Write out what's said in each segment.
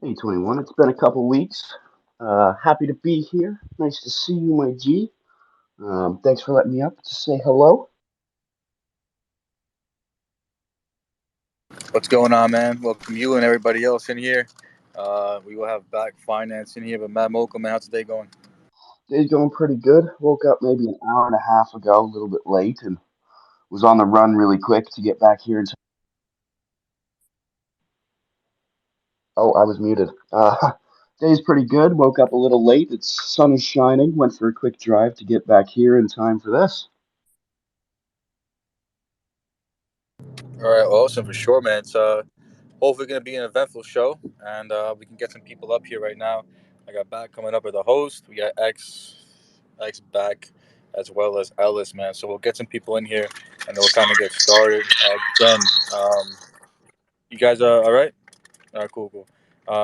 Hey, 21. It's been a couple weeks. Happy to be here. Nice to see you, my G. Thanks for letting me up to say hello. What's going on, man? Welcome you and everybody else in here. We will have BACC Finance in here, but Matt Mocha, man, how's today going? Day's going pretty good. Woke up maybe an hour and a half ago, a little bit late, and was on the run really quick to get back here. Oh, I was muted. Day's pretty good. Woke up a little late. It's sun is shining. Went for a quick drive to get back here in time for this. All right, well, awesome for sure, man. It's hopefully going to be an eventful show, and we can get some people up here right now. I got BACC coming up as a host. We got X BACC, as well as Ellis, man. So we'll get some people in here, and then we'll kind of get started. Again, you guys are all right? All right, cool, cool.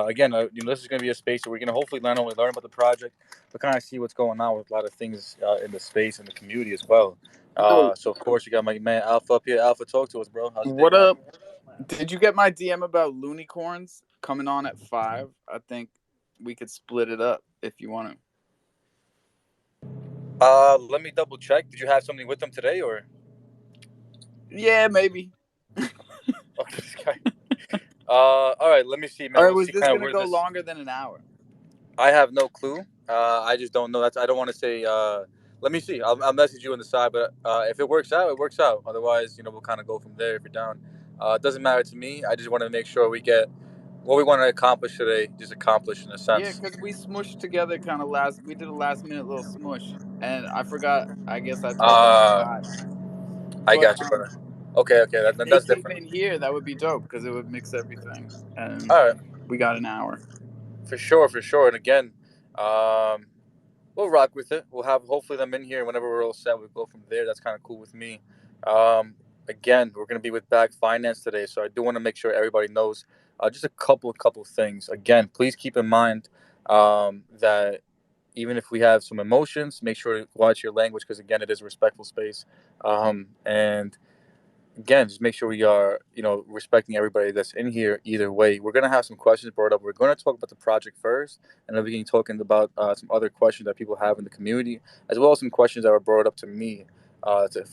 Again, this is going to be a space where we're going to hopefully not only learn about the project, but kind of see what's going on with a lot of things in the space and the community as well. Yo, So, of course, you got my man Alpha up here. Alpha, talk to us, bro. How's your day what going? up? Did you get my DM about Loonicorns coming on at 5? I think we could split it up if you want to. Let me double check. Did you have something with them today, or Yeah, maybe. okay, this guy? All right. Let me see, man. Or We'll was see this kind of gonna where go this. longer than an hour? I have no clue. I just don't know. I don't want to say. Let me see. I'll message you on the side, but if it works out, it works out. Otherwise, we'll kind of go from there if you're down. It doesn't matter to me. I just want to make sure we get what we want to accomplish today, just accomplished in a Yeah, sense. because we smushed together kind of last. We did a last minute little smush, and I forgot. I guess I told them at Uh, 5. I But got you, brother. Okay, okay, if then they that's came different. in here, that would be dope because it would mix everything, and All right, we got an hour. for sure, for sure. And again, um, we'll rock with it. We'll have hopefully them in here whenever we're all set. We'll go from there. That's kind of cool with me. Um, Again, we're going to be with BACC Finance today, so I do want to make sure everybody knows just a couple things. Again, please keep in mind that even if we have some emotions, make sure to watch your language because again, it is a respectful space. And again, just make sure we are, respecting everybody that's in here either way. We're going to have some questions brought up. We're going to talk about the project first, and then we can talk about some other questions that people have in the community, as well as some questions that were brought up to me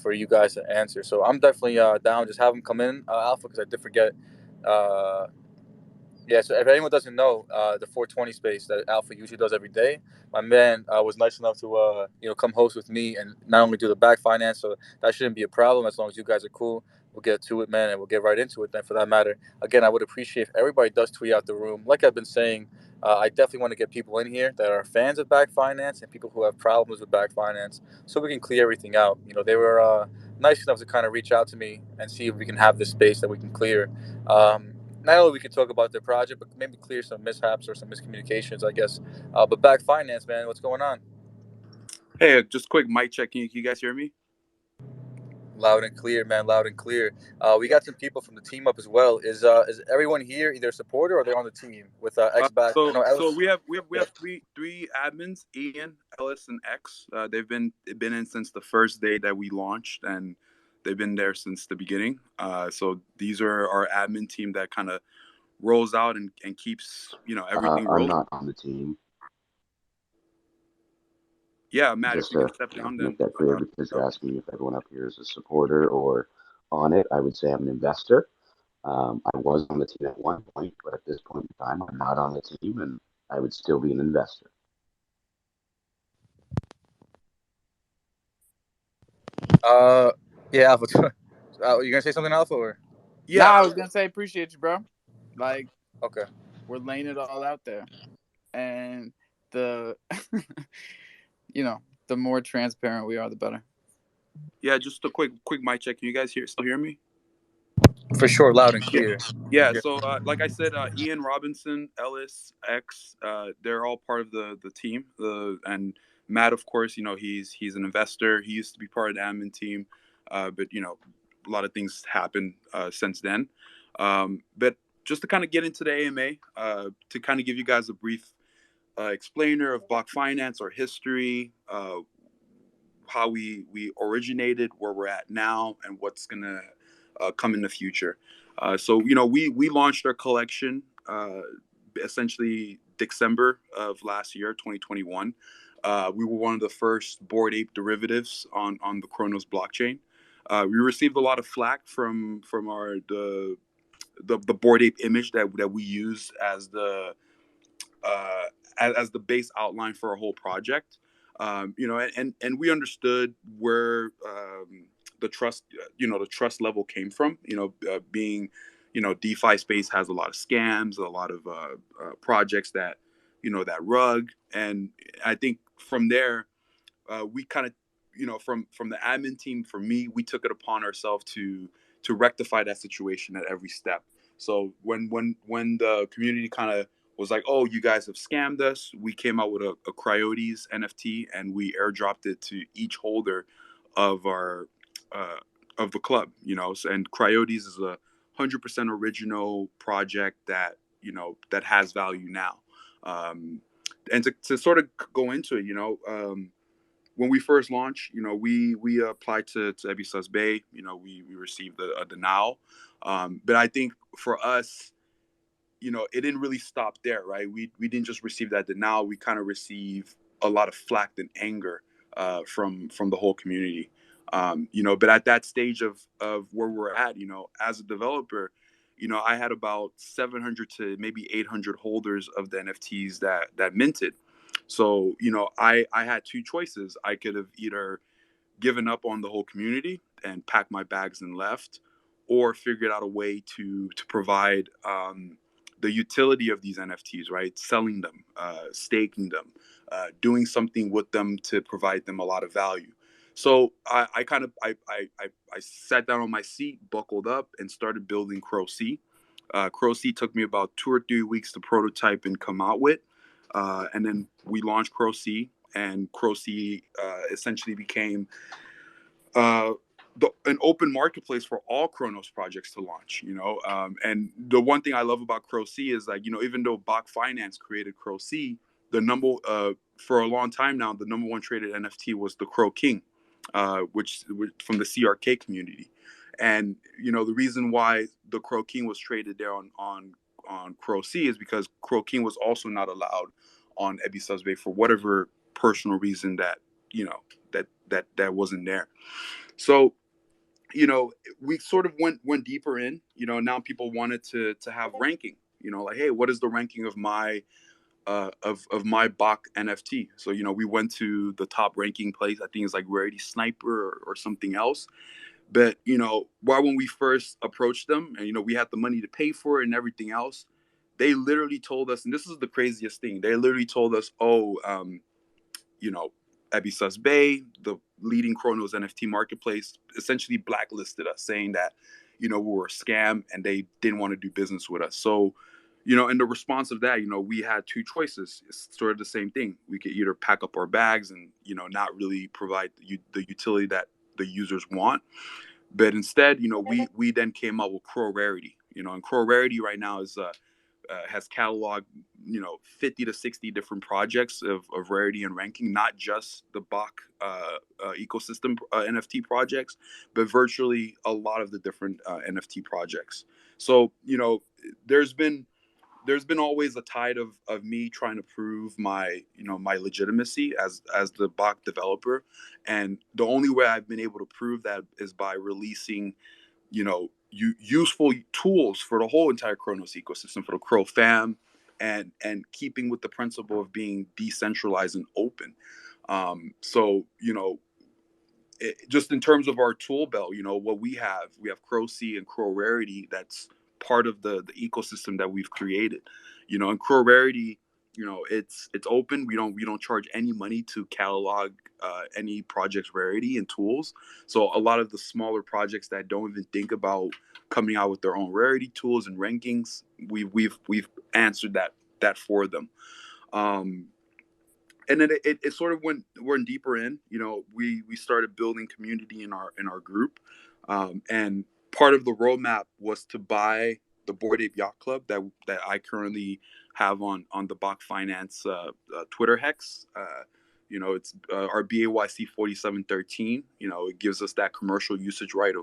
for you guys to answer. So I'm definitely down. Just have them come in, Alpha, because I did forget. Uh, yeah, so if anyone doesn't know, the 420 space that Alpha usually does every day, my man was nice enough to come host with me and not only do the back finance, so that shouldn't be a problem as long as you guys are cool. We'll get to it, man, and we'll get right into it. Then, for that matter, again, I would appreciate if everybody does tweet out the room. Like I've been saying, I definitely want to get people in here that are fans of back finance and people who have problems with back finance, so we can clear everything out. They were nice enough to kind of reach out to me and see if we can have this space that we can clear. Not only we can talk about their project, but maybe clear some mishaps or some miscommunications, I guess. But back finance, man, what's going on? Hey, just quick mic check. Can you guys hear me? Loud and clear, man, loud and clear. We got some people from the team up as well. Is everyone here either a supporter or they're on the team with X back? So No, so Ellis. we have three admins, Ian, Ellis, and X. They've been in since the first day that we launched, and they've been there since the beginning. So these are our admin team that kind of rolls out and keeps everything I'm rolling. not on the team. Yeah, Matt, if Just you can to step down, make then that clear, because you're asking me if everyone up here is a supporter or on it, I would say I'm an investor. I was on the team at one point, but at this point in time, I'm not on the team, and I would still be an investor. Uh, yeah, Alpha. You gonna say something, Alpha? Or Nah, yeah. I was gonna say appreciate you, bro. Like okay. we're laying it all out there, and the you know the more transparent we are, the better. Yeah, just a quick mic check. Can you guys still hear me? For sure, loud and Yeah. clear. Yeah, Yeah. so like I said, Ian Robinson, Ellis, X, they're all part of the team. And Matt, of course, he's an investor. He used to be part of the admin team, but a lot of things happened since then. But just to kind of get into the AMA, to kind of give you guys a brief explainer of Bacc Finance, our history, how we originated, where we're at now, and what's gonna come in the future. So we launched our collection essentially December of last year, 2021. We were one of the first Bored Ape derivatives on the Cronos blockchain. We received a lot of flack from our the Bored Ape image that we use as uh, as the base outline for our whole project. And we understood where the trust, the trust level came from. Being, DeFi space has a lot of scams, a lot of projects that, that rug, and I think from there, we kind of, from the admin team, for me, we took it upon ourselves to rectify that situation at every step. So when the community kind of was like, "Oh, you guys have scammed us," we came out with a Coyotes NFT, and we airdropped it to each holder of our uh, of the club. And Coyotes is 100% original project that that has value now. Um, and to sort of go into it, when we first launched, we applied to Ebisas Bay. We received a denial, but I think for us, it didn't really stop there, right? We didn't just receive that denial. We kind of received a lot of flack and anger from the whole community. But at that stage of where we're at, as a developer, I had about 700 to maybe 800 holders of the NFTs that minted. So, I had two choices. I could have either given up on the whole community and packed my bags and left, or figured out a way to provide the utility of these NFTs, right? Selling them, staking them, doing something with them to provide them a lot of value. So I sat down on my seat, buckled up, and started building Crow C. Crow C took me about 2 or 3 weeks to prototype and come out with, and then we launched Crow C, and Crow C essentially became uh, an open marketplace for all Cronos projects to launch. And the one thing I love about Crow C is, like, even though BACC Finance created Crow C, the number for a long time now, the number one traded NFT was the Crow King, which from the CRK community. And the reason why the Crow King was traded there on Crow C is because Crow King was also not allowed on Ebisas Bay for whatever personal reason that that wasn't there. So, we sort of went deeper in. Now people wanted to have ranking. Like, hey, what is the ranking of my of my BACC NFT? So, we went to the top ranking place. I think it's like Rarity Sniper or something else. But while when we first approached them, and we had the money to pay for it and everything else, they literally told us, and this is the craziest thing, they literally told us, "Oh, you know, Ebisas Bay, the leading Cronos NFT marketplace, essentially blacklisted us, saying that, we were a scam and they didn't want to do business with us." So, in the response of that, we had two choices. It's sort of the same thing. We could either pack up our bags and, not really provide the utility that the users want. But instead, we then came up with Crow Rarity, and Crow Rarity right now has cataloged 50 to 60 different projects of rarity and ranking, not just the BACC ecosystem NFT projects, but virtually a lot of the different NFT projects. So there's been always a tide of me trying to prove my legitimacy as the BACC developer, and the only way I've been able to prove that is by releasing useful tools for the whole entire Cronos ecosystem, for the Crow fam, and keeping with the principle of being decentralized and open. So just in terms of our tool belt, what we have Crow C and Crow Rarity. That's part of the ecosystem that we've created. And Crow Rarity, it's open. We don't charge any money to catalog any project's rarity and tools. So a lot of the smaller projects that don't even think about coming out with their own rarity tools and rankings, we've answered that for them. Um, and then it sort of went deeper in. We started building community in our group, and part of the roadmap was to buy the Bored Ape Yacht Club that I currently have on the BACC Finance Twitter hex. It's our BAYC 4713. It gives us that commercial usage right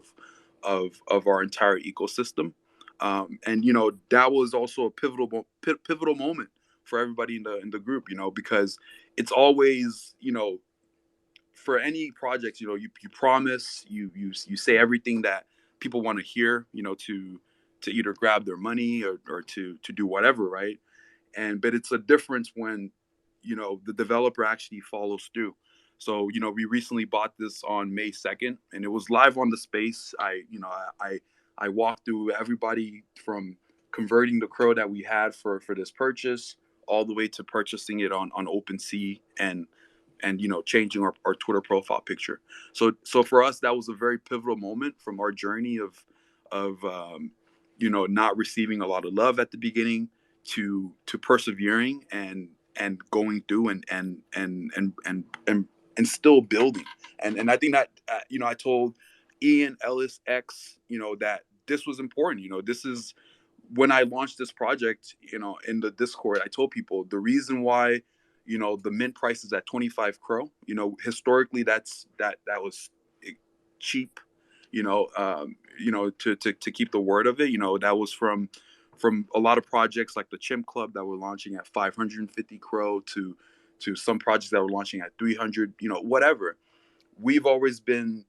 of our entire ecosystem. And that was also a pivotal moment for everybody in the group, because it's always, for any projects, you promise, you say everything that people want to hear, to either grab their money or to do whatever, right? But it's a difference when the developer actually follows through. So we recently bought this on May 2nd, and it was live on the space. I walked through everybody from converting the crow that we had for this purchase all the way to purchasing it on OpenSea, and changing our Twitter profile picture. So for us, that was a very pivotal moment from our journey of not receiving a lot of love at the beginning to persevering and going through and still building. And I think that I told Ian, Ellis, X, that this was important. This is when I launched this project, in the Discord. I told people the reason why the mint price is at 25 crow. Historically, that was cheap. To keep the word of it. That was from a lot of projects like the Chimp Club that were launching at 550 crow to some projects that were launching at 300. Whatever. We've always been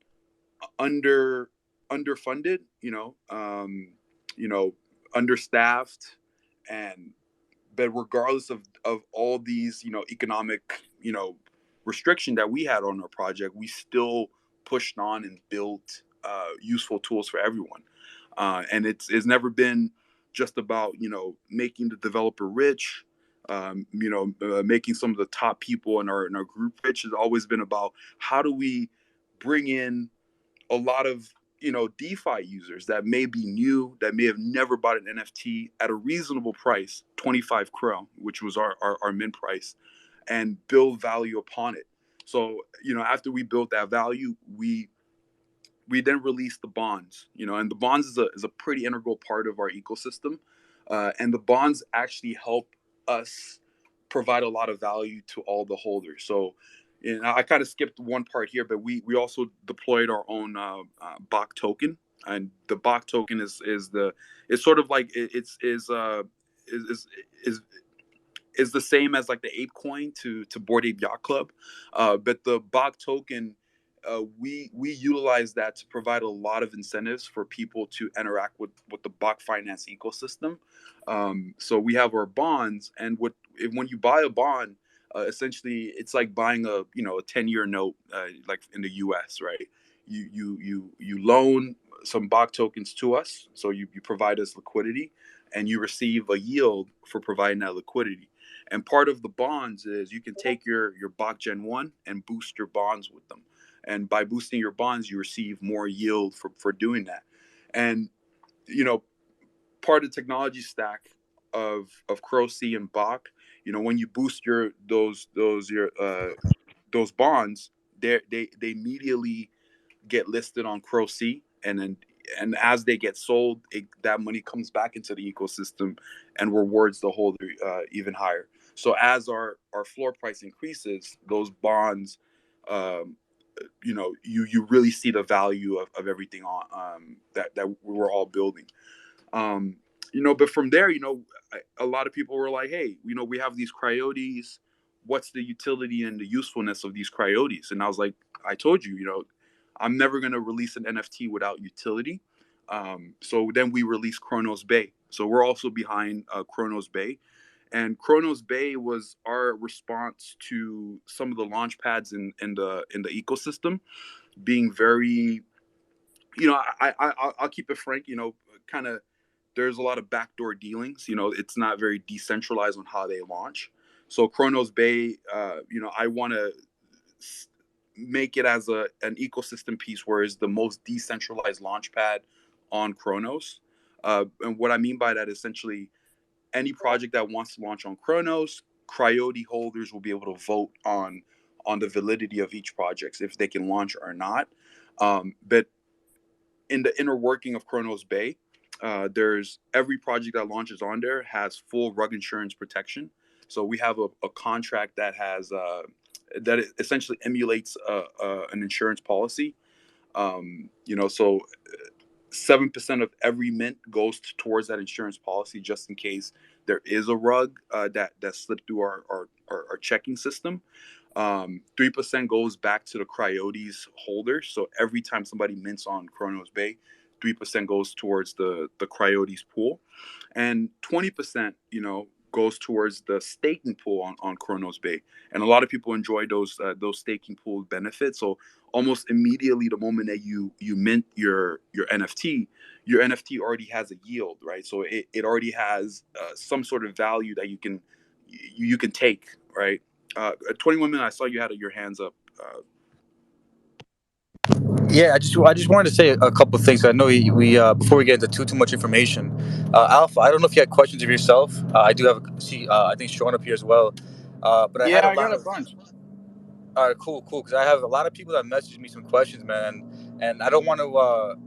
underfunded. You know, understaffed, and but regardless of all these economic restriction that we had on our project, we still pushed on and built useful tools for everyone. And it's never been just about making the developer rich, making some of the top people in our group rich. It's always been about how do we bring in a lot of DeFi users that may be new, that may have never bought an NFT at a reasonable price, 25 crow, which was our min price, and build value upon it. So after we built that value, we then released the bonds, and the bonds is a pretty integral part of our ecosystem, and the bonds actually help us provide a lot of value to all the holders. So I kind of skipped one part here, but we also deployed our own BACC token, and the BACC token it's sort of like is the same as like the Ape coin to Bored Ape Yacht Club, but the BACC token, we utilize that to provide a lot of incentives for people to interact with the BACC Finance ecosystem. So we have our bonds, and when you buy a bond, essentially it's like buying a 10-year note, like in the U.S., right? You loan some BACC tokens to us, so you provide us liquidity, and you receive a yield for providing that liquidity. And part of the bonds is you can take your BACC Gen 1 and boost your bonds with them. And by boosting your bonds, you receive more yield for doing that. And part of the technology stack of Cronos and BACC, when you boost those bonds, they immediately get listed on Cronos, and as they get sold, that money comes back into the ecosystem and rewards the holder even higher. So as our floor price increases, those bonds, you really see the value of everything on that we're all building. But from there, a lot of people were like, hey, we have these cryotes. What's the utility and the usefulness of these cryotes? And I was like, I told you, I'm never going to release an NFT without utility. So then we released Cronos Bay. So we're also behind Cronos Bay. And Cronos Bay was our response to some of the launch pads in the ecosystem being very, I'll keep it frank, kind of there's a lot of backdoor dealings. It's not very decentralized on how they launch. So Cronos Bay, I want to make it as an ecosystem piece where it's the most decentralized launchpad on Cronos. And what I mean by that, essentially, any project that wants to launch on Cronos, Cryote holders will be able to vote on the validity of each project, if they can launch or not. But in the inner working of Cronos Bay, there's every project that launches on there has full rug insurance protection. So we have a contract that has that essentially emulates an insurance policy. So 7% of every mint goes towards that insurance policy, just in case there is a rug that slipped through our checking system. 3% goes back to the Coyotes holders. So every time somebody mints on Cronos Bay, 3% goes towards the Coyotes pool, and 20%, goes towards the staking pool on Cronos Bay. And a lot of people enjoy those staking pool benefits. So almost immediately, the moment that you mint your NFT, your NFT already has a yield, right? So it already has some sort of value that you can take, right? 21 minutes. I saw you had your hands up. Yeah, I just wanted to say a couple of things. I know we before we get into too much information, Alpha. I don't know if you had questions of yourself. I do have I think Sean up here as well. But I had Yeah, a I got lot a of. bunch. All right, cool. Because I have a lot of people that messaged me some questions, man, and I don't want to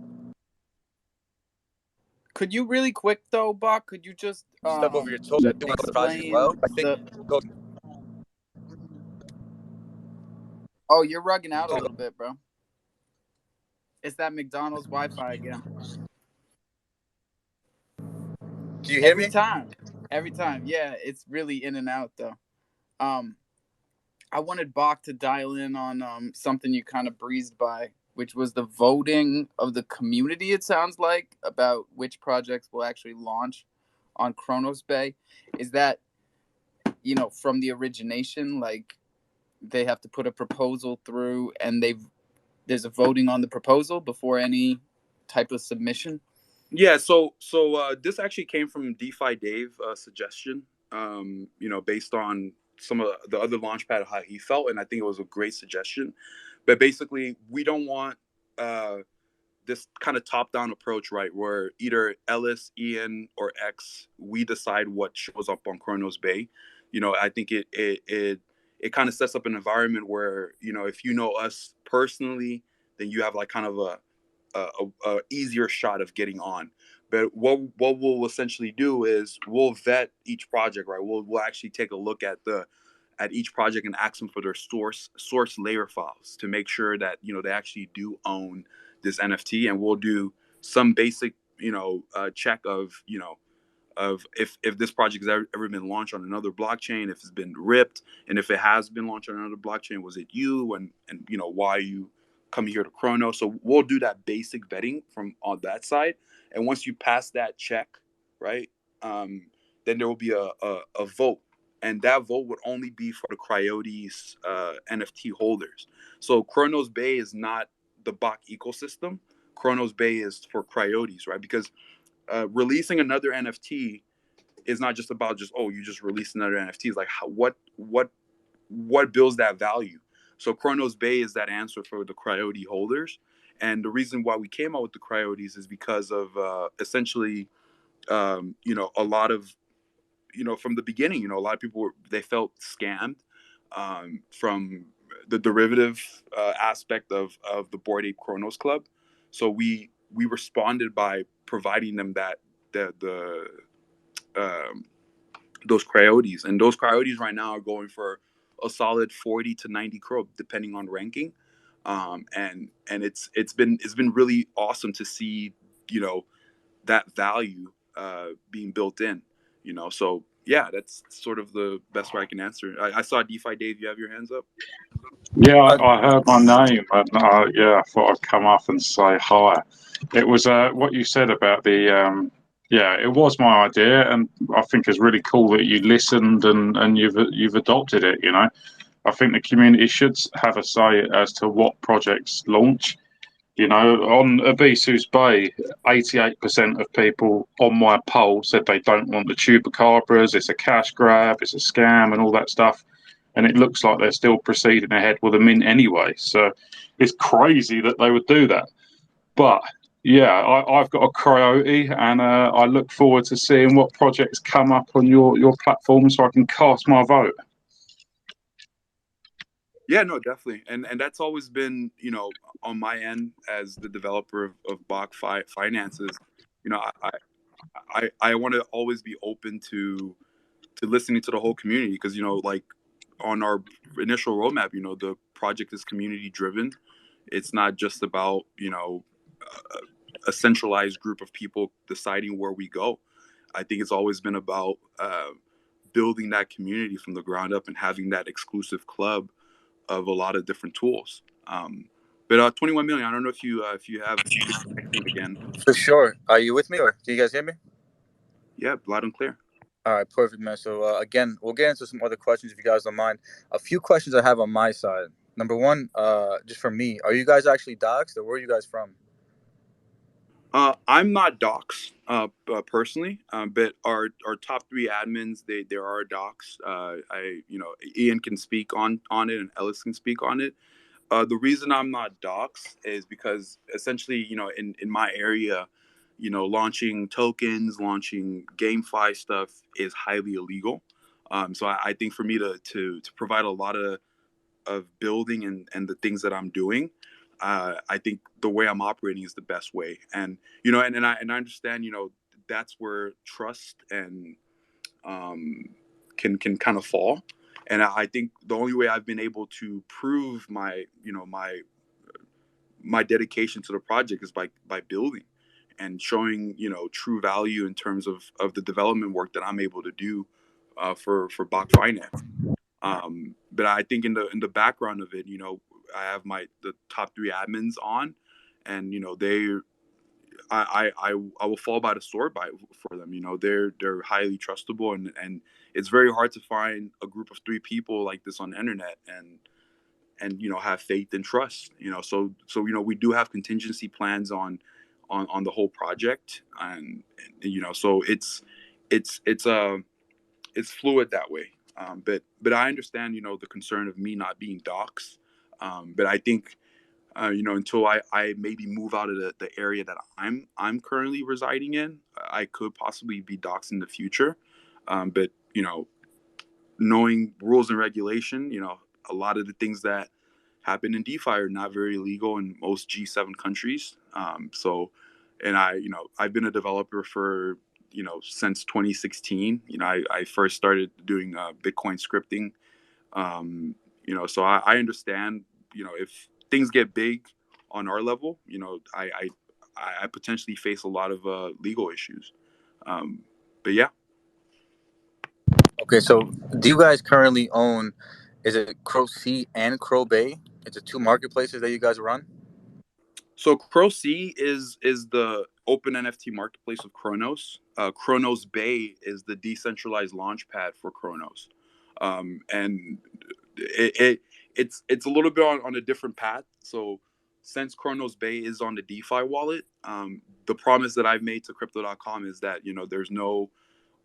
Could you really quick though, Bacc? Could you just step over your toes. I do want to the project as explain well. I think. the? Oh, you're rugging out a little bit, bro. It's that McDonald's Wi-Fi again. Do you hear Every me? time. Every time. Yeah, it's really in and out though. I wanted Bacc to dial in on something you kind of breezed by, which was the voting of the community, it sounds like, about which projects will actually launch on Cronos Bay. Is that, from the origination, like they have to put a proposal through and there's a voting on the proposal before any type of submission? Yeah, so this actually came from DeFi Dave suggestion. Based on some of the other launchpad how he felt, and I think it was a great suggestion. But basically, we don't want this kind of top-down approach, right? Where either Ellis, Ian, or X, we decide what shows up on Cronos Bay. I think it kind of sets up an environment where if you know us personally, then you have like kind of a easier shot of getting on. But what we'll essentially do is we'll vet each project, right? We'll actually take a look at each project and ask them for their source layer files to make sure that they actually do own this NFT, and we'll do some basic check of if this project has ever been launched on another blockchain, if it's been ripped, and if it has been launched on another blockchain, was it you, and why you come here to Chrono. So we'll do that basic vetting from on that side, and once you pass that check, right, then there will be a vote, and that vote would only be for the Coyotes NFT holders. So Chronos Bay is not the BACC ecosystem. Chronos Bay is for Coyotes, right? Because releasing another NFT is not just about you just released another NFT. It's like what builds that value. So Chronos Bay is that answer for the Coyote holders, and the reason why we came out with the Coyotes is because of essentially a lot of from the beginning, a lot of people they felt scammed from the derivative aspect of the Bored Ape Chronos Club. So we responded by providing them the those Coyotes, and those Coyotes right now are going for a solid 40 to 90 crore depending on ranking. And it's been really awesome to see that value being built in. So yeah, that's sort of the best way I can answer. I saw DeFi Dave, you have your hands up. Yeah, I heard my name, and I thought I'd come up and say hi. It was what you said about the. Yeah, it was my idea, and I think it's really cool that you listened and you've adopted it. I think the community should have a say as to what projects launch. On Abisus Bay, 88% of people on my poll said they don't want the chupacabras, it's a cash grab, it's a scam, and all that stuff. And it looks like they're still proceeding ahead with a mint anyway. So it's crazy that they would do that. But yeah, I've got a Coyote, and I look forward to seeing what projects come up on your platform so I can cast my vote. Yeah, no, definitely, and that's always been on my end as the developer of BACC Finances. I want to always be open to listening to the whole community, because like on our initial roadmap, the project is community driven. It's not just about a centralized group of people deciding where we go. I think it's always been about building that community from the ground up and having that exclusive club of a lot of different tools. But 21 million. I don't know if you have good connection again. For sure. Are you with me, or can you guys hear me? Yeah, loud and clear. All right, perfect, man. So again, we'll get into some other questions if you guys don't mind. A few questions I have on my side. Number one, just for me, are you guys actually doxxed, or where are you guys from? I'm not docs personally, but our top three admins, there are docs. Ian can speak on it and Ellis can speak on it. The reason I'm not docs is because essentially, in my area, launching tokens, launching GameFi stuff is highly illegal. So I think for me to provide a lot of building and the things that I'm doing, I think the way I'm operating is the best way. And I understand, that's where trust and can kind of fall. And I think the only way I've been able to prove my dedication to the project is by building and showing true value in terms of the development work that I'm able to do for BACC Finance. But I think in the background of it, I have the top three admins on, and I will fall by the sword for them. They're highly trustable, and it's very hard to find a group of three people like this on the internet and have faith and trust. So we do have contingency plans on the whole project, and so it's fluid that way. But I understand the concern of me not being docs. But I think until I maybe move out of the area that I'm currently residing in, I could possibly be doxxed in the future. But knowing rules and regulation, a lot of the things that happen in DeFi are not very legal in most G7 countries. And I've been a developer for since 2016. I first started doing Bitcoin scripting. So I understand. If things get big on our level, I potentially face a lot of legal issues. But yeah. Okay, so do you guys currently own? Is it Crow C and Crow Bay? It's the two marketplaces that you guys run. So Crow C is the open NFT marketplace of Cronos. Cronos Bay is the decentralized launchpad for Cronos, and it's a little bit on a different path. So since Cronos Bay is on the DeFi wallet, the promise that I've made to Crypto.com is that there's no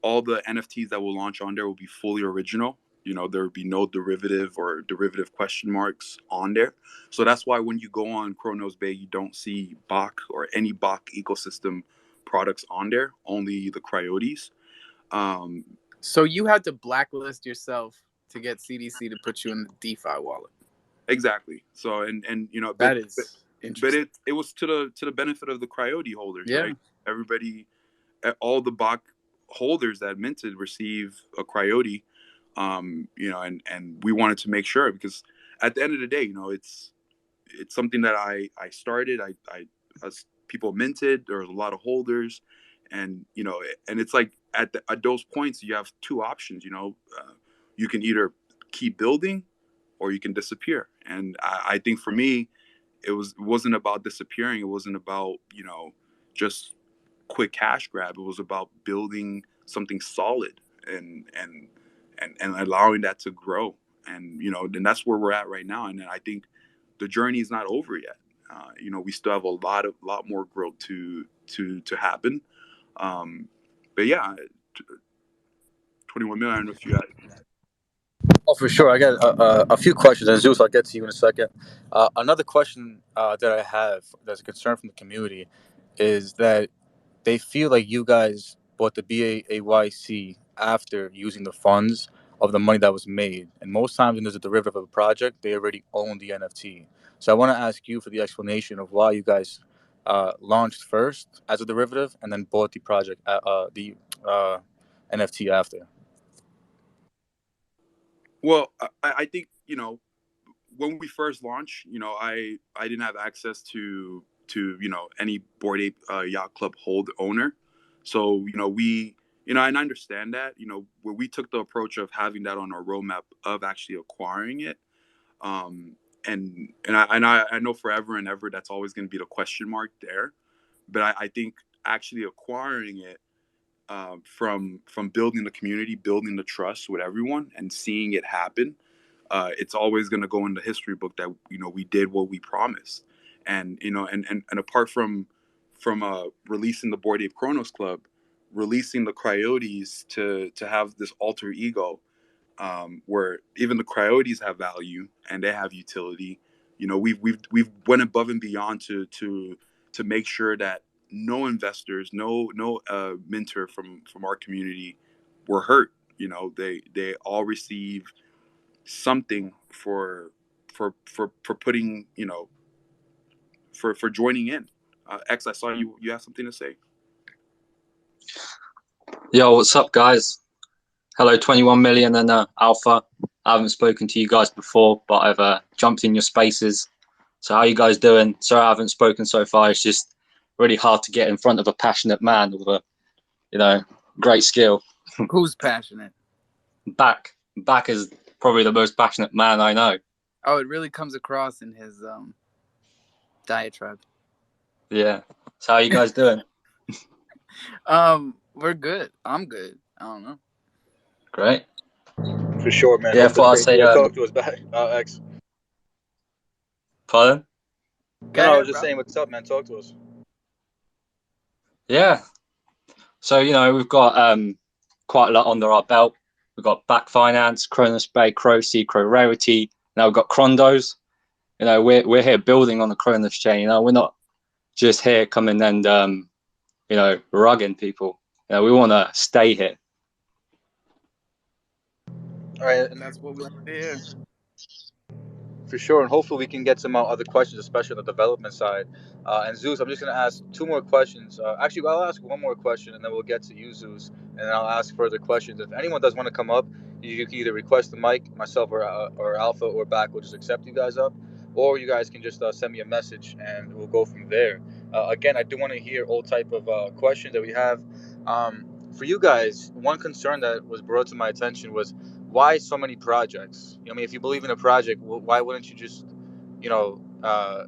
all the NFTs that will launch on there will be fully original. There would be no derivative or derivative question marks on there. So that's why when you go on Cronos Bay, you don't see BACC or any BACC ecosystem products on there, only the Coyotes. So you had to blacklist yourself to get CDC to put you in the DeFi wallet. Exactly. So and that is interesting. But it was to the benefit of the Coyote holders, yeah. right? Everybody, all the BACC holders that minted receive a Coyote. And we wanted to make sure, because at the end of the day, it's something that I started. I as people minted, there was a lot of holders, and and it's like at those points you have two options. You can either keep building or you can disappear. And I think for me, it wasn't about disappearing. It wasn't about just quick cash grab. It was about building something solid and allowing that to grow. And then that's where we're at right now. And I think the journey is not over yet. We still have a lot more growth to happen. But yeah, 21 million. I don't know if you had. Oh, for sure. I got a few questions, and Zeus, I'll get to you in a second. Another question that I have that's a concern from the community is that they feel like you guys bought the BACC after using the funds of the money that was made. And most times when there's a derivative of a project, they already own the NFT. So I want to ask you for the explanation of why you guys launched first as a derivative and then bought the project, the NFT after. Well, I think when we first launched, I didn't have access to to any Bored Ape Yacht Club owner. So and I understand that where we took the approach of having that on our roadmap of actually acquiring it. And I know forever and ever that's always going to be the question mark there, but I think actually acquiring it, from building the community, building the trust with everyone, and seeing it happen, it's always going to go in the history book that we did what we promised. And and apart from releasing the Bored Ape Cronos Club, releasing the Coyotes to have this alter ego, where even the Coyotes have value and they have utility. We've went above and beyond to make sure that no investors, no minter from our community were hurt. They all receive something for putting for joining in. X, I saw you have something to say. Yo, what's up, guys? Hello, 21 million and Alpha. I haven't spoken to you guys before, but I've jumped in your spaces. So how you guys doing? Sorry I haven't spoken so far. It's just really hard to get in front of a passionate man with a great skill. Who's passionate? Bacc is probably the most passionate man I know. Oh, it really comes across in his diatribe. Yeah. So how you guys doing? We're good. I'm good. I don't know. Great. For sure, man. Yeah, Hopefully I say talk to us back, X. Pardon? Go I ahead, was just bro. saying, what's up, man? Talk to us. Yeah. So, we've got quite a lot under our belt. We've got BACC Finance, Cronos Bay, Croci, Crow Rarity. Now we've got Crondos. We're here building on the Cronos chain. We're not just here coming and rugging people. We want to stay here. All right, And that's what we like to hear. for sure, and hopefully we can get some other questions, especially on the development side. And Zeus, I'm just going to ask two more questions. Actually, I'll ask one more question, and then we'll get to you, Zeus, and then I'll ask further questions. If anyone does want to come up, you can either request the mic, myself or Alpha or Bacc will just accept you guys up, or you guys can just send me a message, and we'll go from there. Again, I do want to hear all type of questions that we have. For you guys, one concern that was brought to my attention was, why so many projects? I mean, if you believe in a project, why wouldn't you just, I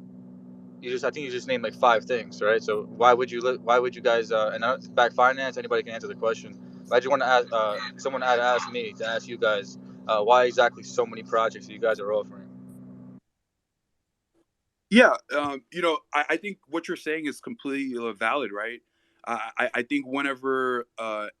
think you just named like 5 things, right? So why would you guys, and BACC Finance, anybody can answer the question. But I just want to ask, someone had asked me to ask you guys, why exactly so many projects that you guys are offering? Yeah, I think what you're saying is completely valid, right? I think whenever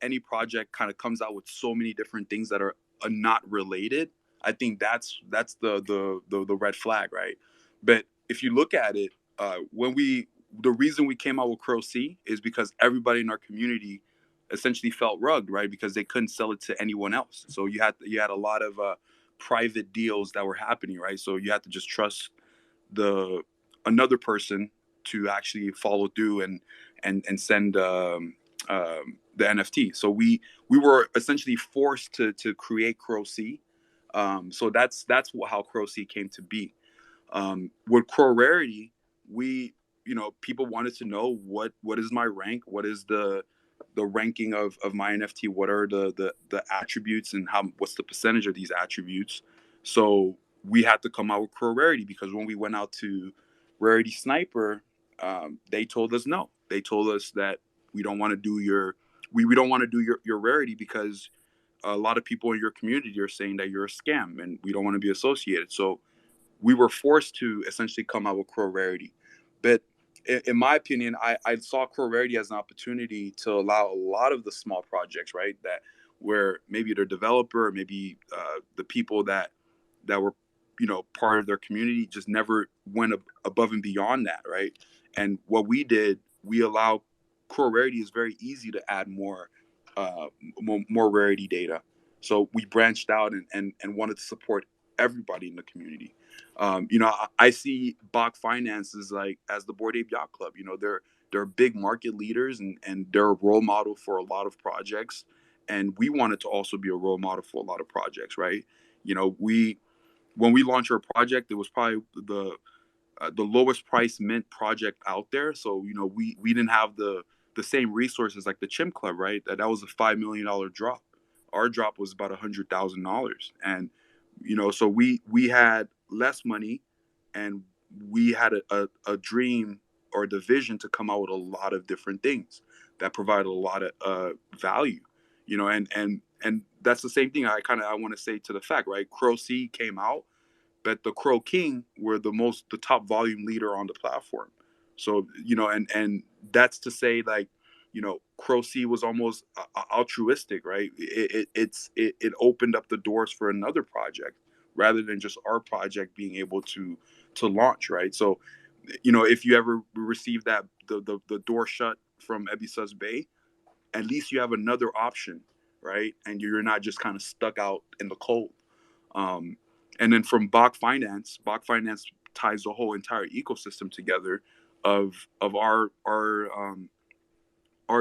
any project kind of comes out with so many different things that are not related, I think that's the red flag, right? But if you look at it, the reason we came out with Crow C is because everybody in our community essentially felt rugged, right? Because they couldn't sell it to anyone else. So you had a lot of private deals that were happening, right? So you had to just trust another person to actually follow through and send the NFT. So we were essentially forced to create Crow C. So that's how Crow C came to be. With Crow Rarity, people wanted to know what is my rank, what is the ranking of my NFT, what are the attributes, and what's the percentage of these attributes. So we had to come out with Crow Rarity, because when we went out to Rarity Sniper, they told us no. They told us that we don't want to do we don't want to do your rarity, because a lot of people in your community are saying that you're a scam and we don't want to be associated. So we were forced to essentially come out with Crow Rarity. But in my opinion, I saw Crow Rarity as an opportunity to allow a lot of the small projects, right, that where maybe their developer, or maybe the people that were part of their community just never went above and beyond that, right? And what we did, we allow Crow Rarity is very easy to add more rarity data. So we branched out and wanted to support everybody in the community. I see BACC Finance as the Bored Ape Yacht Club. They're big market leaders, and they're a role model for a lot of projects. And we wanted to also be a role model for a lot of projects, right? When we launched our project, it was probably the lowest price mint project out there. So we didn't have the same resources like the Chim Club, right? That was a $5 million drop. Our drop was about $100,000, and so we had less money, and we had a dream or the vision to come out with a lot of different things that provide a lot of value, and that's the same thing I want to say to the fact, right? Crow C came out, but the Crow King were the top volume leader on the platform. So and that's to say, like, Crow C was almost altruistic, right? It opened up the doors for another project rather than just our project being able to launch, right? So if you ever receive that the door shut from Ebisas Bay, at least you have another option, right? And you're not just kind of stuck out in the cold. Um, and then from BACC Finance ties the whole entire ecosystem together of our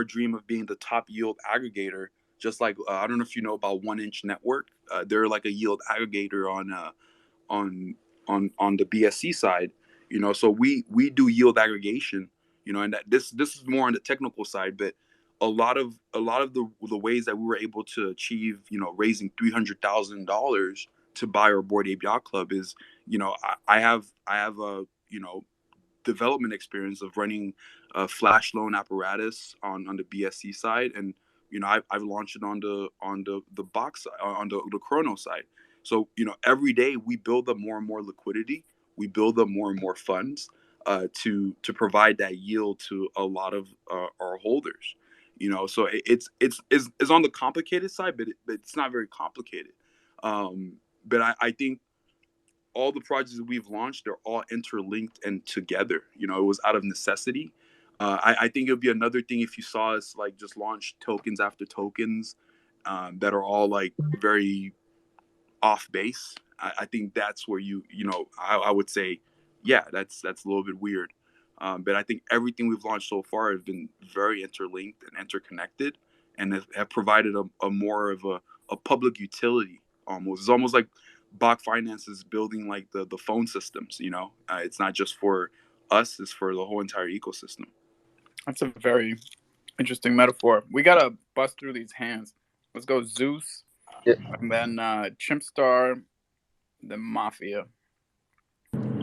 dream of being the top yield aggregator. Just like I don't know if you know about 1inch Network. They're like a yield aggregator on on the BSC side. So we do yield aggregation. And that this is more on the technical side, but a lot of the ways that we were able to achieve, raising $300,000 to buy our Board Ape Yacht Club is, I have a development experience of running a flash loan apparatus on the BSC side, and I've launched it on the box on the Cronos side. So every day we build up more and more liquidity, we build up more and more funds to provide that yield to a lot of our holders. So it's on the complicated side, but it's not very complicated. But I think all the projects that we've launched, they're all interlinked and together. It was out of necessity. I think it would be another thing if you saw us like just launch tokens after tokens that are all like very off base. I think that's where I would say, yeah, that's a little bit weird. But I think everything we've launched so far has been very interlinked and interconnected, and have provided a more of a public utility almost. It's almost like BACC Finance is building like the phone systems. It's not just for us; it's for the whole entire ecosystem. That's a very interesting metaphor. We gotta bust through these hands. Let's go Zeus, Yeah. and then Chimpstar, then Mafia.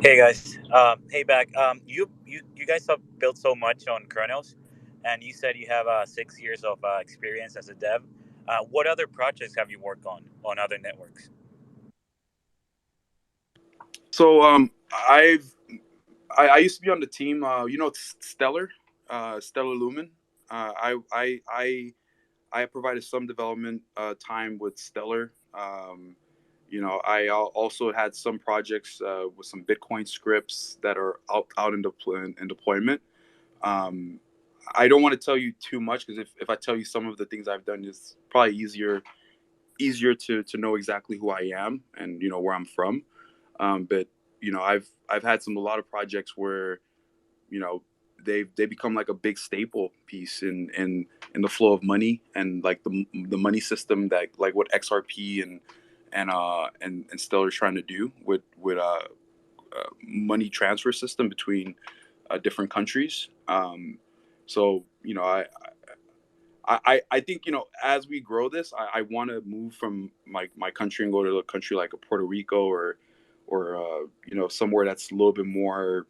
Hey guys, hey Bacc. You guys have built so much on Cronos, and you said you have 6 years of experience as a dev. What other projects have you worked on other networks? So I used to be on the team. Stellar, Stellar Lumen. I provided some development time with Stellar. I also had some projects with some Bitcoin scripts that are out in deployment. I don't want to tell you too much because if I tell you some of the things I've done, it's probably easier to know exactly who I am and where I'm from. But I've had a lot of projects where they become like a big staple piece in the flow of money and like the money system that like what XRP and Stellar is trying to do with money transfer system between different countries. So I think as we grow this, I want to move from my country and go to a country like a Puerto Rico or somewhere that's a little bit more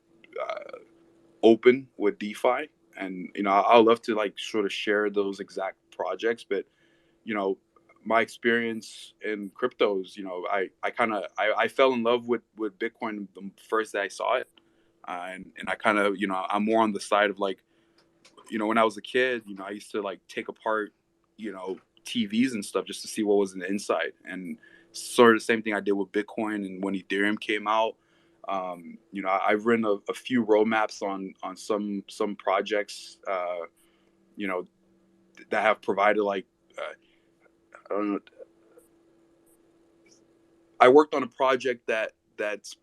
open with DeFi. And I'd love to like sort of share those exact projects, but my experience in cryptos, I fell in love with Bitcoin the first day I saw it, and I kind of I'm more on the side of like when I was a kid, I used to like take apart TVs and stuff just to see what was in the inside, and sort of the same thing I did with Bitcoin and when Ethereum came out. I've written a few roadmaps on some projects, that have provided like I don't know. I worked on a project that's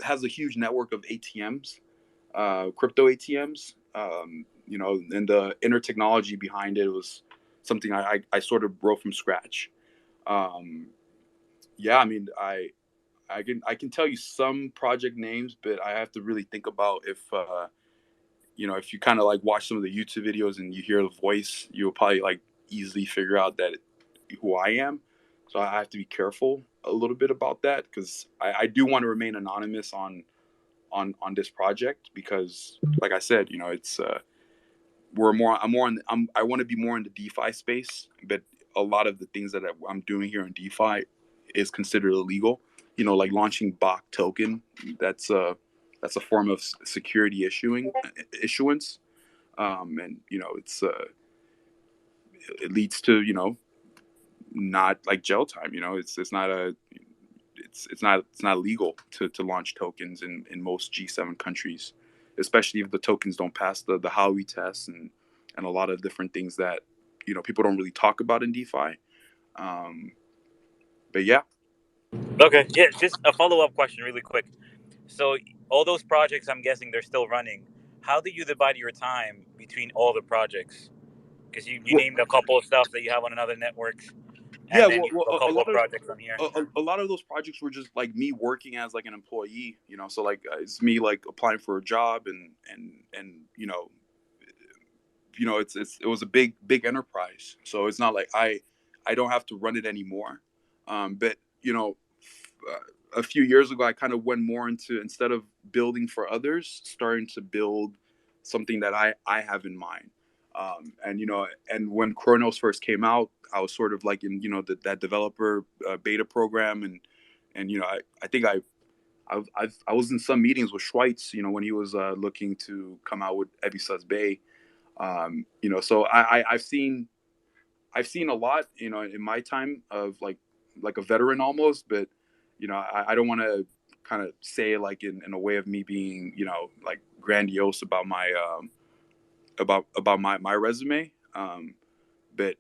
has a huge network of ATMs, crypto ATMs. And the inner technology behind it was something I sort of wrote from scratch. Yeah, I mean, I can tell you some project names, but I have to really think about if if you kind of like watch some of the YouTube videos and you hear the voice, you'll probably like easily figure out that who I am. So I have to be careful a little bit about that because I do want to remain anonymous on this project because, like I said, it's I want to be more in the DeFi space, but a lot of the things that I'm doing here in DeFi is considered illegal. Like launching BACC token. That's a form of security issuance, and it leads to not like jail time. It's not legal to launch tokens in most G7 countries, especially if the tokens don't pass the Howey test and a lot of different things that people don't really talk about in DeFi. But yeah. Okay, yeah, just a follow-up question really quick. So all those projects, I'm guessing they're still running. How do you divide your time between all the projects? Because you Well, named a couple of stuff that you have on another networks, yeah. and then you have a A couple lot of of projects on here. a lot of those projects were just like me working as like an employee. So like it's me like applying for a job and it was a big enterprise, so it's not like I don't have to run it anymore. But a few years ago I kind of went more into, instead of building for others, starting to build something that I have in mind. And when Cronos first came out, I was sort of like in that developer beta program, and I think I was in some meetings with Schweitz, when he was looking to come out with Ebisas Bay. So I've seen a lot, in my time of like a veteran almost, but I don't want to kind of say it like in a way of me being like grandiose about my my resume. But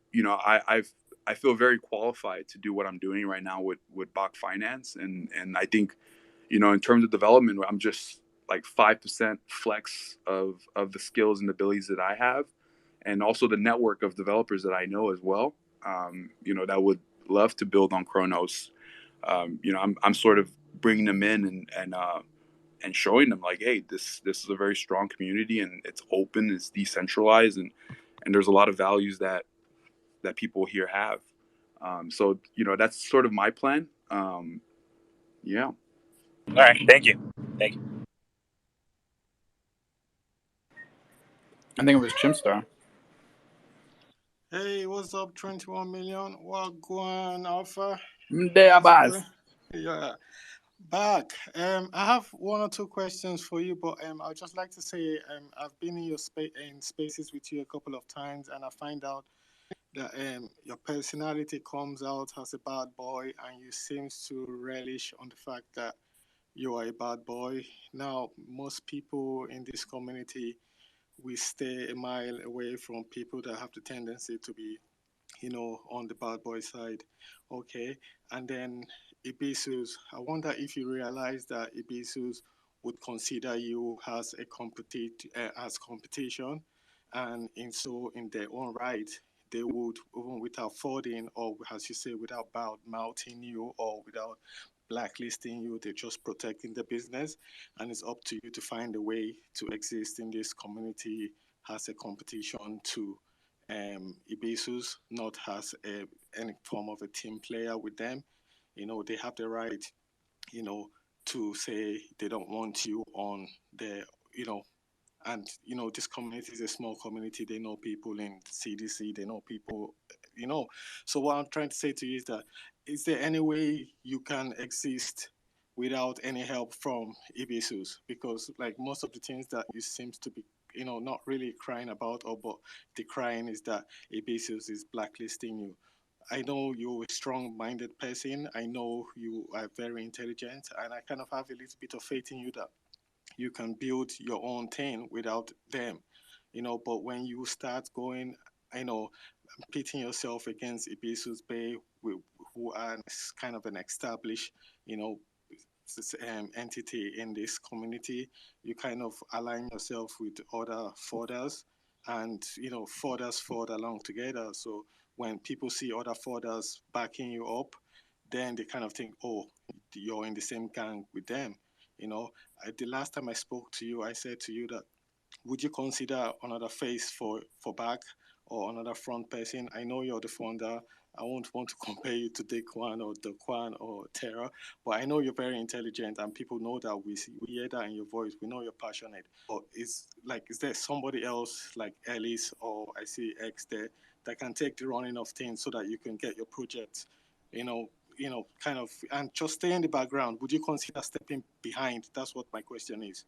I feel very qualified to do what I'm doing right now with BACC Finance, and I think in terms of development, I'm just like 5% flex of the skills and abilities that I have, and also the network of developers that I know as well. That would love to build on Cronos. I'm sort of bringing them in and showing them like, hey, this is a very strong community, and it's open, it's decentralized, and there's a lot of values that people here have. So that's sort of my plan. Yeah. All right, thank you. Thank you. I think it was Chimstar. Hey, what's up, 21 million? What going Alpha? There, boss. Yeah. Back. I have one or two questions for you, but I'd just like to say I've been in your spaces with you a couple of times, and I find out that your personality comes out as a bad boy, and you seems to relish on the fact that you are a bad boy. Now, most people in this community, we stay a mile away from people that have the tendency to be, on the bad boy side. Okay. And then Ibisus, I wonder if you realize that Ibisus would consider you as a as competition, and in their own right, they would, even without affording, or as you say, without bad mouthing you or without blacklisting you, they're just protecting the business, and it's up to you to find a way to exist in this community as a competition to Ibisus, not as any form of a team player with them. They have the right, you know, to say they don't want you on their, you know, and this community is a small community. They know people in CDC, they know people, so what I'm trying to say to you is that, is there any way you can exist without any help from Ibisus? Because like most of the things that you seems to be not really crying about, or but the crying is that Ibisus is blacklisting you. I know you're a strong-minded person. I know you are very intelligent, and I kind of have a little bit of faith in you that you can build your own thing without them, but when you start going, pitting yourself against Ibisus Bay, who are kind of an established, you know entity in this community, you kind of align yourself with other fodders, and fodders ford along together. So when people see other fodders backing you up, then they kind of think, oh, you're in the same gang with them. The last time I spoke to you, I said to you that would you consider another face for BACC or another front person? I know you're the founder. I won't want to compare you to Daquan or Daquan or Tara, but I know you're very intelligent and people know that. We hear that in your voice. We know you're passionate. But is there somebody else like Ellis or I see X there that can take the running of things so that you can get your project, kind of, and just stay in the background? Would you consider stepping behind? That's what my question is.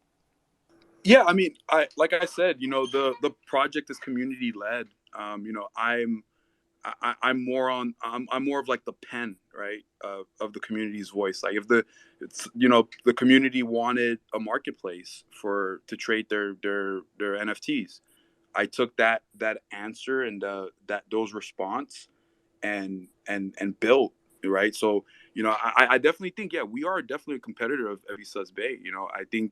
Yeah, I mean, like I said, the project is community led. I'm more on I'm more of like the pen, right, of the community's voice. Like if the community wanted a marketplace to trade their NFTs, I took that answer and that those response and built, right. So I definitely think, yeah, we are definitely a competitor of Evisa's Bay. I think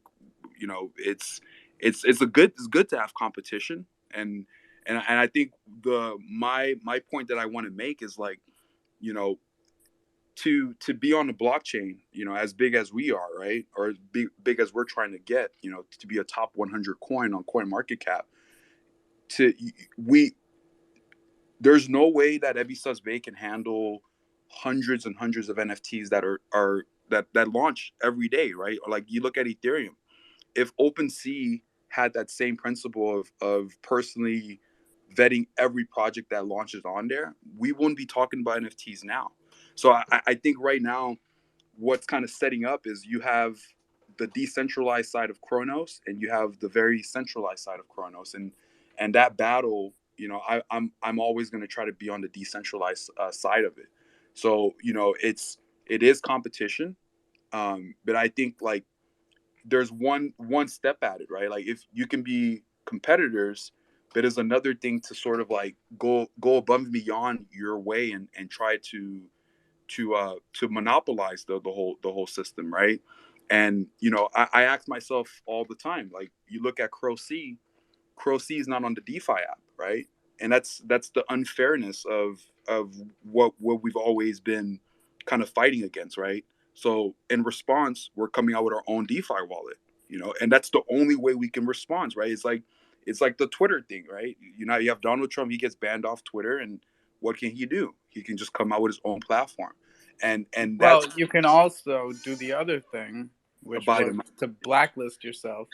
it's good to have competition, and I think my point that I want to make is like, you know to be on the blockchain, as big as we are, right, or big as we're trying to get, to be a top 100 coin on coin market cap, to we there's no way that Ebisus Bay can handle hundreds and hundreds of NFTs that launch every day, right? Or like you look at Ethereum. If OpenSea had that same principle of personally vetting every project that launches on there, we wouldn't be talking about NFTs now. So I think right now what's kind of setting up is you have the decentralized side of Cronos and you have the very centralized side of Cronos, and that battle, I'm always going to try to be on the decentralized side of it. So it is competition, but I think like there's one step at it, right? Like if you can be competitors, but there's another thing to sort of like go above and beyond your way and try to monopolize the whole system, right? And I ask myself all the time, like you look at Crow C is not on the DeFi app, right? And that's the unfairness of what we've always been kind of fighting against, right? So in response, we're coming out with our own DeFi wallet, and that's the only way we can respond, right? It's like the Twitter thing, right? You have Donald Trump, he gets banned off Twitter, and what can he do? He can just come out with his own platform, and Well, that's you can also do the other thing, which abide was in. to blacklist yourself,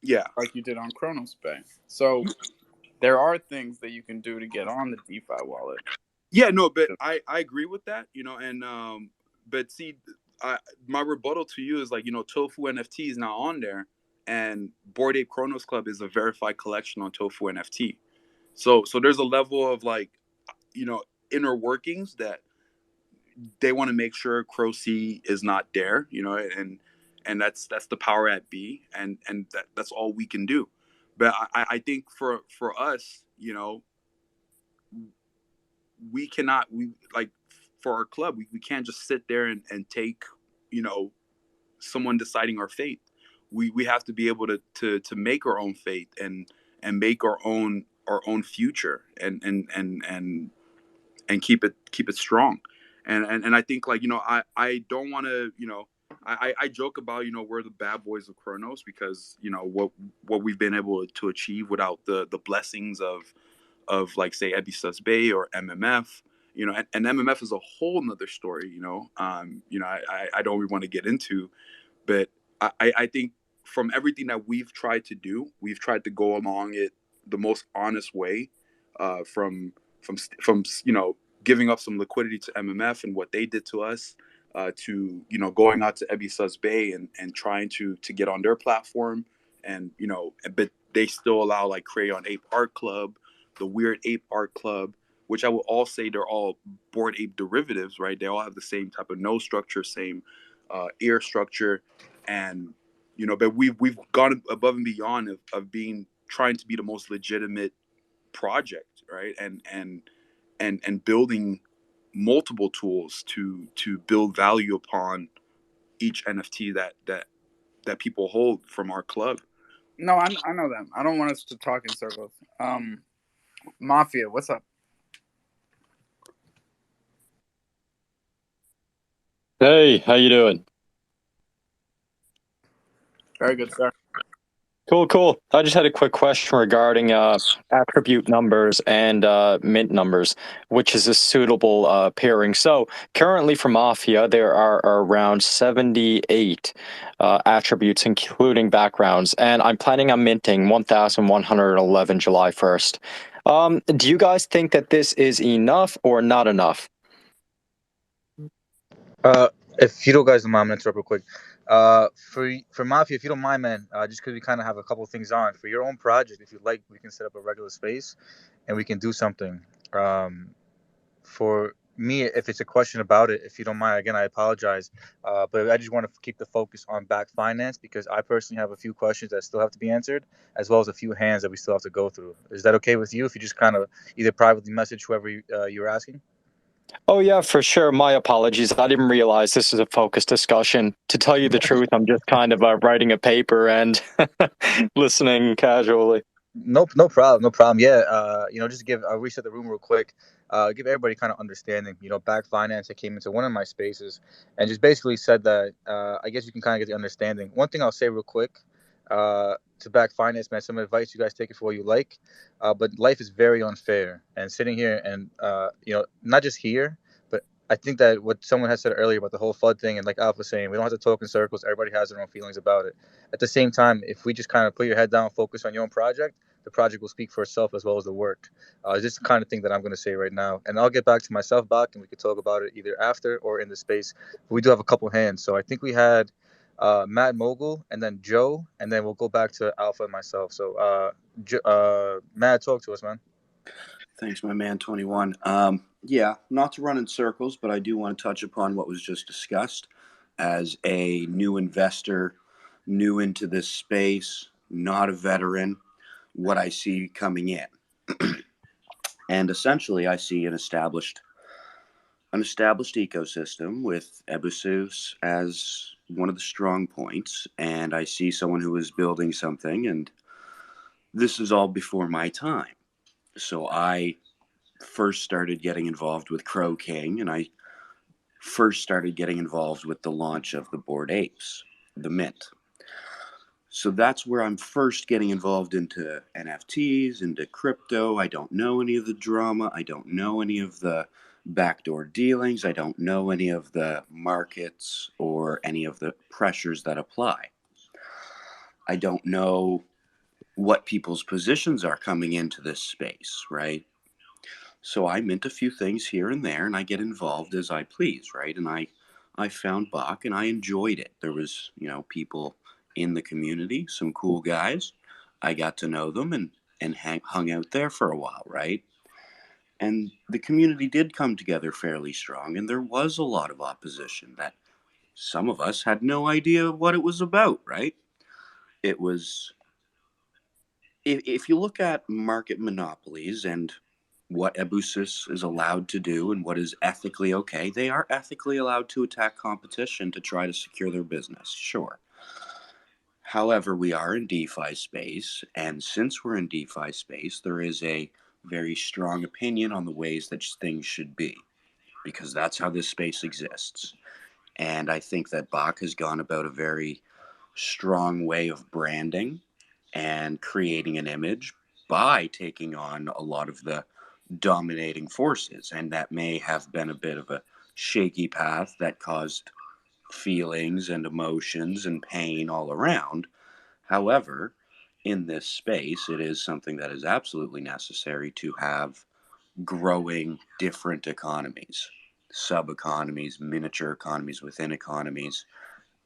Yeah, like you did on Kronos Bay. So there are things that you can do to get on the DeFi wallet. yeah, no, but I agree with that, and but see, my rebuttal to you is like, Tofu NFT is not on there, and Bored Ape Chronos Club is a verified collection on Tofu NFT. So there's a level of like, inner workings that they want to make sure Crow C is not there, and that's the power at B, and that's all we can do. But I think for us, we like, for our club, we can't just sit there and take, someone deciding our fate. We have to be able to make our own fate and make our own future and keep it strong. And I think, like, I don't want to, I joke about, we're the bad boys of Kronos because what we've been able to achieve without the blessings of like, say, Ebisus Bay or MMF, and MMF is a whole nother story, I don't really want to get into, but I think from everything that we've tried to do, we've tried to go along it the most honest way, from giving up some liquidity to MMF and what they did to us, to going out to Ebisus Bay and trying to get on their platform, and but they still allow like Crayon Ape Art Club, the Weird Ape Art Club, which I will all say they're all Bored Ape derivatives, right? They all have the same type of nose structure, same ear structure, and but we've gone above and beyond of being trying to be the most legitimate project, right? And building multiple tools to build value upon each NFT that people hold from our club. No, I know that. I don't want us to talk in circles. Mafia, what's up? Hey, how you doing? Very good, sir. Cool. I just had a quick question regarding attribute numbers and mint numbers, which is a suitable pairing. So currently for Mafia, there are around 78 attributes, including backgrounds, and I'm planning on minting 1,111 July 1st. Do you guys think that this is enough or not enough? If you don't guys don't mind, I'm gonna interrupt real quick. For Mafia, if you don't mind, man, just because we kind of have a couple things on for your own project, if you'd like, we can set up a regular space, and we can do something. For me, if it's a question about it, if you don't mind, again, I apologize, but I just want to keep the focus on BACC Finance because I personally have a few questions that still have to be answered, as well as a few hands that we still have to go through. Is that okay with you? If you just kind of either privately message whoever you're asking. Oh, yeah, for sure. My apologies. I didn't realize this is a focused discussion. To tell you the truth, I'm just kind of writing a paper and listening casually. No problem. Yeah, just to give, I'll reset the room real quick. Give everybody kind of understanding. BACC Finance, I came into one of my spaces and just basically said that I guess you can kind of get the understanding. One thing I'll say real quick to BACC Finance, man, some advice, you guys take it for what you like, but life is very unfair. And sitting here and, not just here, but I think that what someone has said earlier about the whole FUD thing and like Alpha saying, we don't have to talk in circles. Everybody has their own feelings about it. At the same time, if we just kind of put your head down, focus on your own project, the project will speak for itself as well as the work. This is the kind of thing that I'm going to say right now. And I'll get back to myself, Bach, and we could talk about it either after or in the space. But we do have a couple hands. So I think we had Matt Mogul and then Joe, and then we'll go back to Alpha and myself. So, Matt, talk to us, man. Thanks, my man, 21. Yeah, not to run in circles, but I do want to touch upon what was just discussed. As a new investor, new into this space, not a veteran, what I see coming in. And essentially, I see an established ecosystem with Ebusus as one of the strong points, and I see someone who is building something, and this is all before my time. So I first started getting involved with Crow King, and I first started getting involved with the launch of the Bored Apes, the Mint. So that's where I'm first getting involved into NFTs, into crypto. I don't know any of the drama. I don't know any of the backdoor dealings. I don't know any of the markets or any of the pressures that apply. I don't know what people's positions are coming into this space, right? So I mint a few things here and there, and I get involved as I please, right? And I found Bacc, and I enjoyed it. There was, people in the community, some cool guys. I got to know them and hung out there for a while, right? And the community did come together fairly strong, and there was a lot of opposition that some of us had no idea what it was about, right? It was, if you look at market monopolies and what Ebusus is allowed to do and what is ethically okay, they are ethically allowed to attack competition to try to secure their business, sure. However, we are in DeFi space, and since we're in DeFi space, there is a very strong opinion on the ways that things should be, because that's how this space exists. And I think that Bacc has gone about a very strong way of branding and creating an image by taking on a lot of the dominating forces, and that may have been a bit of a shaky path that caused feelings and emotions and pain all around. However, in this space, it is something that is absolutely necessary to have growing different economies, sub economies, miniature economies within economies.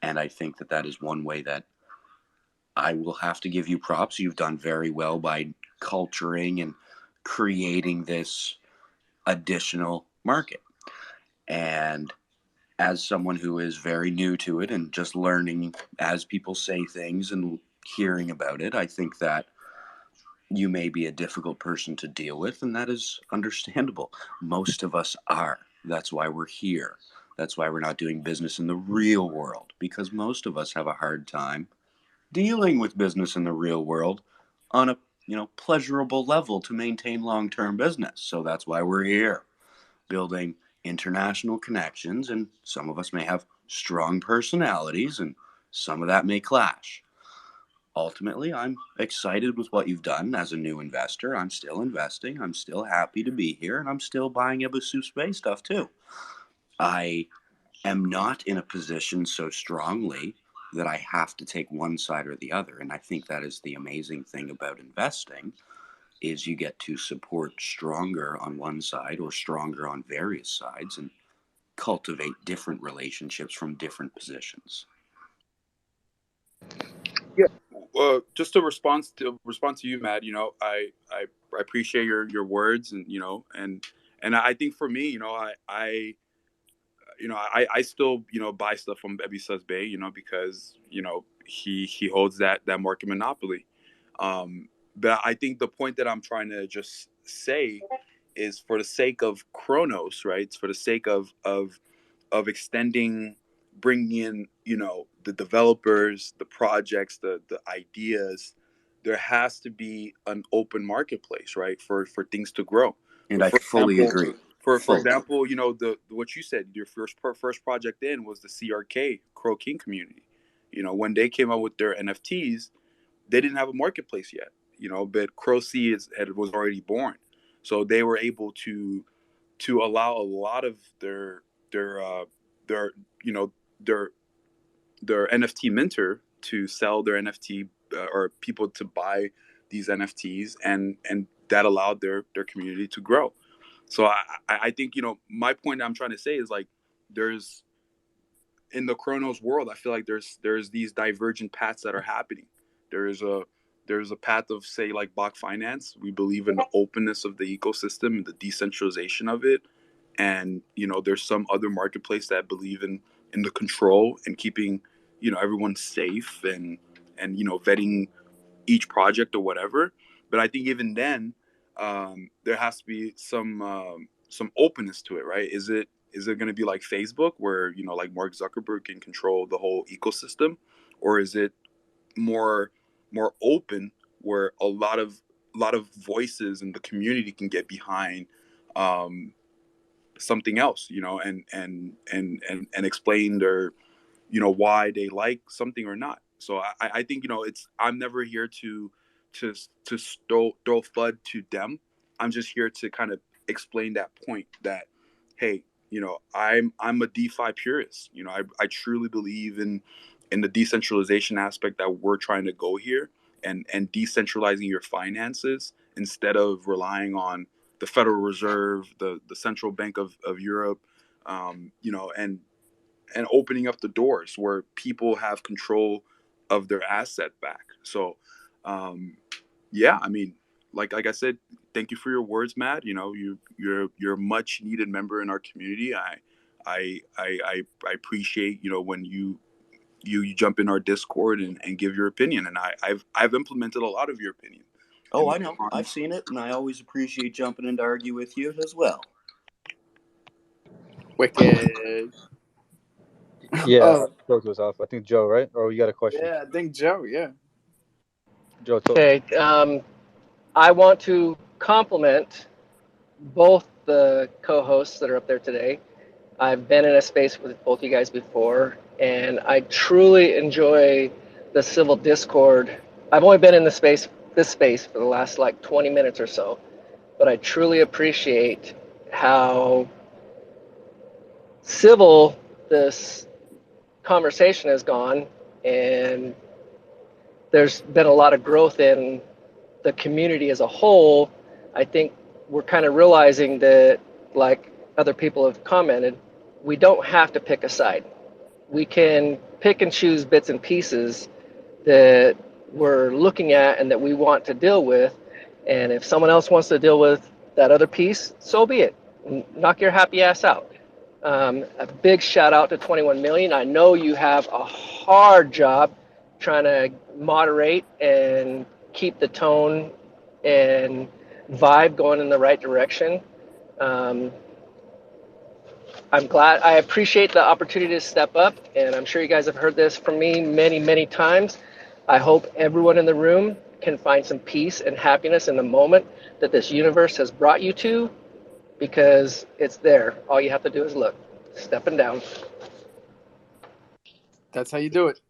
And I think that that is one way that I will have to give you props. You've done very well by culturing and creating this additional market. And as someone who is very new to it and just learning as people say things and hearing about it, I think that you may be a difficult person to deal with, and that is understandable. Most of us are. That's why we're here. That's why we're not doing business in the real world, because most of us have a hard time dealing with business in the real world on a pleasurable level to maintain long-term business. So that's why we're here, building international connections, and some of us may have strong personalities, and some of that may clash. Ultimately, I'm excited with what you've done as a new investor. I'm still investing. I'm still happy to be here, and I'm still buying Ibisu Space stuff too. I am not in a position so strongly that I have to take one side or the other. And I think that is the amazing thing about investing is you get to support stronger on one side or stronger on various sides and cultivate different relationships from different positions. Yeah. Just to respond to you, Matt. I appreciate your words, and and I think for me, I still buy stuff from Ebisas Bay, because he holds that market monopoly. But I think the point that I'm trying to just say is for the sake of Cronos, right? It's for the sake of extending, bringing in, the developers, the projects, the ideas. There has to be an open marketplace, right, for things to grow. And I fully agree. For example, what you said, your first project in was the CRK Crow King community. When they came out with their NFTs, they didn't have a marketplace yet. But Crow C was already born, so they were able to allow a lot of their their you know their NFT minter to sell their NFT, or people to buy these NFTs, and that allowed their community to grow. So I think my point I'm trying to say is, like, there's, in the Chronos world, I feel like there's these divergent paths that are happening. There's a path of, say, like BACC Finance. We believe in the openness of the ecosystem and the decentralization of it. And there's some other marketplace that believe in the control and keeping everyone safe, and vetting each project or whatever. But I think even then, there has to be some openness to it, right? Is it going to be like Facebook, where like Mark Zuckerberg can control the whole ecosystem, or is it more open, where a lot of voices in the community can get behind something else, and explain their why they like something or not. So I think I'm never here to throw FUD to them. I'm just here to kind of explain that point that, hey, I'm a DeFi purist. I truly believe in the decentralization aspect that we're trying to go here, and decentralizing your finances instead of relying on the Federal Reserve, the Central Bank of Europe, and opening up the doors where people have control of their asset back. So, yeah, I mean, like I said, thank you for your words, Matt. You're a much needed member in our community. I appreciate when you jump in our Discord and give your opinion, and I've implemented a lot of your opinion. Oh, I know. I've seen it, and I always appreciate jumping in to argue with you as well. Wicked. Yeah, Joe was off. I think Joe, right? Or you got a question? Yeah, I think Joe. Yeah. Joe. Okay. I want to compliment both the co-hosts that are up there today. I've been in a space with both you guys before, and I truly enjoy the civil discord. I've only been in this space for the last like 20 minutes or so, but I truly appreciate how civil this conversation has gone, and there's been a lot of growth in the community as a whole. I think we're kind of realizing that, like other people have commented, we don't have to pick a side. We can pick and choose bits and pieces that we're looking at and that we want to deal with. And if someone else wants to deal with that other piece, so be it. Knock your happy ass out. A big shout out to 21 Million. I know you have a hard job trying to moderate and keep the tone and vibe going in the right direction. I'm glad. I appreciate the opportunity to step up, and I'm sure you guys have heard this from me many, many times. I hope everyone in the room can find some peace and happiness in the moment that this universe has brought you to, because it's there. All you have to do is look. Stepping down. That's how you do it.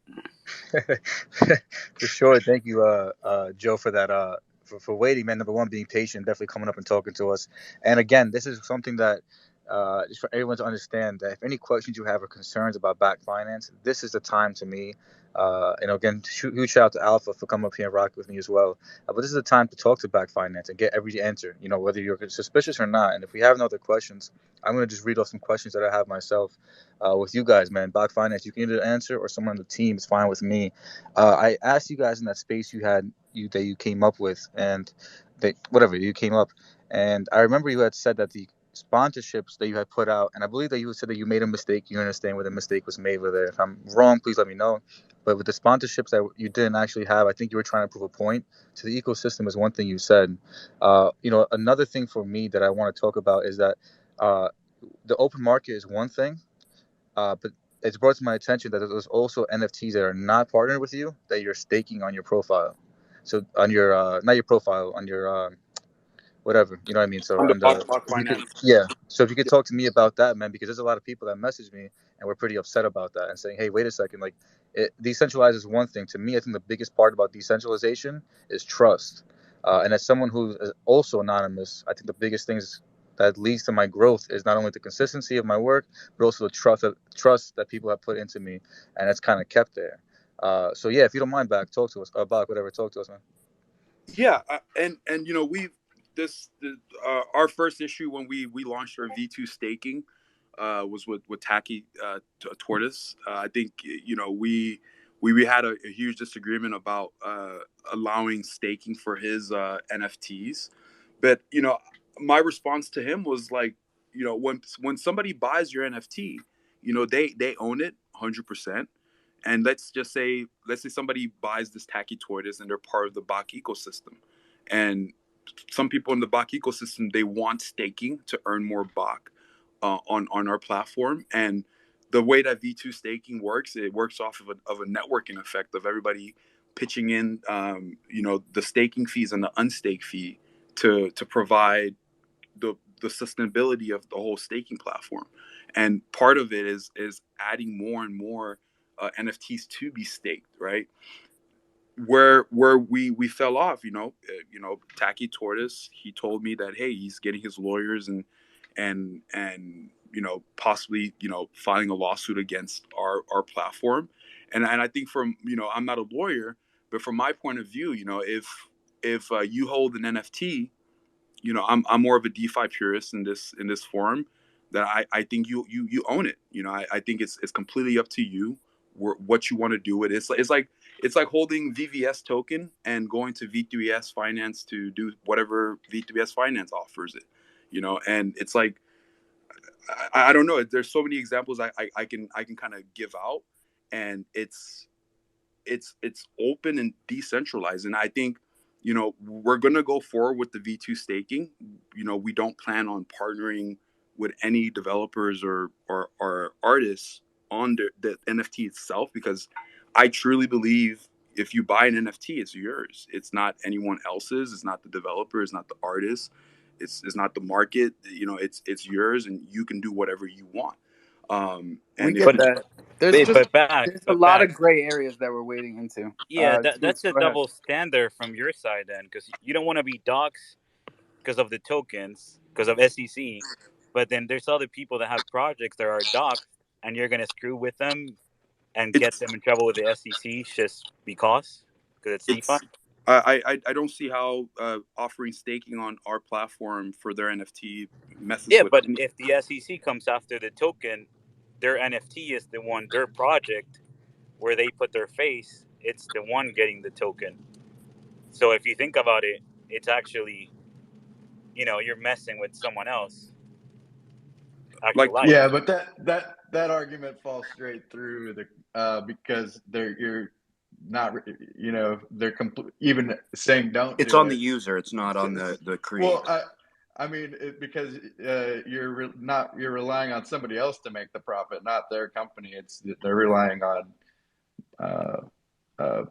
For sure. Thank you, Joe, for that. For waiting, man. Number one, being patient, definitely coming up and talking to us. And again, this is something that just for everyone to understand that if any questions you have or concerns about BACC Finance, this is the time to me. Again, huge shout out to Alpha for coming up here and rocking with me as well. But this is the time to talk to BACC Finance and get every answer. Whether you're suspicious or not. And if we have no other questions, I'm gonna just read off some questions that I have myself with you guys, man. BACC Finance, you can either answer or someone on the team is fine with me. I asked you guys in that space you came up with, and whatever you came up, and I remember you had said that the sponsorships that you had put out, and I believe that you said that you made a mistake. You understand where the mistake was made with it. If I'm wrong, please let me know. But with the sponsorships that you didn't actually have, I think you were trying to prove a point to the ecosystem is one thing you said. Another thing for me that I want to talk about is that the open market is one thing, but it's brought to my attention that there's also NFTs that are not partnered with you that you're staking on your profile. So on your not your profile, on your whatever, you know what I mean. So On the on the Bacc if you could, Finance. yeah. So if you could talk to me about that, man, because there's a lot of people that message me and we're pretty upset about that and saying, hey, wait a second, like decentralized is one thing. To me, I think the biggest part about decentralization is trust. And as someone who is also anonymous, I think the biggest things that leads to my growth is not only the consistency of my work, but also the trust that people have put into me, and it's kind of kept there. So yeah, if you don't mind, back talk to us, Bach, whatever, talk to us, man. Yeah, and we our first issue when we launched our V2 staking was with Tacky Tortoise. I think we had a huge disagreement about allowing staking for his NFTs, but my response to him was like, when somebody buys your NFT, they own it 100%. And let's say somebody buys this Tacky Tortoise and they're part of the BACC ecosystem, and some people in the BACC ecosystem, they want staking to earn more BACC on our platform. And the way that V2 staking works, it works off of a networking effect of everybody pitching in the staking fees and the unstake fee to provide the sustainability of the whole staking platform. And part of it is adding more and more NFTs to be staked, right? Where we fell off, Tacky Tortoise, he told me that, hey, he's getting his lawyers and possibly filing a lawsuit against our platform. And I think from I'm not a lawyer, but from my point of view, if you hold an NFT, I'm more of a DeFi purist in this forum, that I think you own it. I think it's completely up to you what you want to do with it. It's like holding VVS token and going to V3S Finance to do whatever V3S Finance offers it. And it's like, I don't know. There's so many examples I can kind of give out, and it's open and decentralized. And I think we're gonna go forward with the V2 staking. We don't plan on partnering with any developers or artists on the NFT itself, because I truly believe if you buy an NFT, it's yours. It's not anyone else's. It's not the developer. It's not the artist. It's not the market. It's yours, and you can do whatever you want. We And if get But that. There's just there's a but lot back. of gray areas that we're wading into. Yeah, Toots, that's a go ahead. double standard from your side then, because you don't want to be doxxed because of the tokens, because of SEC, but then there's other people that have projects that are doxxed, and you're gonna screw with them and it's get them in trouble with the SEC just because it's DeFi. it's I don't see how offering staking on our platform for their NFT messes Yeah, with but any. if the SEC comes after the token, their NFT is the one, their project where they put their face, it's the one getting the token. So if you think about it, it's actually, you're messing with someone else, actual Like, life. Yeah, but that argument falls straight through the because you're not they're even saying don't It's do on the it. user. It's not on the Well, creator. I mean because you're relying on somebody else to make the profit, not their company. They're relying on uh, uh,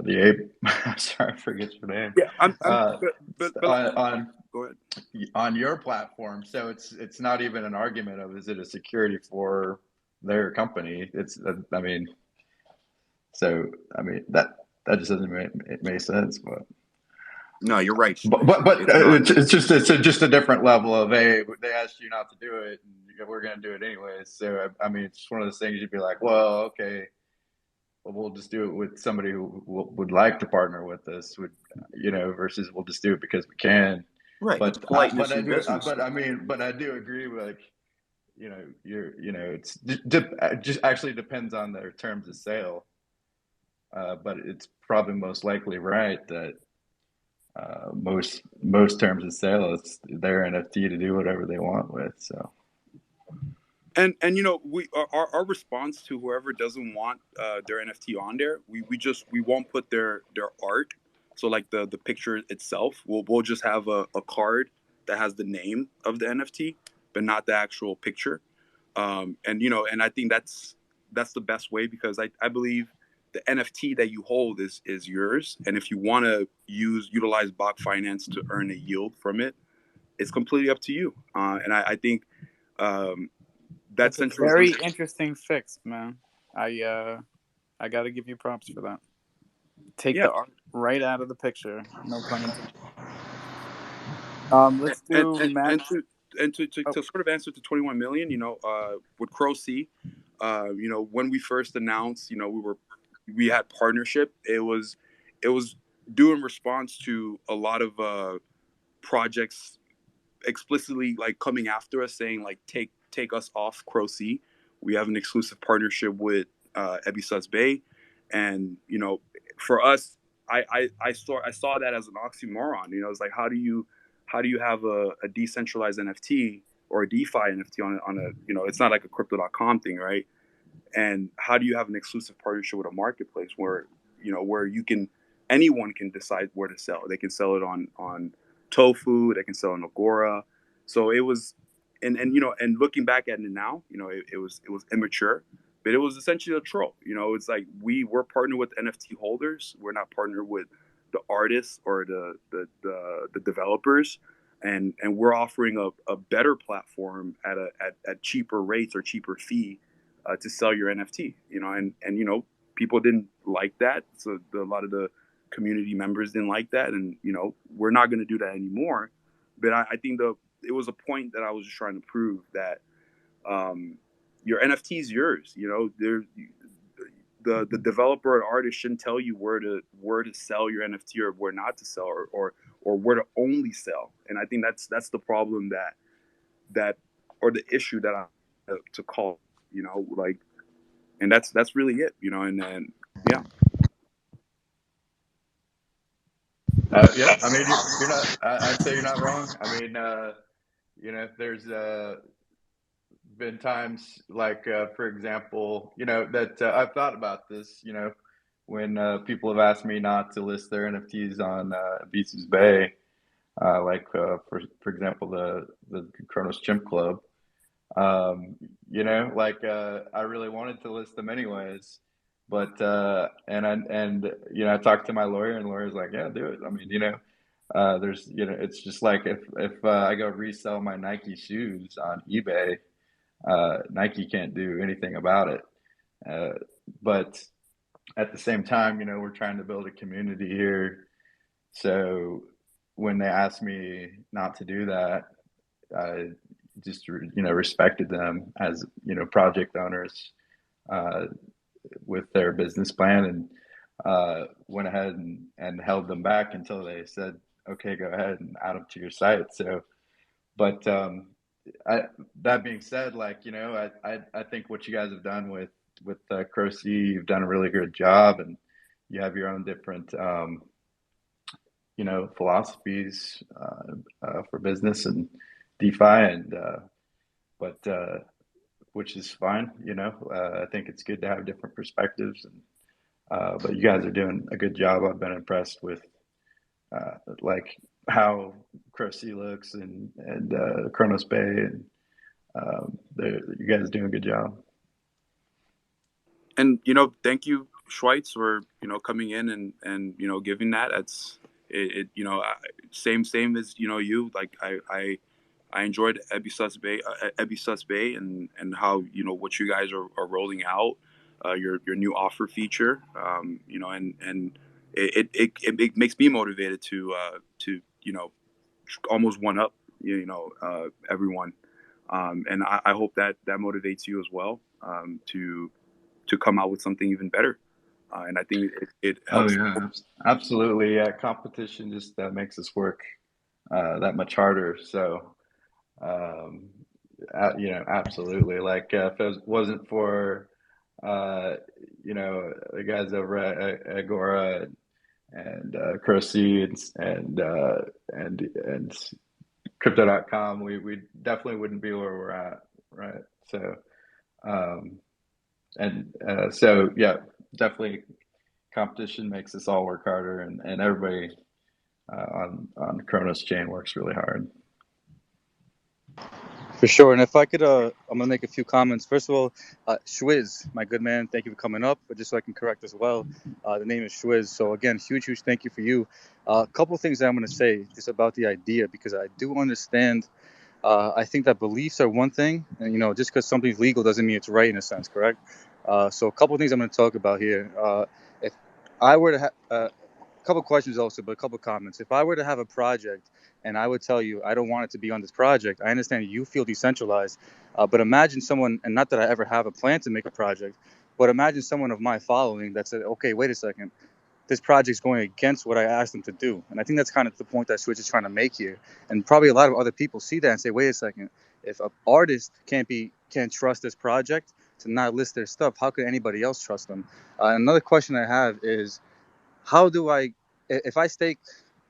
the ape. Sorry, I forget your name. yeah, I'm Uh, but on Go ahead. On your platform, so it's not even an argument of is it a security for their company. It's I mean, so I mean that just doesn't make sense. But No, you're right. but It's it's just a different level of, hey, they asked you not to do it, and we're gonna do it anyways. So I mean, it's just one of those things you'd be like, well, okay, well, we'll just do it with somebody who would like to partner with us, would versus we'll just do it because we can. right. But It's politeness I in do, business. but I do agree with, like, it's just actually depends on their terms of sale. But it's probably most likely right that most terms of sale, it's their NFT to do whatever they want with. So. And we our response to whoever doesn't want their NFT on there, we won't put their art. So like the picture itself, we'll just have a card that has the name of the NFT, but not the actual picture. And and I think that's the best way, because I believe the NFT that you hold is yours, and if you want to utilize BACC Finance to earn a yield from it, it's completely up to you. And I think that's a very interesting fix, man. I got to give you props for that. Take the art right out of the picture. No pun intended. Let's do and to sort of answer to 21 million, with Cronos, when we first announced, we had partnership. It was due in response to a lot of projects explicitly like coming after us, saying like take us off Cronos. We have an exclusive partnership with Ebisas Bay, and for us, I saw that as an oxymoron. It's like, how do you have a decentralized NFT or a DeFi NFT on a it's not like a crypto.com thing, right? And how do you have an exclusive partnership with a marketplace where anyone can decide where to sell? They can sell it on Tofu, they can sell on Agora. So it was, and looking back at it now, it was immature, but it was essentially a troll. It's like we're partnered with NFT holders. We're not partnered with the artists or the developers, and we're offering a better platform at cheaper rates or cheaper fee to sell your NFT. And people didn't like that, so a lot of the community members didn't like that, and we're not going to do that anymore. But I think it was a point that I was just trying to prove that your NFT is yours. The developer or artist shouldn't tell you where to sell your NFT or where not to sell, or where to only sell. And I think that's the problem that or the issue that I to call, like, and that's really it, and then yeah. Yeah, I mean, you're not. I'd say you're not wrong. I mean, there's been times like, for example, that I've thought about this. When people have asked me not to list their NFTs on Ebisas Bay, like for example, the Cronos Chimp Club. Like I really wanted to list them anyways. But I talked to my lawyer, and the lawyer's like, yeah, do it. I mean, there's it's just like if I go resell my Nike shoes on eBay, Nike can't do anything about it. But at the same time, we're trying to build a community here. So when they asked me not to do that, I just respected them as project owners with their business plan, and went ahead and held them back until they said, okay, go ahead and add them to your site. So, but that being said, like, I think what you guys have done with Cronos, you've done a really good job, and you have your own different philosophies for business and DeFi, and but which is fine. I think it's good to have different perspectives, and but you guys are doing a good job. I've been impressed with like how Cronos looks, and Cronos Bay, and you guys are doing a good job. And thank you, Schweitz, for coming in and giving that. Same as you. Like I enjoyed Ebisus Bay and how what you guys are rolling out, your new offer feature, and it makes me motivated to almost one up everyone, and I hope that motivates you as well, to come out with something even better, and I think it Oh helps. yeah, absolutely. Yeah, competition just makes us work that much harder. So, um, absolutely. Like if it wasn't for uh, the guys over at Agora and Croci and Crypto.com, we definitely wouldn't be where we're at, right? So, um, so yeah, definitely competition makes us all work harder, and everybody on Kronos chain works really hard. For sure. And if I could, I'm going to make a few comments. First of all, Schwiz, my good man, thank you for coming up. But just so I can correct as well, the name is Schwiz. So again, huge thank you for you. A couple of things that I'm going to say just about the idea, because I do understand. I think that beliefs are one thing, and just because something's legal doesn't mean it's right in a sense, correct? So a couple of things I'm going to talk about here. If I were to have a couple of questions also, but a couple of comments. If I were to have a project and I would tell you I don't want it to be on this project, I understand you feel decentralized, but imagine someone, and not that I ever have a plan to make a project, but imagine someone of my following that said, okay, wait a second, this project's going against what I asked them to do. And I think that's kind of the point that Switch is trying to make here. And probably a lot of other people see that and say, wait a second, if an artist can't trust this project to not list their stuff, how could anybody else trust them? Another question I have is, how do if I stake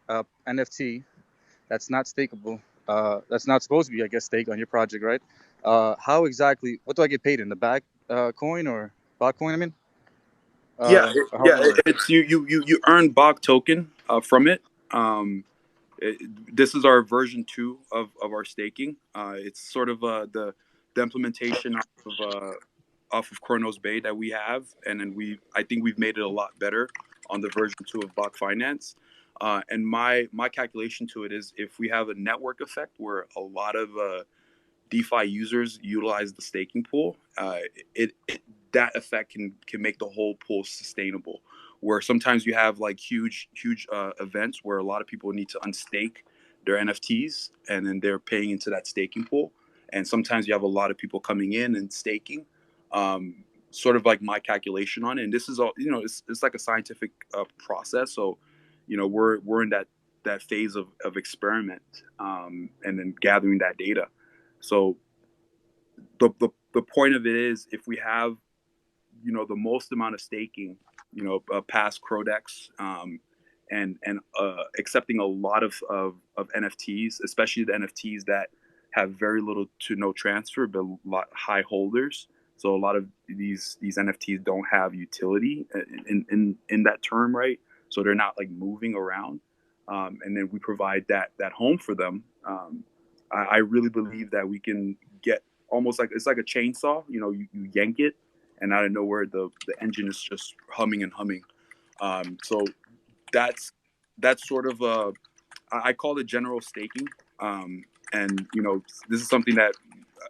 NFT that's not stakeable, that's not supposed to be, I guess, staked on your project, right? How exactly, what do I get paid in? The back coin or bot coin, I mean? Yeah, How does it work? it's you earn BACC token from it. Um, this is our version 2 of our staking. It's sort of the implementation off of Chronos Bay that we have, and then I think we've made it a lot better on the version 2 of BACC Finance. And my calculation to it is, if we have a network effect where a lot of DeFi users utilize the staking pool, it that effect can make the whole pool sustainable. Where sometimes you have like huge events where a lot of people need to unstake their NFTs, and then they're paying into that staking pool. And sometimes you have a lot of people coming in and staking. Sort of like my calculation on it, and this is all it's like a scientific process. So, we're in that phase of experiment, and then gathering that data. So the point of it is, if we have the most amount of staking, past Crodex, and accepting a lot of NFTs, especially the NFTs that have very little to no transfer, but a lot high holders. So a lot of these NFTs don't have utility in that term, right? So they're not like moving around, and then we provide that home for them. I really believe that we can get almost like, it's like a chainsaw. You yank it, and out of nowhere the engine is just humming and humming. So that's sort of I call it general staking. And this is something that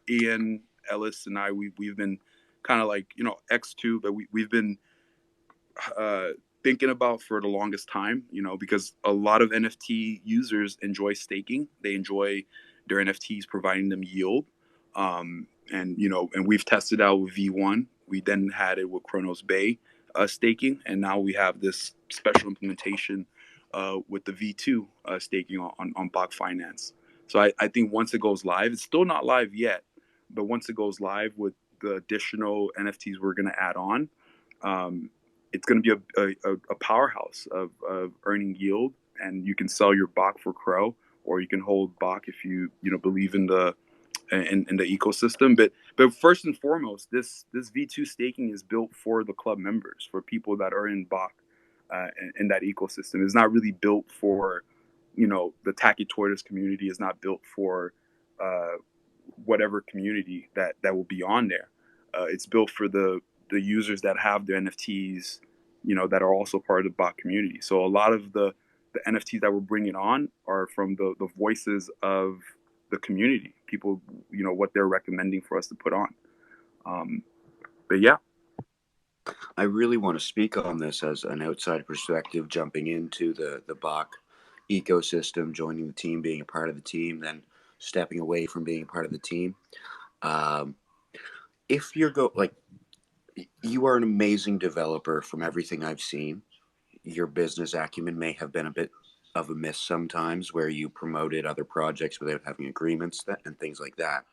Ian Ellis and we've been kind of like X2, but we've been uh, thinking about for the longest time, because a lot of NFT users enjoy staking. They enjoy their NFTs providing them yield. And we've tested out with V1. We then had it with Chronos Bay staking, and now we have this special implementation with the V2 staking on BACC Finance. So I think once it goes live, it's still not live yet, but once it goes live with the additional NFTs we're going to add on, it's going to be a powerhouse of earning yield, and you can sell your BACC for Crow, or you can hold BACC if you believe in the ecosystem. But first and foremost, this V2 staking is built for the club members, for people that are in BACC, in that ecosystem. It's not really built for the Tacky Tortoise community. Is not built for whatever community that will be on there. It's built for the users that have their NFTs, that are also part of the BACC community. So a lot of the the NFTs that we're bringing on are from the voices of the community, people, what they're recommending for us to put on. But yeah. I really want to speak on this as an outside perspective, jumping into the BACC ecosystem, joining the team, being a part of the team, then stepping away from being a part of the team. If you are an amazing developer from everything I've seen. Your business acumen may have been a bit of a miss sometimes, where you promoted other projects without having agreements and things like that.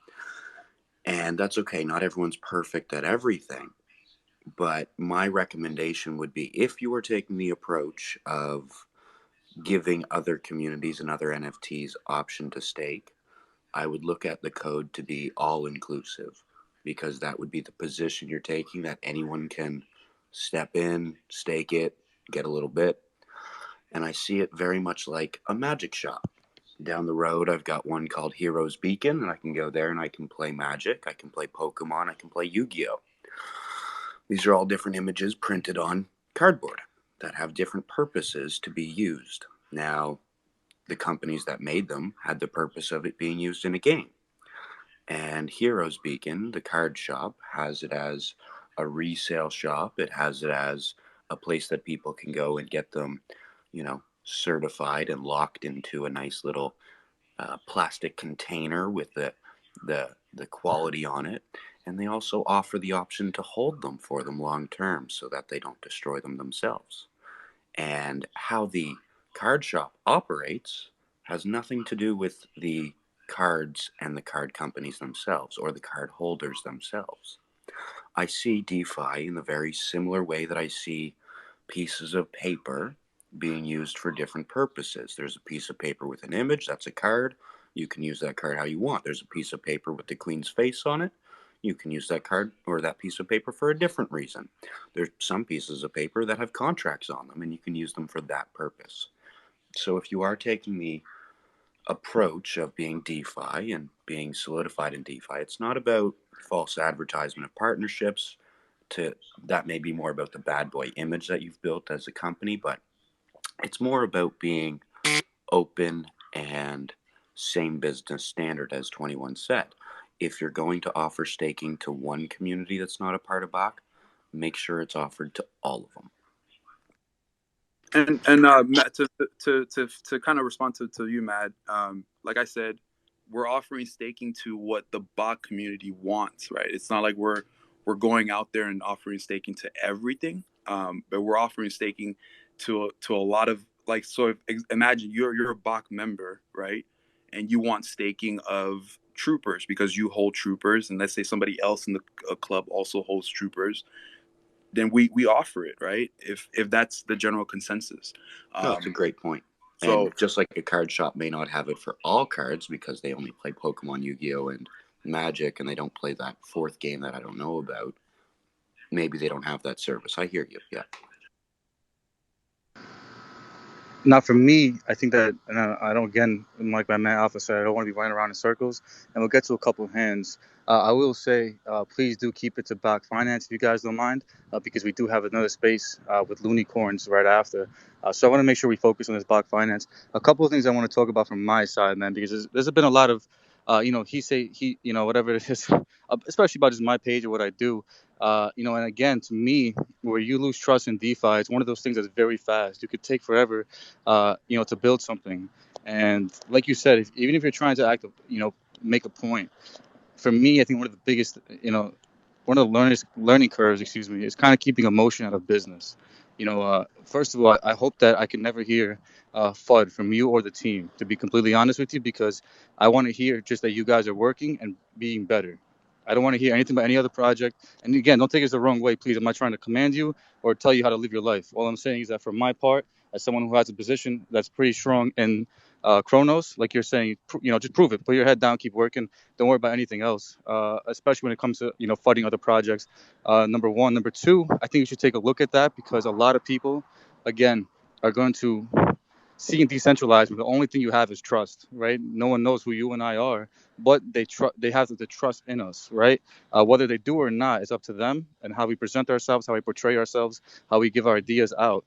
And that's okay. Not everyone's perfect at everything. But my recommendation would be, if you are taking the approach of giving other communities and other NFTs option to stake, I would look at the code to be all inclusive, because that would be the position you're taking, that anyone can step in, stake it, get a little bit. And I see it very much like a magic shop. Down the road, I've got one called Heroes Beacon, and I can go there and I can play Magic, I can play Pokemon, I can play Yu-Gi-Oh! These are all different images printed on cardboard that have different purposes to be used. Now, the companies that made them had the purpose of it being used in a game. And Heroes Beacon, the card shop, has it as a resale shop. It has it as a place that people can go and get them, certified and locked into a nice little plastic container with the quality on it. And they also offer the option to hold them for them long term so that they don't destroy them themselves. And how the card shop operates has nothing to do with the cards and the card companies themselves or the card holders themselves. I see DeFi in a very similar way that I see pieces of paper being used for different purposes. There's a piece of paper with an image, that's a card. You can use that card how you want. There's a piece of paper with the Queen's face on it. You can use that card or that piece of paper for a different reason. There's some pieces of paper that have contracts on them, and you can use them for that purpose. So if you are taking the approach of being DeFi and being solidified in DeFi, it's not about false advertisement of partnerships. That may be more about the bad boy image that you've built as a company, but it's more about being open and same business standard, as 21 said. If you're going to offer staking to one community that's not a part of BACC, make sure it's offered to all of them. And Matt, to kind of respond to you, Matt, like I said, we're offering staking to what the BACC community wants, right? It's not like we're going out there and offering staking to everything, but we're offering staking to a lot of, like, so imagine you're a BACC member, right? And you want staking of troopers because you hold troopers, and let's say somebody else in the club also holds troopers, then we offer it, right? If that's the general consensus. No, that's a great point. So, and just like a card shop may not have it for all cards because they only play Pokemon, Yu-Gi-Oh, and Magic, and they don't play that fourth game that I don't know about, maybe they don't have that service. I hear you, yeah. Now, for me, I think that, and I don't, again, like my man Alpha said, I don't want to be running around in circles, and we'll get to a couple of hands. I will say, please do keep it to BACC Finance if you guys don't mind, because we do have another space with Loonicorns right after. So I want to make sure we focus on this BACC Finance. A couple of things I want to talk about from my side, man, because there's been a lot of, whatever it is, especially about just my page or what I do. And again, to me, where you lose trust in DeFi, it's one of those things that's very fast. You could take forever, to build something. And like you said, even if you're trying to make a point, for me, I think one of the biggest, one of the learning curves, is kind of keeping emotion out of business. First of all, I hope that I can never hear FUD from you or the team, to be completely honest with you, because I want to hear just that you guys are working and being better. I don't want to hear anything about any other project. And again, don't take it the wrong way, please. I'm not trying to command you or tell you how to live your life. All I'm saying is that for my part, as someone who has a position that's pretty strong in Cronos, like you're saying, just prove it. Put your head down, keep working. Don't worry about anything else, especially when it comes to, funding other projects. Number one. Number two, I think you should take a look at that, because a lot of people, again, are going to seeing decentralized, the only thing you have is trust, right? No one knows who you and I are, but they have the trust in us, right? Whether they do or not, it's up to them and how we present ourselves, how we portray ourselves, how we give our ideas out.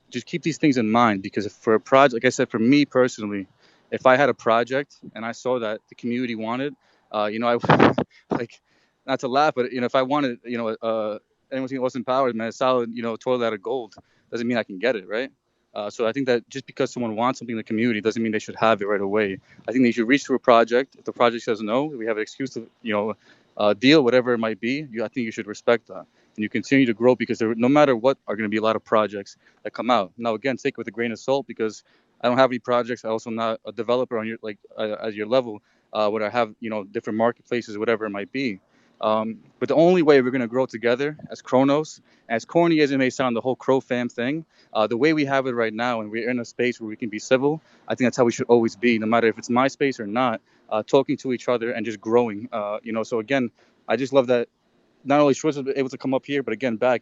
just keep these things in mind, because if for a project, like I said, for me personally, if I had a project and I saw that the community wanted, I like, not to laugh, but if I wanted, anyone who was empowered, man, a solid, toilet out of gold, doesn't mean I can get it, right? So I think that just because someone wants something in the community doesn't mean they should have it right away. I think they should reach to a project. If the project says no, we have an excuse to, deal, whatever it might be. I think you should respect that, and you continue to grow, because no matter what, are going to be a lot of projects that come out. Now, again, take it with a grain of salt, because I don't have any projects. I also am not a developer on your at your level, where I have different marketplaces, whatever it might be. But the only way we're going to grow together as Cronos, as corny as it may sound, the whole Crow fam thing, the way we have it right now, and we're in a space where we can be civil, I think that's how we should always be, no matter if it's my space or not, talking to each other and just growing. So again, I just love that not only Schwartz was able to come up here, but again, Bacc,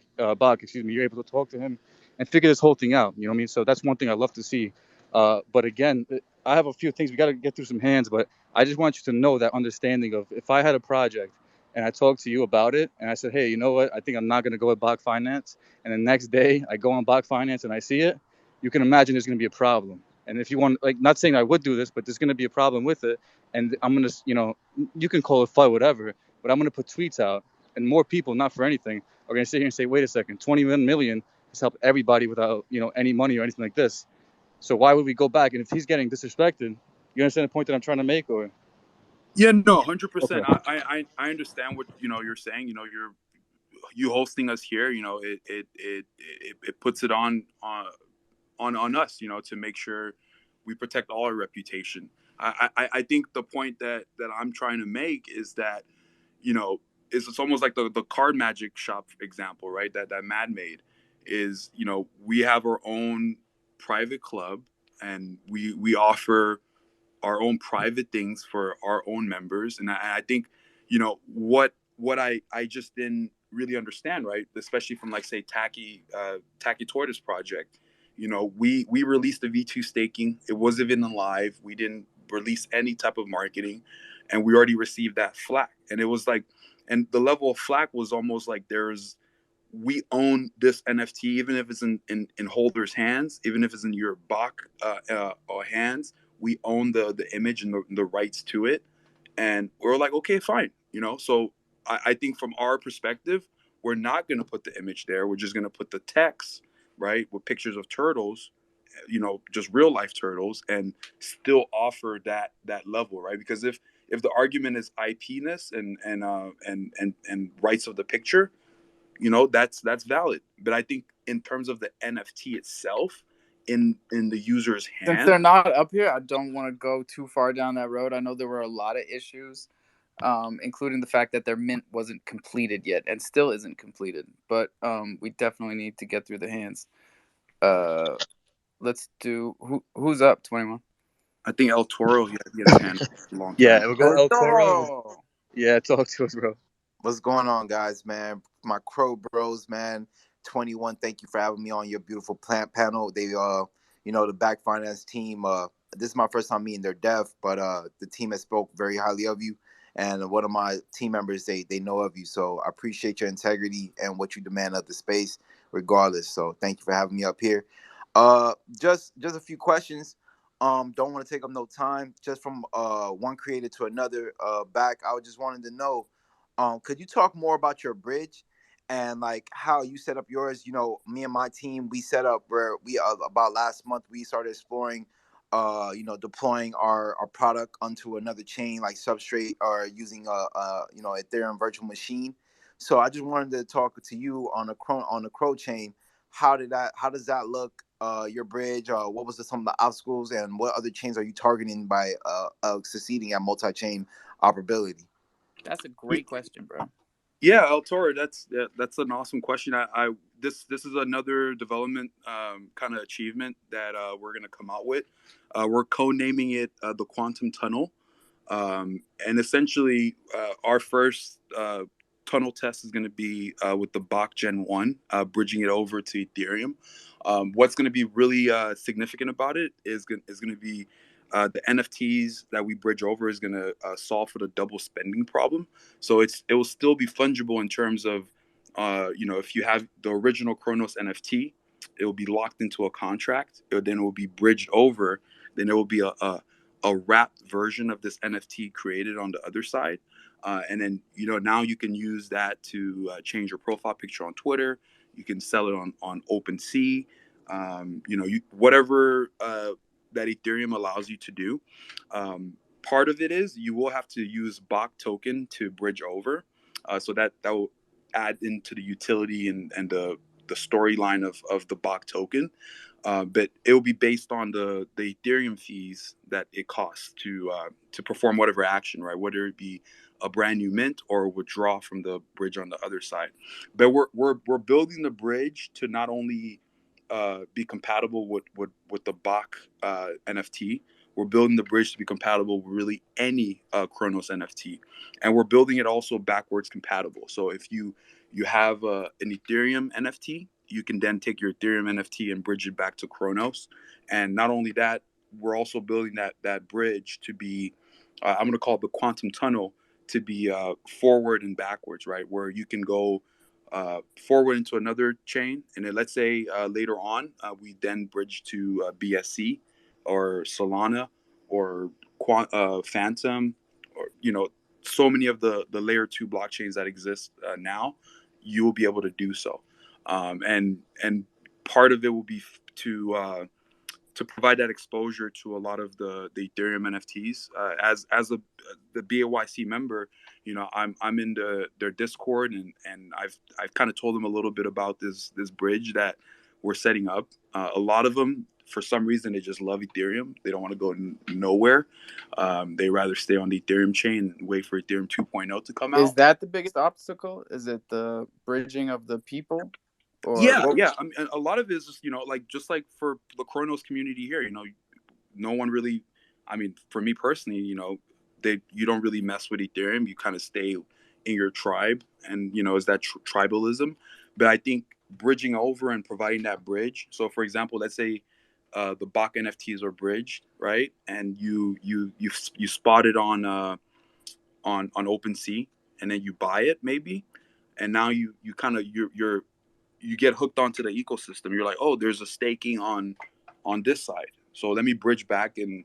excuse me, you're able to talk to him and figure this whole thing out. You know what I mean? So that's one thing I love to see. But again, I have a few things. We got to get through some hands, but I just want you to know that understanding of, if I had a project and I talked to you about it and I said, hey, you know what? I think I'm not going to go with BACC Finance. And the next day I go on BACC Finance and I see it, you can imagine there's going to be a problem. And if you want, like, not saying I would do this, but there's going to be a problem with it. And I'm going to, you can call it fight, whatever, but I'm going to put tweets out, and more people, not for anything, are going to sit here and say, wait a second, 21 million has helped everybody without, any money or anything like this. So why would we go back? And if he's getting disrespected, you understand the point that I'm trying to make, or? Yeah, no, 100%. Okay. I understand what you're saying. You hosting us here. It puts it on us. To make sure we protect all our reputation. I think the point that I'm trying to make is that it's almost like the card magic shop example, right? That Mad made is we have our own private club, and we offer our own private things for our own members. And I think what I just didn't really understand, right, especially from, like, say, Tacky Tortoise project. We released the V2 staking. It wasn't even live. We didn't release any type of marketing, and we already received that flack. And it was like, and the level of flack was almost like we own this NFT, even if it's in holders' hands, even if it's in your BACC hands. We own the image and the rights to it, and we're like, okay, fine. So I think from our perspective, we're not going to put the image there. We're just going to put the text, right, with pictures of turtles, just real life turtles, and still offer that level, right? Because if the argument is IP-ness and rights of the picture, that's valid. But I think in terms of the NFT itself, in the user's Since hand. they're not up here, I don't want to go too far down that road. I know there were a lot of issues, including the fact that their mint wasn't completed yet and still isn't completed. But we definitely need to get through the hands. Let's do who's up, 21. I think El Toro, he had his hand up a long time. Yeah, we'll go El Toro. Toro. Yeah, talk to us, bro. What's going on, guys, man? My Crow bros, man. 21, thank you for having me on your beautiful plant panel. They, the BACC Finance team, this is my first time meeting their dev, but the team has spoke very highly of you. And one of my team members, they know of you. So I appreciate your integrity and what you demand of the space, regardless. So thank you for having me up here. Just a few questions. Don't want to take up no time. Just from one creator to another, Bacc, I just wanted to know, could you talk more about your bridge and like how you set up yours? Me and my team, we set up where we about last month we started exploring, deploying our product onto another chain like Substrate, or using Ethereum virtual machine. So I just wanted to talk to you on the Crow chain. How does that look? Your bridge. What was some of the obstacles, and what other chains are you targeting by succeeding at multi-chain operability? That's a great question, bro. Yeah, El Toro, that's an awesome question. This is another development kind of achievement that we're going to come out with. We're co-naming it the Quantum Tunnel, and essentially our first tunnel test is going to be with the BACC Gen 1, bridging it over to Ethereum. What's going to be really significant about it is going to be the NFTs that we bridge over is going to solve for the double spending problem. So it will still be fungible in terms of, if you have the original Cronos NFT it will be locked into a contract. Then it will be bridged over. Then there will be a wrapped version of this NFT created on the other side. And then, now you can use that to change your profile picture on Twitter. You can sell it on OpenSea. Whatever that Ethereum allows you to do. Part of it is you will have to use BACC token to bridge over. So that will add into the utility and the storyline of the BACC token. But it will be based on the Ethereum fees that it costs to perform whatever action, right? Whether it be a brand new mint or withdraw from the bridge on the other side. But we're building the bridge to not only be compatible with the BACC NFT. We're building the bridge to be compatible with really any Cronos NFT, and we're building it also backwards compatible. So if you have an Ethereum NFT, you can then take your Ethereum NFT and bridge it back to Cronos. And not only that, we're also building that bridge to be, I'm going to call it the quantum tunnel, to be forward and backwards, right? Where you can go forward into another chain, and then let's say later on we then bridge to BSC or Solana or Phantom, or so many of the layer 2 blockchains that exist now. You will be able to do so, and part of it will be to provide that exposure to a lot of the Ethereum NFTs. As the BAYC member, I'm in their Discord, and I've kind of told them a little bit about this bridge that we're setting up. A lot of them, for some reason, they just love Ethereum. They don't want to go nowhere. They rather stay on the Ethereum chain and wait for Ethereum 2.0 to come out. Is that the biggest obstacle? Is it the bridging of the people? Or yeah. I mean, a lot of it is just like for the Kronos community here, no one really, I mean, for me personally, you don't really mess with Ethereum. You kind of stay in your tribe, and is that tribalism. But I think bridging over and providing that bridge. So for example, let's say the BACC NFTs are bridged, right? And you spot it on OpenSea, and then you buy it maybe, and now you kind of you get hooked onto the ecosystem. You're like, oh, there's a staking on this side, so let me bridge back and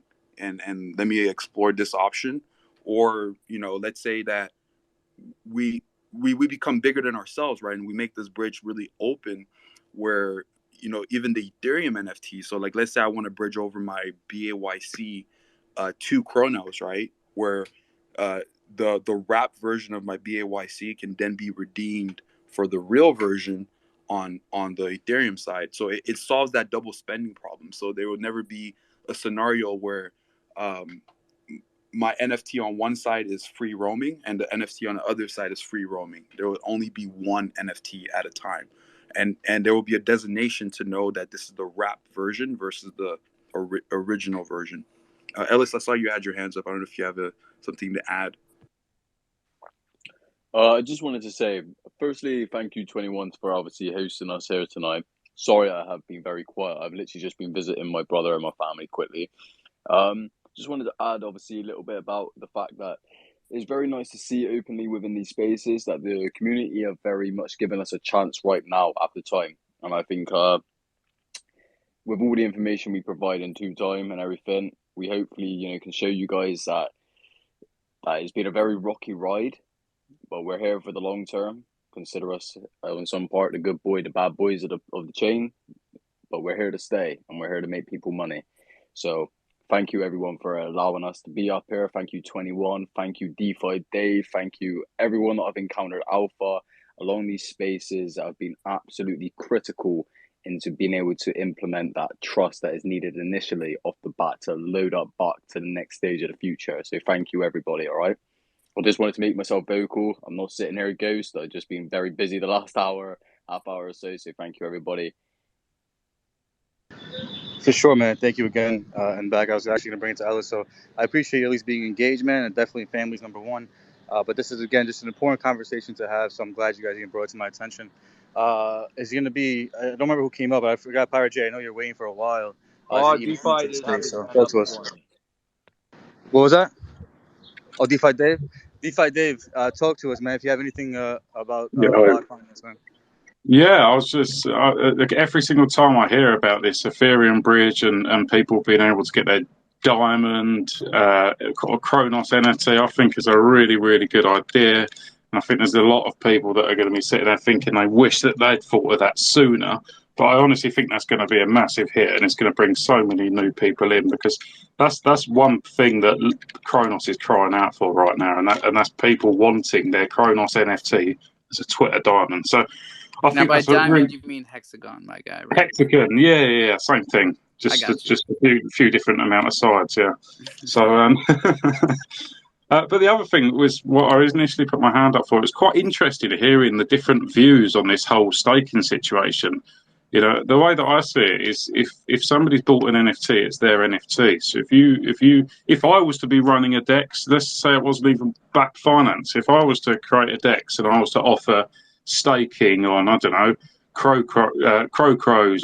let me explore this option. Or let's say that we become bigger than ourselves, right? And we make this bridge really open, where even the Ethereum NFT. So like, let's say I want to bridge over my BAYC to Cronos, right? Where the wrap version of my BAYC can then be redeemed for the real version on the Ethereum side. So it solves that double spending problem. So there will never be a scenario where my NFT on one side is free roaming and the NFT on the other side is free roaming. There will only be one NFT at a time, and there will be a designation to know that this is the wrap version versus the original version. Ellis, I saw you had your hands up. I don't know if you have something to add. I just wanted to say, firstly, thank you, 21, for obviously hosting us here tonight. Sorry I have been very quiet. I've literally just been visiting my brother and my family quickly. Just wanted to add, obviously, a little bit about the fact that it's very nice to see openly within these spaces that the community have very much given us a chance right now at the time. And I think with all the information we provide in due time and everything, we hopefully, can show you guys that it's been a very rocky ride, but we're here for the long term. Consider us, in some part, the good boy, the bad boys of the chain, but we're here to stay and we're here to make people money. So thank you, everyone, for allowing us to be up here. Thank you, 21. Thank you, DeFi Dave. Thank you, everyone that I've encountered Alpha along these spaces that have been absolutely critical into being able to implement that trust that is needed initially off the bat to load up BACC to the next stage of the future. So thank you, everybody, all right? I just wanted to make myself vocal. I'm not sitting here a ghost. I've just been very busy the last half hour or so. So thank you, everybody. For sure, man. Thank you again. And Bacc, I was actually going to bring it to Ellis. So I appreciate you at least being engaged, man. And definitely family's number one. But this is, again, just an important conversation to have. So I'm glad you guys even brought it to my attention. Is going to be, I don't remember who came up, but I forgot Pirate J. I know you're waiting for a while. DeFi is so go to us. What was that? Oh, DeFi Dave? DeFi Dave, talk to us, man, if you have anything about BACC Finance, man. Yeah, I was just like, every single time I hear about this Ethereum bridge and people being able to get their diamond or Cronos NFT, I think is a really, really good idea. And I think there's a lot of people that are going to be sitting there thinking they wish that they'd thought of that sooner. But I honestly think that's going to be a massive hit, and it's going to bring so many new people in, because that's one thing that Cronos is crying out for right now, and that's people wanting their Cronos NFT as a Twitter diamond. So I Now, think by that's a really diamond, you mean hexagon, my guy, right? hexagon. Yeah, same thing. I Just got you. just a few different amount of sides. Yeah. So but the other thing was what I initially put my hand up for. It was quite interesting hearing the different views on this whole staking situation. You know, the way that I see it is, if somebody's bought an NFT, it's their NFT. So if I was to be running a DEX, let's say it wasn't even Bacc Finance, if I was to create a DEX and I was to offer staking on, I don't know, Crows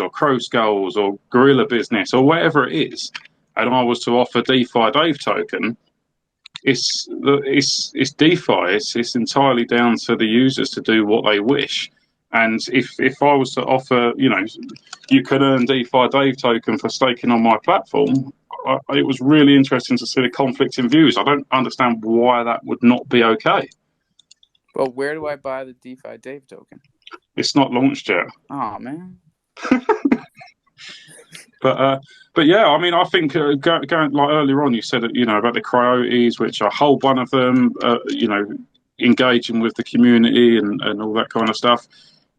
or Crow Skulls or Gorilla Business or whatever it is, and I was to offer DeFi Dave token, it's DeFi. It's entirely down to the users to do what they wish. And if I was to offer, you could earn DeFi Dave token for staking on my platform, it was really interesting to see the conflict in views. I don't understand why that would not be okay. Well, where do I buy the DeFi Dave token? It's not launched yet. Oh man. But yeah, I mean, I think going like earlier on, you said about the coyotes, which are a whole bunch of them, engaging with the community and all that kind of stuff.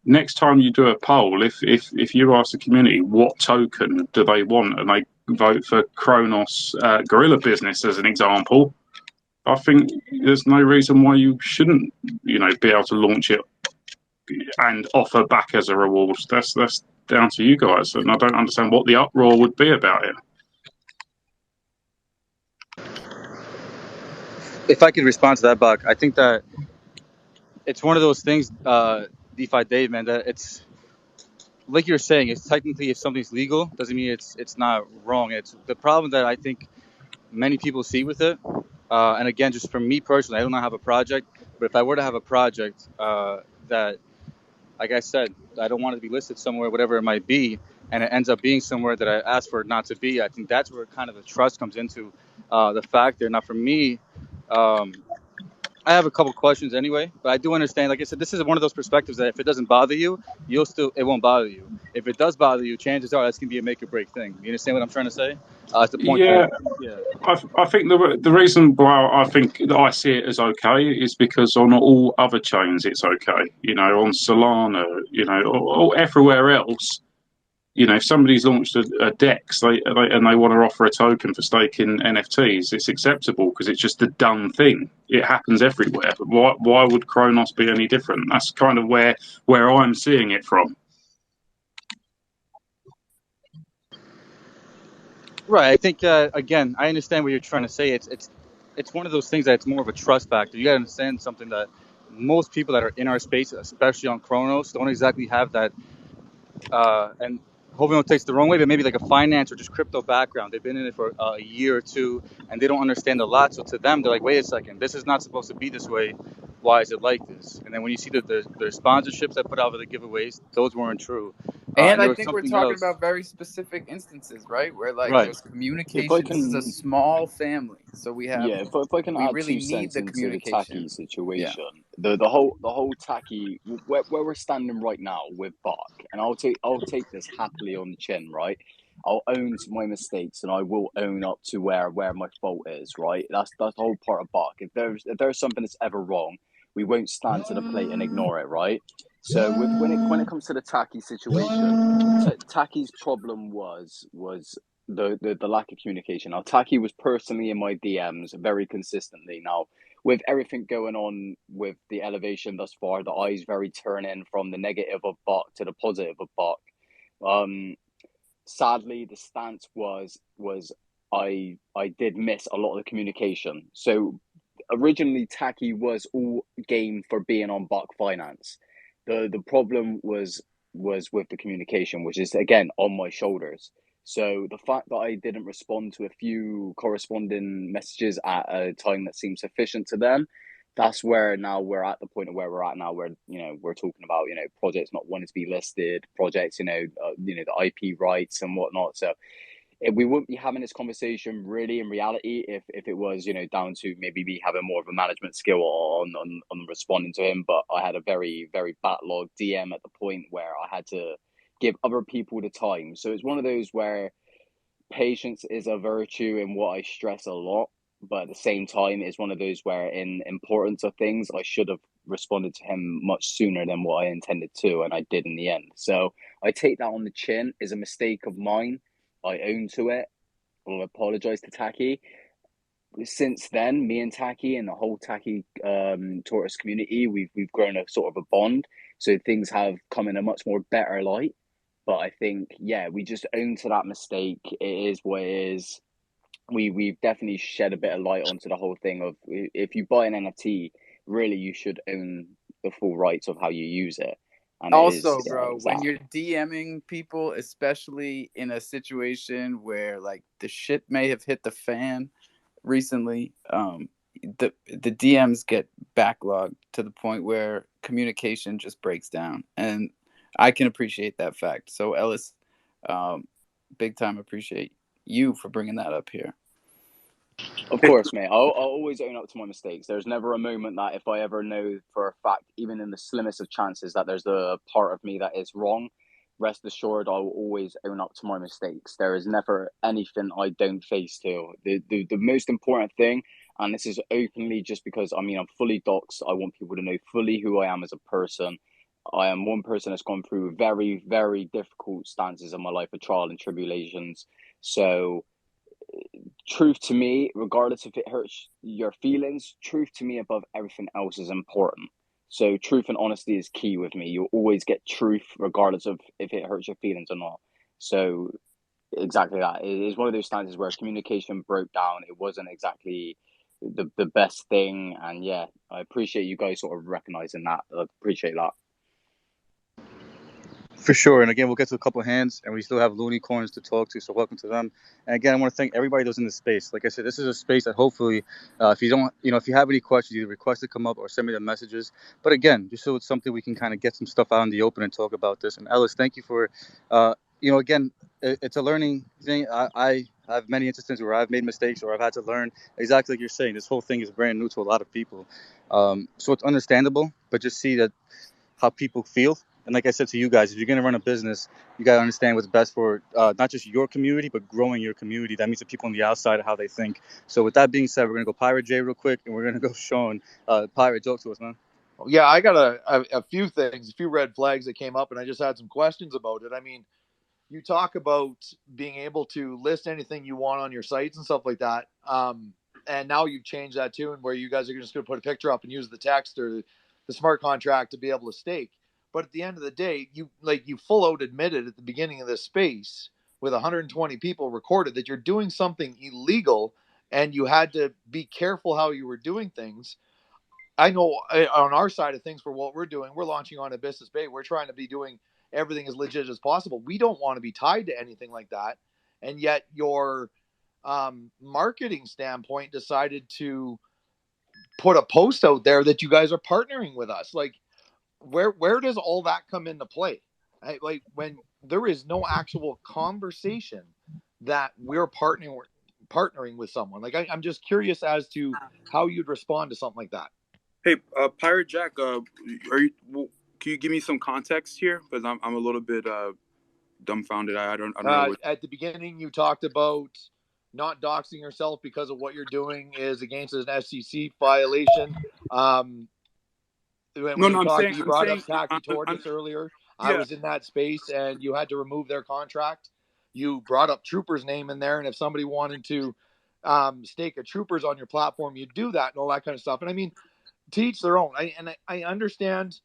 Next time you do a poll, if you ask the community what token do they want, and they vote for Cronos Gorilla Business as an example, I think there's no reason why you shouldn't, be able to launch it and offer back as a reward. That's down to you guys, and I don't understand what the uproar would be about it. If I could respond to that, Buck, I think that it's one of those things, DeFi Dave, man, that it's like you're saying. It's technically, if something's legal, doesn't mean it's not wrong. It's the problem that I think many people see with it. And again, just for me personally, I do not have a project, but if I were to have a project that, like I said, I don't want it to be listed somewhere, whatever it might be, and it ends up being somewhere that I asked for it not to be, I think that's where kind of the trust comes into the factor. Now, for me, I have a couple questions anyway, but I do understand. Like I said, this is one of those perspectives that if it doesn't bother you, it won't bother you. If it does bother you, chances are that's gonna be a make or break thing. You understand what I'm trying to say? It's the point Yeah, that, yeah. I think the reason why I think that I see it as okay is because on all other chains it's okay. On Solana, or everywhere else. If somebody's launched a DEX and they want to offer a token for staking NFTs, it's acceptable because it's just a done thing. It happens everywhere. But why would Cronos be any different? That's kind of where I'm seeing it from. Right. I think again, I understand what you're trying to say. It's one of those things that it's more of a trust factor. You got to understand something that most people that are in our space, especially on Chronos, don't exactly have that. And hopefully, no one takes it the wrong way, but maybe like a finance or just crypto background. They've been in it for a year or two, and they don't understand a lot. So to them, they're like, "Wait a second, this is not supposed to be this way. Why is it like this?" And then when you see the sponsorships that put out for the giveaways, those weren't true. And And there I was think we're something talking else. about very specific instances, right? Where like Right. there's If I communication. This is a can, small family, so yeah, if I can we add really two need cents the into the tacky communication. Yeah. situation, the whole tacky where we're standing right now with Bach, and I'll take this happily on the chin, right? I'll own to my mistakes, and I will own up to where my fault is, right? That's the whole part of Bach. If there's something that's ever wrong, we won't stand to the plate and ignore it, right? So when it comes to the tacky situation, Tacky's problem was the lack of communication. Now, Taki was personally in my DMs very consistently. Now, with everything going on with the elevation thus far, the eyes very turning from the negative of Bach to the positive of Bach. Sadly, the stance was I did miss a lot of the communication. So originally, Taki was all game for being on Bach Finance. The problem was with the communication, which is again on my shoulders. So the fact that I didn't respond to a few corresponding messages at a time that seemed sufficient to them, that's where now we're at the point of where we're at now, where we're talking about projects not wanting to be listed, projects the IP rights and whatnot. So we wouldn't be having this conversation really in reality if it was down to maybe me having more of a management skill on responding to him. But I had a very very backlogged DM at the point where I had to give other people the time. So it's one of those where patience is a virtue and what I stress a lot, but at the same time it's one of those where in importance of things I should have responded to him much sooner than what I intended to, and I did in the end. So I take that on the chin. Is a mistake of mine. I own to it. I'll apologize to Taki. Since then, me and Taki and the whole Taki tortoise community, we've grown a sort of a bond. So things have come in a much more better light. But I think, yeah, we just own to that mistake. It is what it is. We've definitely shed a bit of light onto the whole thing of, if you buy an NFT, really you should own the full rights of how you use it. And it is, Also, yeah, bro, it's when that. you're DMing people, especially in a situation where like the shit may have hit the fan recently, the DMs get backlogged to the point where communication just breaks down, and I can appreciate that fact. So Ellis, big time appreciate you for bringing that up here. Of course, mate. I'll always own up to my mistakes. There's never a moment that if I ever know for a fact, even in the slimmest of chances, that there's a part of me that is wrong, rest assured I will always own up to my mistakes. There is never anything I don't face to. The most important thing, and this is openly just because, I'm fully doxxed. I want people to know fully who I am as a person. I am one person that's gone through very, very difficult stances in my life of trial and tribulations. So truth to me, regardless if it hurts your feelings, truth to me above everything else is important. So truth and honesty is key with me. You'll always get truth regardless of if it hurts your feelings or not. So exactly that. It is one of those stances where communication broke down. It wasn't exactly the best thing. And yeah, I appreciate you guys sort of recognizing that. I appreciate that. For sure. And again, we'll get to a couple of hands, and we still have Looney Corns to talk to. So welcome to them. And again, I want to thank everybody that's in this space. Like I said, this is a space that hopefully, if you don't, if you have any questions, either request to come up or send me the messages. But again, just so it's something we can kind of get some stuff out in the open and talk about this. And Ellis, thank you for, again, it's a learning thing. I have many instances where I've made mistakes or I've had to learn exactly like you're saying. This whole thing is brand new to a lot of people. So it's understandable, but just see that how people feel. And like I said to you guys, if you're going to run a business, you got to understand what's best for not just your community, but growing your community. That means the people on the outside, how they think. So with that being said, we're going to go Pirate J real quick, and we're going to go Sean. Pirate, talk to us, man. Yeah, I got a few things, a few red flags that came up, and I just had some questions about it. I mean, you talk about being able to list anything you want on your sites and stuff like that. And now you've changed that too, and where you guys are just going to put a picture up and use the text or the smart contract to be able to stake. But at the end of the day, you full out admitted at the beginning of this space with 120 people recorded that you're doing something illegal, and you had to be careful how you were doing things. I know on our side of things for what we're doing, we're launching on Abyssus Bay. We're trying to be doing everything as legit as possible. We don't want to be tied to anything like that. And yet your marketing standpoint decided to put a post out there that you guys are partnering with us. Like, where does all that come into play? Like, when there is no actual conversation that we're partnering with someone. Like, I'm just curious as to how you'd respond to something like that. Hey, Pirate Jack, can you give me some context here? Because I'm a little bit dumbfounded. I don't know. At the beginning, you talked about not doxing yourself because of what you're doing is against an FCC violation. You brought up Tacky Tortoise earlier. Yeah. I was in that space, and you had to remove their contract. You brought up Trooper's name in there, and if somebody wanted to stake a Troopers on your platform, you'd do that and all that kind of stuff. And I mean, to each their own. I understand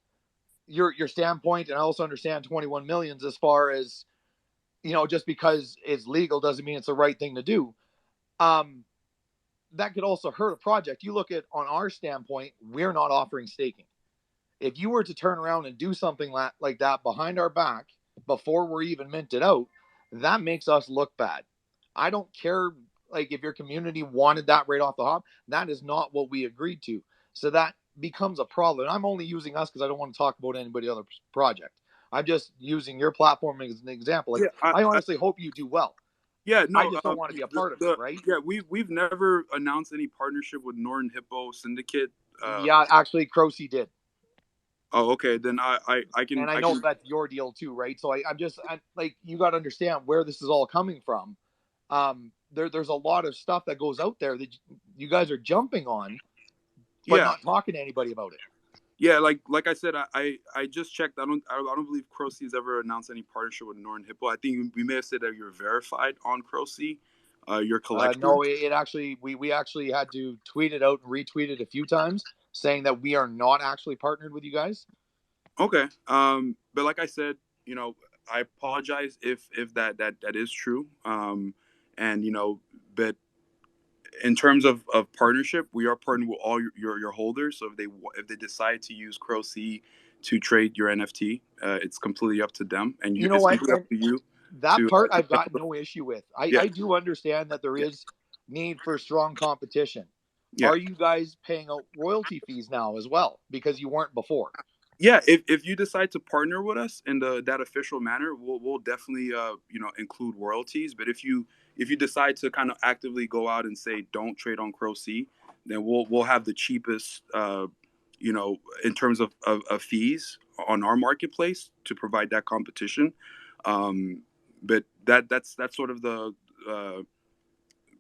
your standpoint, and I also understand 21 millions as far as, just because it's legal doesn't mean it's the right thing to do. That could also hurt a project. You look at, on our standpoint, we're not offering staking. If you were to turn around and do something like that behind our back before we're even minted out, that makes us look bad. I don't care, like, if your community wanted that right off the hop, that is not what we agreed to. So that becomes a problem, and I'm only using us because I don't want to talk about anybody other project. I'm just using your platform as an example. Like, Yeah, I honestly hope you do well. yeah, I no, just don't want to be a part of it, right? yeah, we've never announced any partnership with Northern Hippo Syndicate. Yeah, actually, Croce did. Oh, okay, then I can And I know that's your deal too, right? So I'm like, you got to understand where this is all coming from. There's a lot of stuff that goes out there that you guys are jumping on, but yeah. not talking to anybody about it. Yeah, like I said, I just checked. I don't believe Croce has ever announced any partnership with Northern Hippo. I think we may have said that you're verified on Croce, your collection. No, it actually we actually had to tweet it out and retweet it a few times, saying that we are not actually partnered with you guys. Okay. But like I said, you know, I apologize if that is true. And you know, but in terms of partnership, we are partnered with all your holders. So if they decide to use Croce to trade your NFT, it's completely up to them, and You know it's what? completely up to you. That part To I've got no issue with. yeah, I do understand that there is need for strong competition. yeah. Are you guys paying out royalty fees now as well? Because you weren't before. Yeah, if you decide to partner with us in that official manner, we'll definitely you know, include royalties. But if you decide to kind of actively go out and say don't trade on Croce, then we'll have the cheapest you know, in terms of fees on our marketplace to provide that competition. But that's sort of the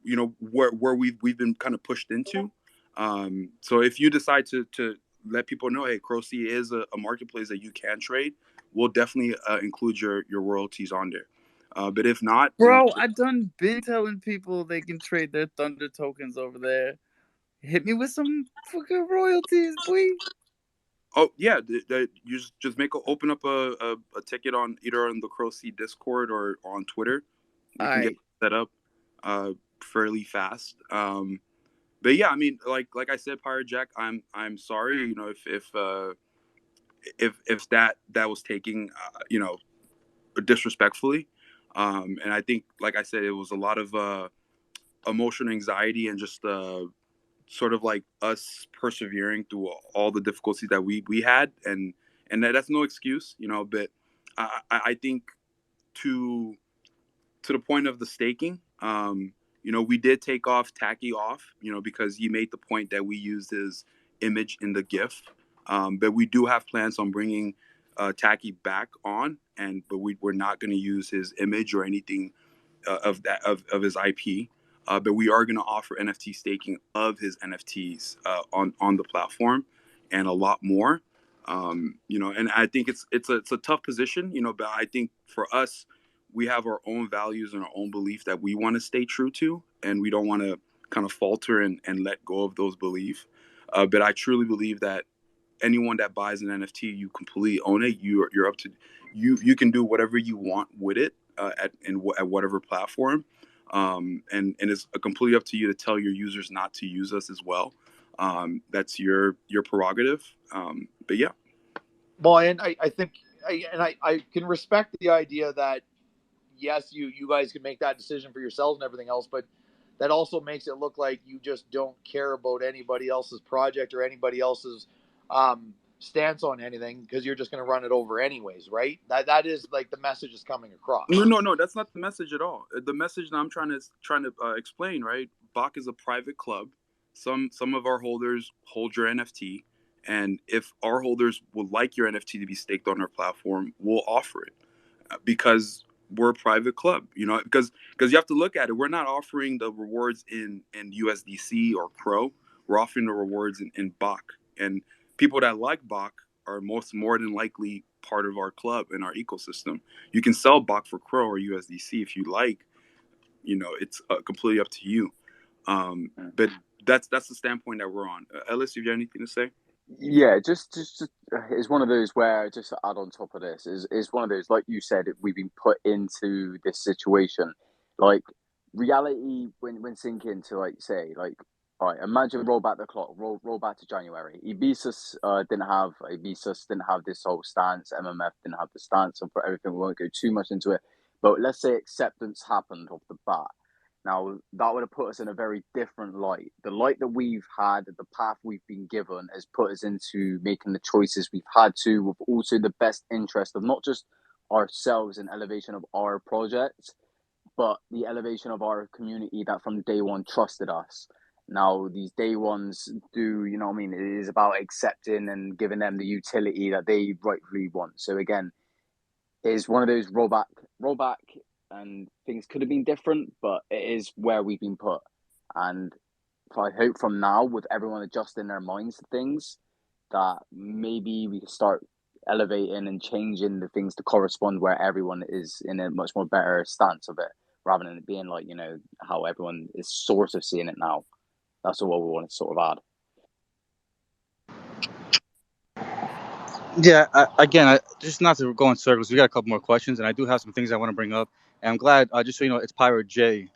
you know, where we've been kind of pushed into. So if you decide to let people know, hey, Croce is a marketplace that you can trade, we'll definitely include your royalties on there. But if not, you know, Bro, I done been telling people they can trade their Thunder tokens over there. Hit me with some fucking royalties, boy. oh yeah, you just open up a ticket on either on the Croce Discord or on Twitter. We can get set up fairly fast. But yeah, I mean, like I said, Pirate Jack, I'm sorry, you know, if that was taking you know, disrespectfully, and I think, like I said, it was a lot of emotional anxiety and just sort of like us persevering through all the difficulties that we had, and that's no excuse, you know. But I think to to the point of the staking, you know, we did take off Tacky off, you know, because he made the point that we used his image in the GIF. But we do have plans on bringing Tacky back on, but we're not going to use his image or anything of his IP. But we are going to offer NFT staking of his NFTs on the platform, and a lot more. You know, and I think it's a tough position, you know, but I think for us, we have our own values and our own belief that we want to stay true to, and we don't want to kind of falter and let go of those beliefs. But I truly believe that anyone that buys an NFT, you completely own it. You're up to you. You can do whatever you want with it at whatever platform, and it's completely up to you to tell your users not to use us as well. That's your prerogative. But yeah. Well, and I think I can respect the idea that yes, you guys can make that decision for yourselves and everything else, but that also makes it look like you just don't care about anybody else's project or anybody else's stance on anything because you're just going to run it over anyways, right? That is like the message is coming across. No, that's not the message at all. The message that I'm trying to explain, right? BACC is a private club. Some of our holders hold your NFT, and if our holders would like your NFT to be staked on our platform, we'll offer it because we're a private club. You know, because you have to look at it. We're not offering the rewards in USDC or Crow. We're offering the rewards in BACC, and people that like BACC are more than likely part of our club and our ecosystem. You can sell BACC for Crow or USDC if you like. You know, it's completely up to you. But that's the standpoint that we're on. Ellis, if you have anything to say? Yeah, just it's one of those where, just to add on top of this, is one of those, like you said, we've been put into this situation. Like, reality when sink into, like, say, like, all right, imagine, roll back the clock, roll back to January. Ibisus didn't have this whole stance. MMF didn't have the stance, and for everything, we won't go too much into it. But let's say acceptance happened off the bat. Now, that would have put us in a very different light. The light that we've had, the path we've been given, has put us into making the choices we've had to, with also the best interest of not just ourselves and elevation of our projects, but the elevation of our community that from day one trusted us. Now, these day ones do, you know what I mean? It is about accepting and giving them the utility that they rightfully want. So, again, it is one of those rollback, and things could have been different, but it is where we've been put. And I hope from now, with everyone adjusting their minds to things, that maybe we can start elevating and changing the things to correspond where everyone is in a much more better stance of it, rather than it being like, you know, how everyone is sort of seeing it now. That's all we want to sort of add. Yeah, just not to go in circles. We got a couple more questions, and I do have some things I want to bring up. And I'm glad, just so you know, it's Pirate J.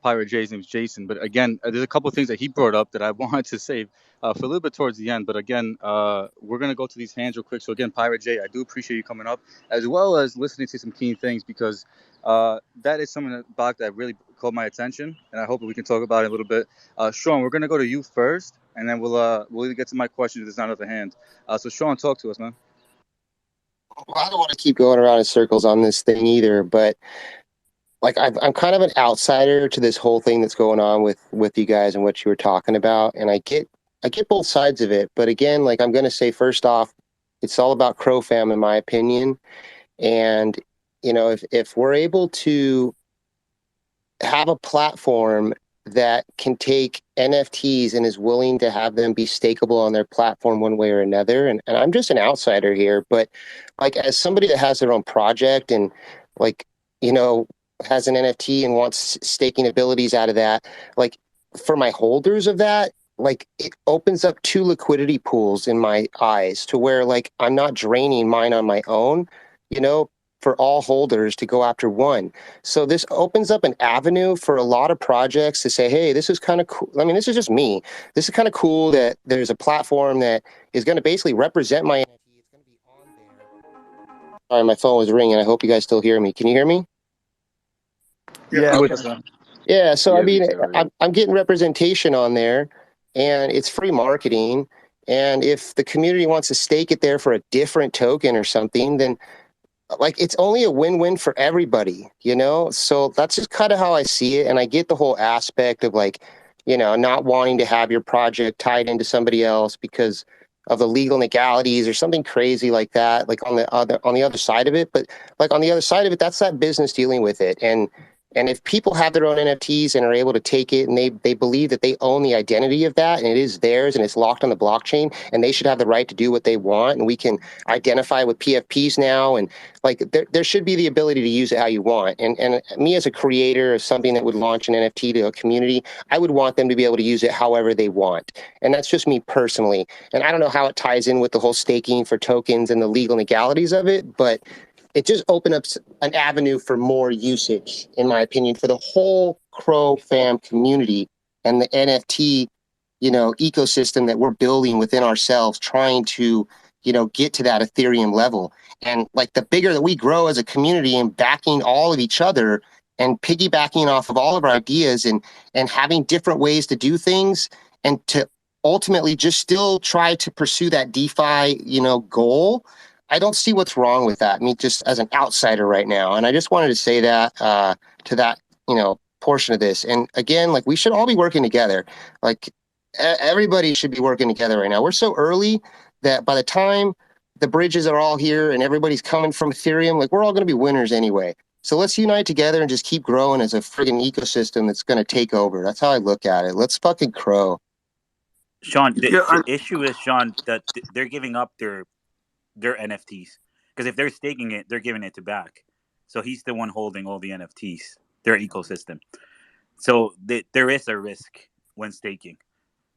Pirate J's name is Jason. But again, there's a couple of things that he brought up that I wanted to save for a little bit towards the end. But again, we're going to go to these hands real quick. So again, Pirate J, I do appreciate you coming up, as well as listening to some key things, because that is something that, Bacc, that really caught my attention. And I hope that we can talk about it a little bit. Sean, we're going to go to you first, and then we'll either get to my question if there's not another hand. So Sean, talk to us, man. Well, I don't want to keep going around in circles on this thing either, but like I'm kind of an outsider to this whole thing that's going on with you guys and what you were talking about, and I get both sides of it. But again, like I'm going to say first off, it's all about Crow Fam in my opinion, and you know if we're able to have a platform that can take NFTs and is willing to have them be stakeable on their platform one way or another. And I'm just an outsider here, but like as somebody that has their own project and like, you know, has an NFT and wants staking abilities out of that, like for my holders of that, like it opens up two liquidity pools in my eyes to where like I'm not draining mine on my own, you know, for all holders to go after one. So this opens up an avenue for a lot of projects to say, hey, this is kind of cool. I mean, this is just me. This is kind of cool that there's a platform that is going to basically represent my NFT. It's going to be on there. Sorry, my phone was ringing. I hope you guys still hear me. Can you hear me? Yeah. I'm with us, man. Yeah. So, I Yeah, we mean, can hear you. I'm getting representation on there and it's free marketing. And if the community wants to stake it there for a different token or something, then like it's only a win-win for everybody, you know? So that's just kind of how I see it. And I get the whole aspect of like, you know, not wanting to have your project tied into somebody else because of the legal legalities or something crazy like that, like on the other side of it. But like on the other side of it, that's that business dealing with it. And if people have their own NFTs and are able to take it and they believe that they own the identity of that and it is theirs and it's locked on the blockchain and they should have the right to do what they want, and we can identify with PFPs now, and like there should be the ability to use it how you want. And me as a creator of something that would launch an NFT to a community, I would want them to be able to use it however they want. And that's just me personally. And I don't know how it ties in with the whole staking for tokens and the legal legalities of it, but it just opened up an avenue for more usage, in my opinion, for the whole Crow Fam community and the NFT, you know, ecosystem that we're building within ourselves, trying to, you know, get to that Ethereum level. And like the bigger that we grow as a community and backing all of each other and piggybacking off of all of our ideas and having different ways to do things and to ultimately just still try to pursue that DeFi, you know, goal. I don't see what's wrong with that. I mean, just as an outsider right now. And I just wanted to say that to that, you know, portion of this. And again, like we should all be working together. Like everybody should be working together right now. We're so early that by the time the bridges are all here and everybody's coming from Ethereum, like we're all going to be winners anyway. So let's unite together and just keep growing as a friggin' ecosystem that's going to take over. That's how I look at it. Let's fucking crow. Sean, the issue is, Sean, that they're giving up their NFTs, because if they're staking it, they're giving it to Bacc. So he's the one holding all the NFTs, their ecosystem. So there is a risk when staking.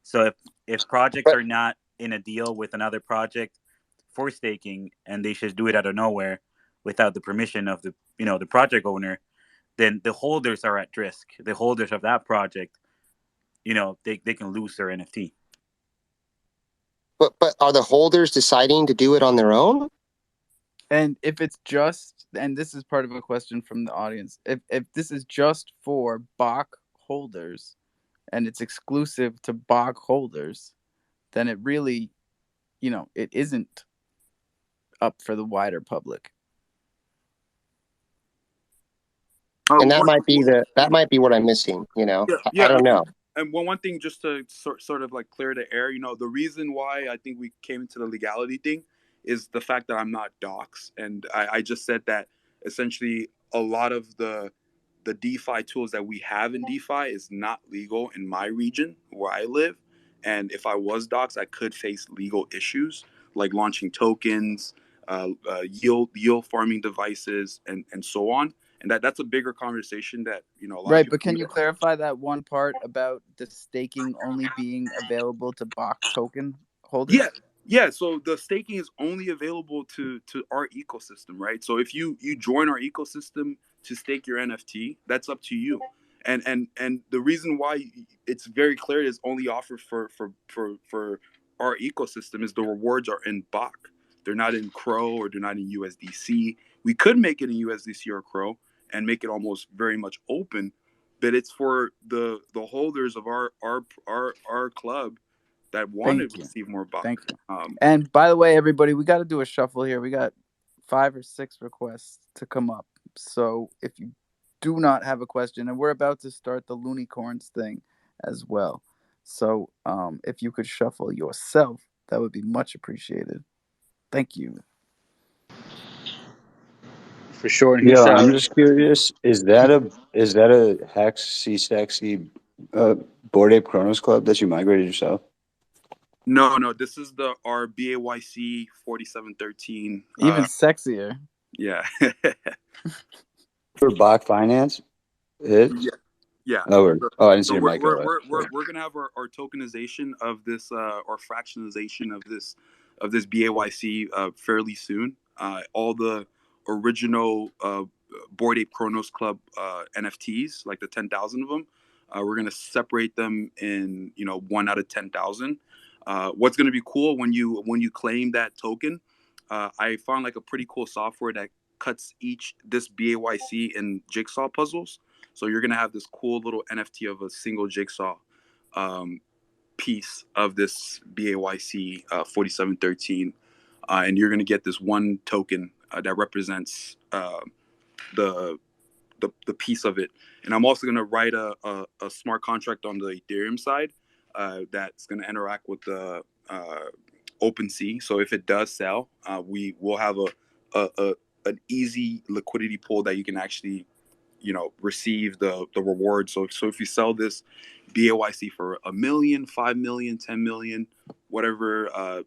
So if projects are not in a deal with another project for staking, and they just do it out of nowhere without the permission of the project owner, then the holders are at risk. The holders of that project, they can lose their NFT. But are the holders deciding to do it on their own? And if it's just, and this is part of a question from the audience, if this is just for Bacc holders and it's exclusive to BACC holders, then it really, it isn't up for the wider public. And that might be what I'm missing. I don't know. And one thing, just to sort of like clear the air, the reason why I think we came into the legality thing is the fact that I'm not docs, and I just said that essentially a lot of the DeFi tools that we have in DeFi is not legal in my region where I live, and if I was docs, I could face legal issues like launching tokens, yield farming devices, and so on. And that's a bigger conversation that a lot of Right, people. but can you clarify that one part about the staking only being available to BACC token holders? Yeah. So the staking is only available to our ecosystem, right? So if you join our ecosystem to stake your NFT, that's up to you. And the reason why it's very clear it's only offered for our ecosystem is the rewards are in BACC. They're not in Crow or they're not in USDC. We could make it in USDC or Crow and make it almost very much open, but it's for the holders of our club that want to receive more BACC. Thank you. And by the way, everybody, we got to do a shuffle here. We got 5 or 6 requests to come up. So if you do not have a question, and we're about to start the Loonicorns thing as well. So if you could shuffle yourself, that would be much appreciated. Thank you. For sure. And Yeah, I'm just curious. Is that a Hex C-Sexy Bored Ape Cronos Club that you migrated yourself? No. This is our BAYC 4713. Even sexier. Yeah. For BACC Finance? Yeah. Oh, I didn't see So your mic. we're gonna have our tokenization of this or fractionalization of this BAYC fairly soon. All the original Bored Ape Cronos Club NFTs, like the 10,000 of them, we're gonna separate them in 1 out of 10,000. What's gonna be cool when you claim that token? I found like a pretty cool software that cuts this BAYC in jigsaw puzzles. So you're gonna have this cool little NFT of a single jigsaw piece of this BAYC 4713, and you're gonna get this one token that represents the piece of it. And I'm also gonna write a smart contract on the Ethereum side that's gonna interact with the OpenSea. So if it does sell, we will have an easy liquidity pool that you can actually receive the reward. So if you sell this BAYC for $1 million, 5 million, 10 million, whatever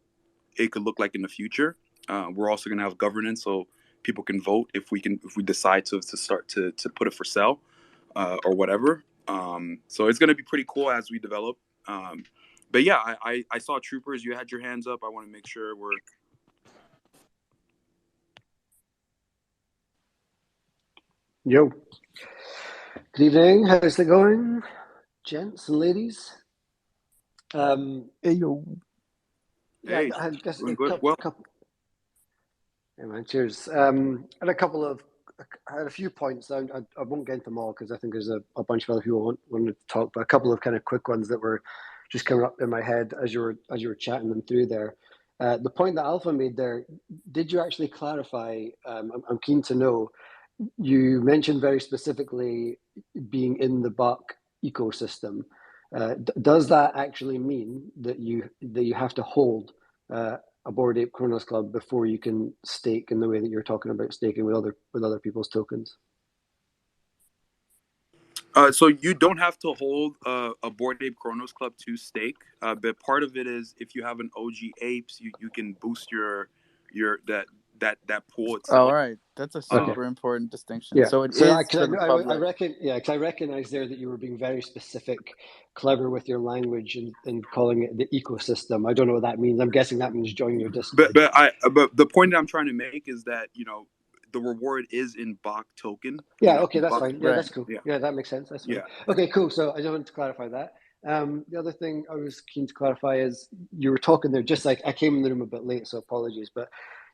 it could look like in the future, we're also going to have governance so people can vote if we decide to start to put it for sale or whatever. So it's going to be pretty cool as we develop. But yeah, I saw Troopers, you had your hands up. I want to make sure we're. Yo. Good evening. How's it going, gents and ladies? Hey, yo. Yeah, hey, I guess doing a good. couple. Hey, man, cheers. I had a few points. I won't get into them all because I think there's a bunch of other people want to talk, but a couple of kind of quick ones that were just coming up in my head as you were chatting them through there. The point that Alpha made there, did you actually clarify? I'm keen to know. You mentioned very specifically being in the BACC ecosystem. Does that actually mean that you have to hold a Bored Ape Cronos Club before you can stake in the way that you're talking about staking with other people's tokens? So you don't have to hold a Bored Ape Cronos Club to stake, but part of it is if you have an OG Apes, you can boost your that pool itself. All right, that's a super important distinction. Yeah. So it so is for the public. I recognize there that you were being very specific, clever with your language and calling it the ecosystem. I don't know what that means. I'm guessing that means join your Discord. But the point that I'm trying to make is that the reward is in BACC token. Yeah, okay, that's fine. Yeah, that's cool. Yeah. Yeah, that makes sense. That's fine. Yeah. Okay, cool. So I just wanted to clarify that. The other thing I was keen to clarify is you were talking there, just like I came in the room a bit late, so apologies, but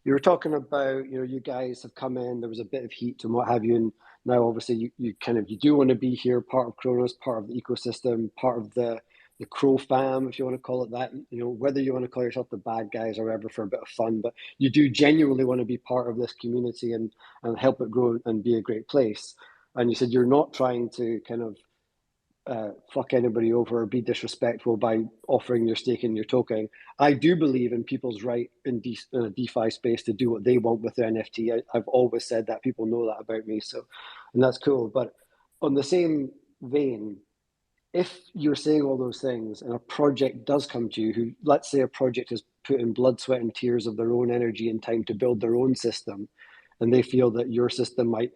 You were talking about, you guys have come in, there was a bit of heat and what have you, and now obviously you do want to be here, part of Kronos, part of the ecosystem, part of the Crow fam, if you want to call it that. Whether you want to call yourself the bad guys or whatever for a bit of fun, but you do genuinely want to be part of this community and help it grow and be a great place. And you said you're not trying to kind of fuck anybody over or be disrespectful by offering your stake in your token. I do believe in people's right in a DeFi space to do what they want with their NFT. I've always said that. People know that about me, and that's cool. But on the same vein, if you're saying all those things and a project does come to you, let's say a project has put in blood, sweat, and tears of their own energy and time to build their own system, and they feel that your system might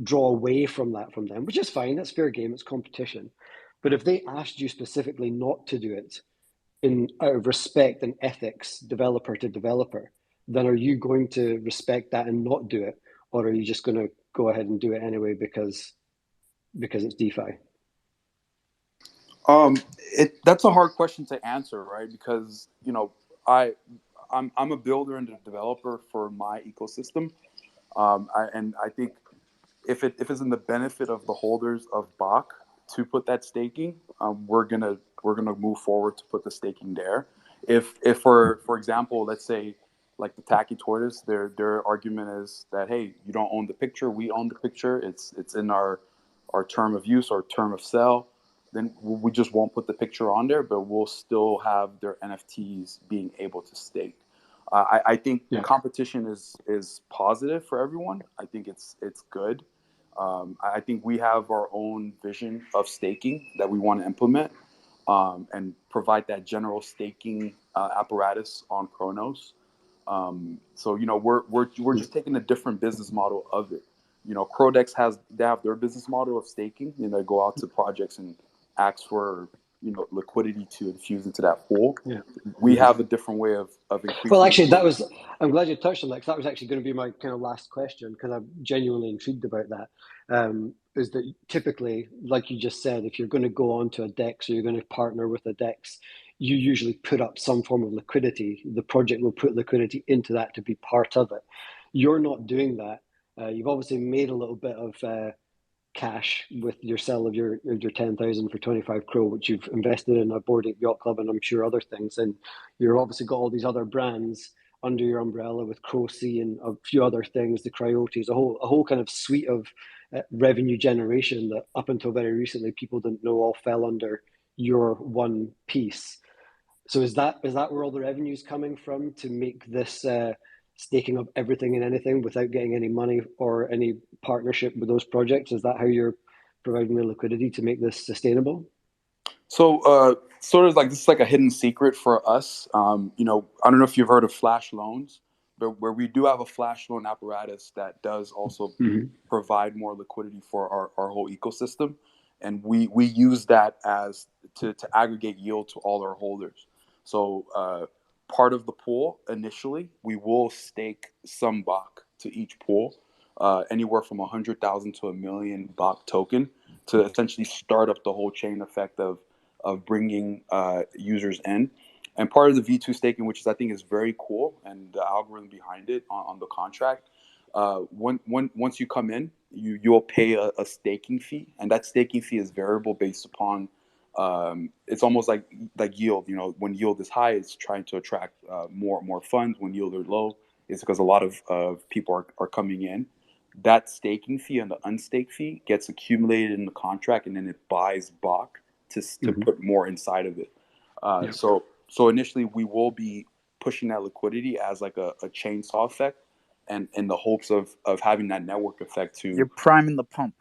draw away from that from them, which is fine, that's fair game, it's competition. But if they asked you specifically not to do it out of respect and ethics, developer to developer, then are you going to respect that and not do it? Or are you just going to go ahead and do it anyway because it's DeFi? That's a hard question to answer, right? Because I'm a builder and a developer for my ecosystem, and I think if it's in the benefit of the holders of BACC to put that staking, we're gonna move forward to put the staking there. If for example, let's say like the Tacky Tortoise, their argument is that, hey, you don't own the picture, we own the picture. It's in our term of use or term of sale. Then we just won't put the picture on there, but we'll still have their NFTs being able to stake. I think competition is positive for everyone. I think it's good. I think we have our own vision of staking that we want to implement and provide that general staking apparatus on Cronos. So we're just taking a different business model of it. Crodex they have their business model of staking. They go out to projects and ask for liquidity to infuse into that pool. Yeah. We have a different way of increasing. Well, actually, I'm glad you touched on that, because that was actually going to be my kind of last question, because I'm genuinely intrigued about that. Is that typically, like you just said, if you're going to go onto a DEX or you're going to partner with a DEX, you usually put up some form of liquidity. The project will put liquidity into that to be part of it. You're not doing that. You've obviously made a little bit of cash with your sell of your 10,000 for 25 crore, which you've invested in a Bored Ape Yacht Club and I'm sure other things. And you've obviously got all these other brands under your umbrella with Crocy and a few other things, the Cryotes, a whole kind of suite of revenue generation that up until very recently people didn't know all fell under your one piece. So is that where all the revenue is coming from to make this staking of everything and anything without getting any money or any partnership with those projects? Is that how you're providing the liquidity to make this sustainable? So sort of like this is like a hidden secret for us. I don't know if you've heard of flash loans, but where we do have a flash loan apparatus that does also provide more liquidity for our whole ecosystem. And we use that as to aggregate yield to all our holders. So part of the pool initially, we will stake some BACC to each pool, anywhere from 100,000 to 1 million BACC token, to essentially start up the whole chain effect of bringing users in. And part of the V2 staking, which I think is very cool, and the algorithm behind it on the contract, once you come in, you'll pay a staking fee, and that staking fee is variable based upon it's almost like yield. When yield is high, it's trying to attract more funds. When yield are low, it's because a lot of people are coming in. That staking fee and the unstake fee gets accumulated in the contract, and then it buys BACC to put more inside of it. So initially, we will be pushing that liquidity as like a chainsaw effect, and in the hopes of having that network effect to. You're priming the pump,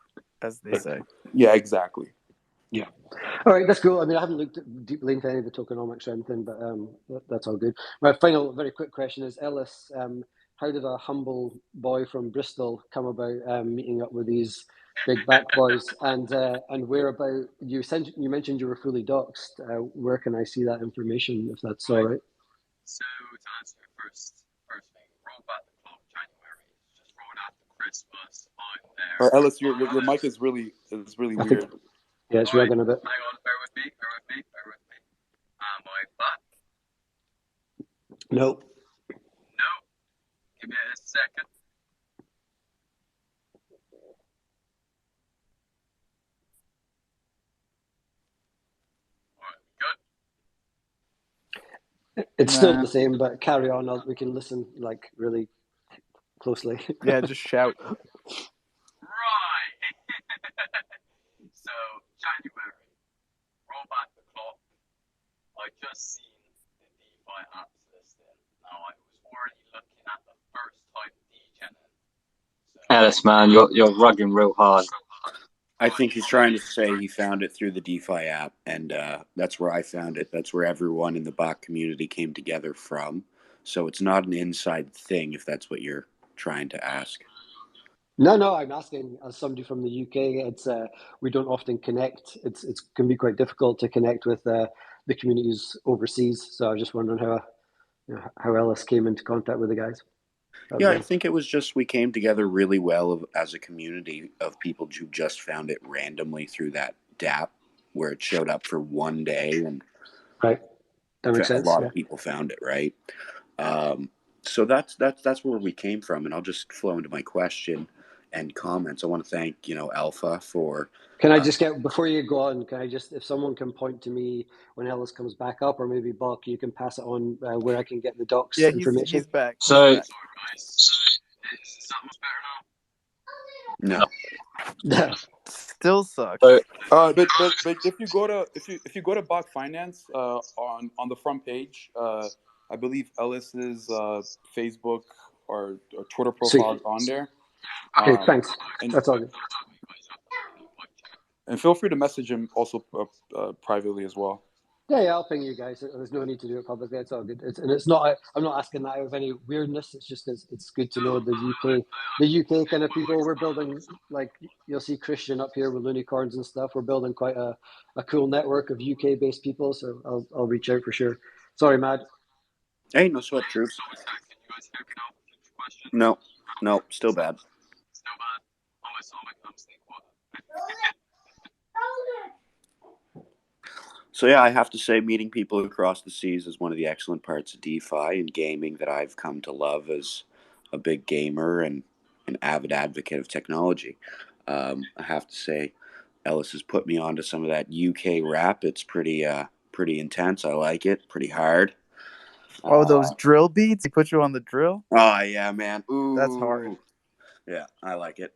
as they say. Yeah, exactly. Yeah. All right, that's cool. I mean, I haven't looked deeply into any of the tokenomics or anything, but that's all good. My final, very quick question is, Ellis, how did a humble boy from Bristol come about meeting up with these big BACC boys? And where about you mentioned you were fully doxxed. Where can I see that information, if that's all right? So to answer the first thing, roll back the clock January, just rolled out the Christmas on there. Ellis, your mic is really weird. Yeah, it's rugging a bit. Hang on, bear with me. Am I back? No. Give me It's still Nah. the same, but carry on. We can listen like really closely. Yeah, just shout. So January, roll back the clock. I just seen the DeFi apps listed. Now I was already looking at the first time degening. Ellis, man, you're rugging real hard. I think he's trying to say he found it through the DeFi app, and that's where I found it. That's where everyone in the BACC community came together from. So it's not an inside thing, if that's what you're trying to ask. No, I'm asking as somebody from the UK. It's we don't often connect. It can be quite difficult to connect with the communities overseas. So I was just wondering how Ellis came into contact with the guys. Yeah, I think it was just we came together really well as a community of people who just found it randomly through that DApp, where it showed up for one day, and right, that makes sense. A lot Yeah. of people found it, right? So that's where we came from, and I'll just flow into my question and comments. I want to thank Alpha for. Can I just get, before you go on, can I just, if someone can point to me when Ellis comes back up, or maybe Bacc, you can pass it on where I can get the docs information? He's back. So, No. Still sucks. But if you go to BACC Finance on the front page, I believe Ellis's Facebook or Twitter profile is on there. Okay, thanks. That's all good. And feel free to message him also privately as well. Yeah, I'll ping you guys. There's no need to do it publicly. It's all good. It's not. I'm not asking that out of any weirdness. It's just it's good to know the UK kind of people. We're building, like you'll see Christian up here with Unicorns and stuff. We're building quite a cool network of UK based people. So I'll reach out for sure. Sorry, Mad. Hey, no sweat, troops. No, still bad. So yeah, I have to say, meeting people across the seas is one of the excellent parts of DeFi and gaming that I've come to love as a big gamer and an avid advocate of technology. I have to say, Ellis has put me onto some of that UK rap. It's pretty intense. I like it. Pretty hard. Oh, those drill beats? He put you on the drill? Oh yeah, man. Ooh, that's hard. Yeah, I like it.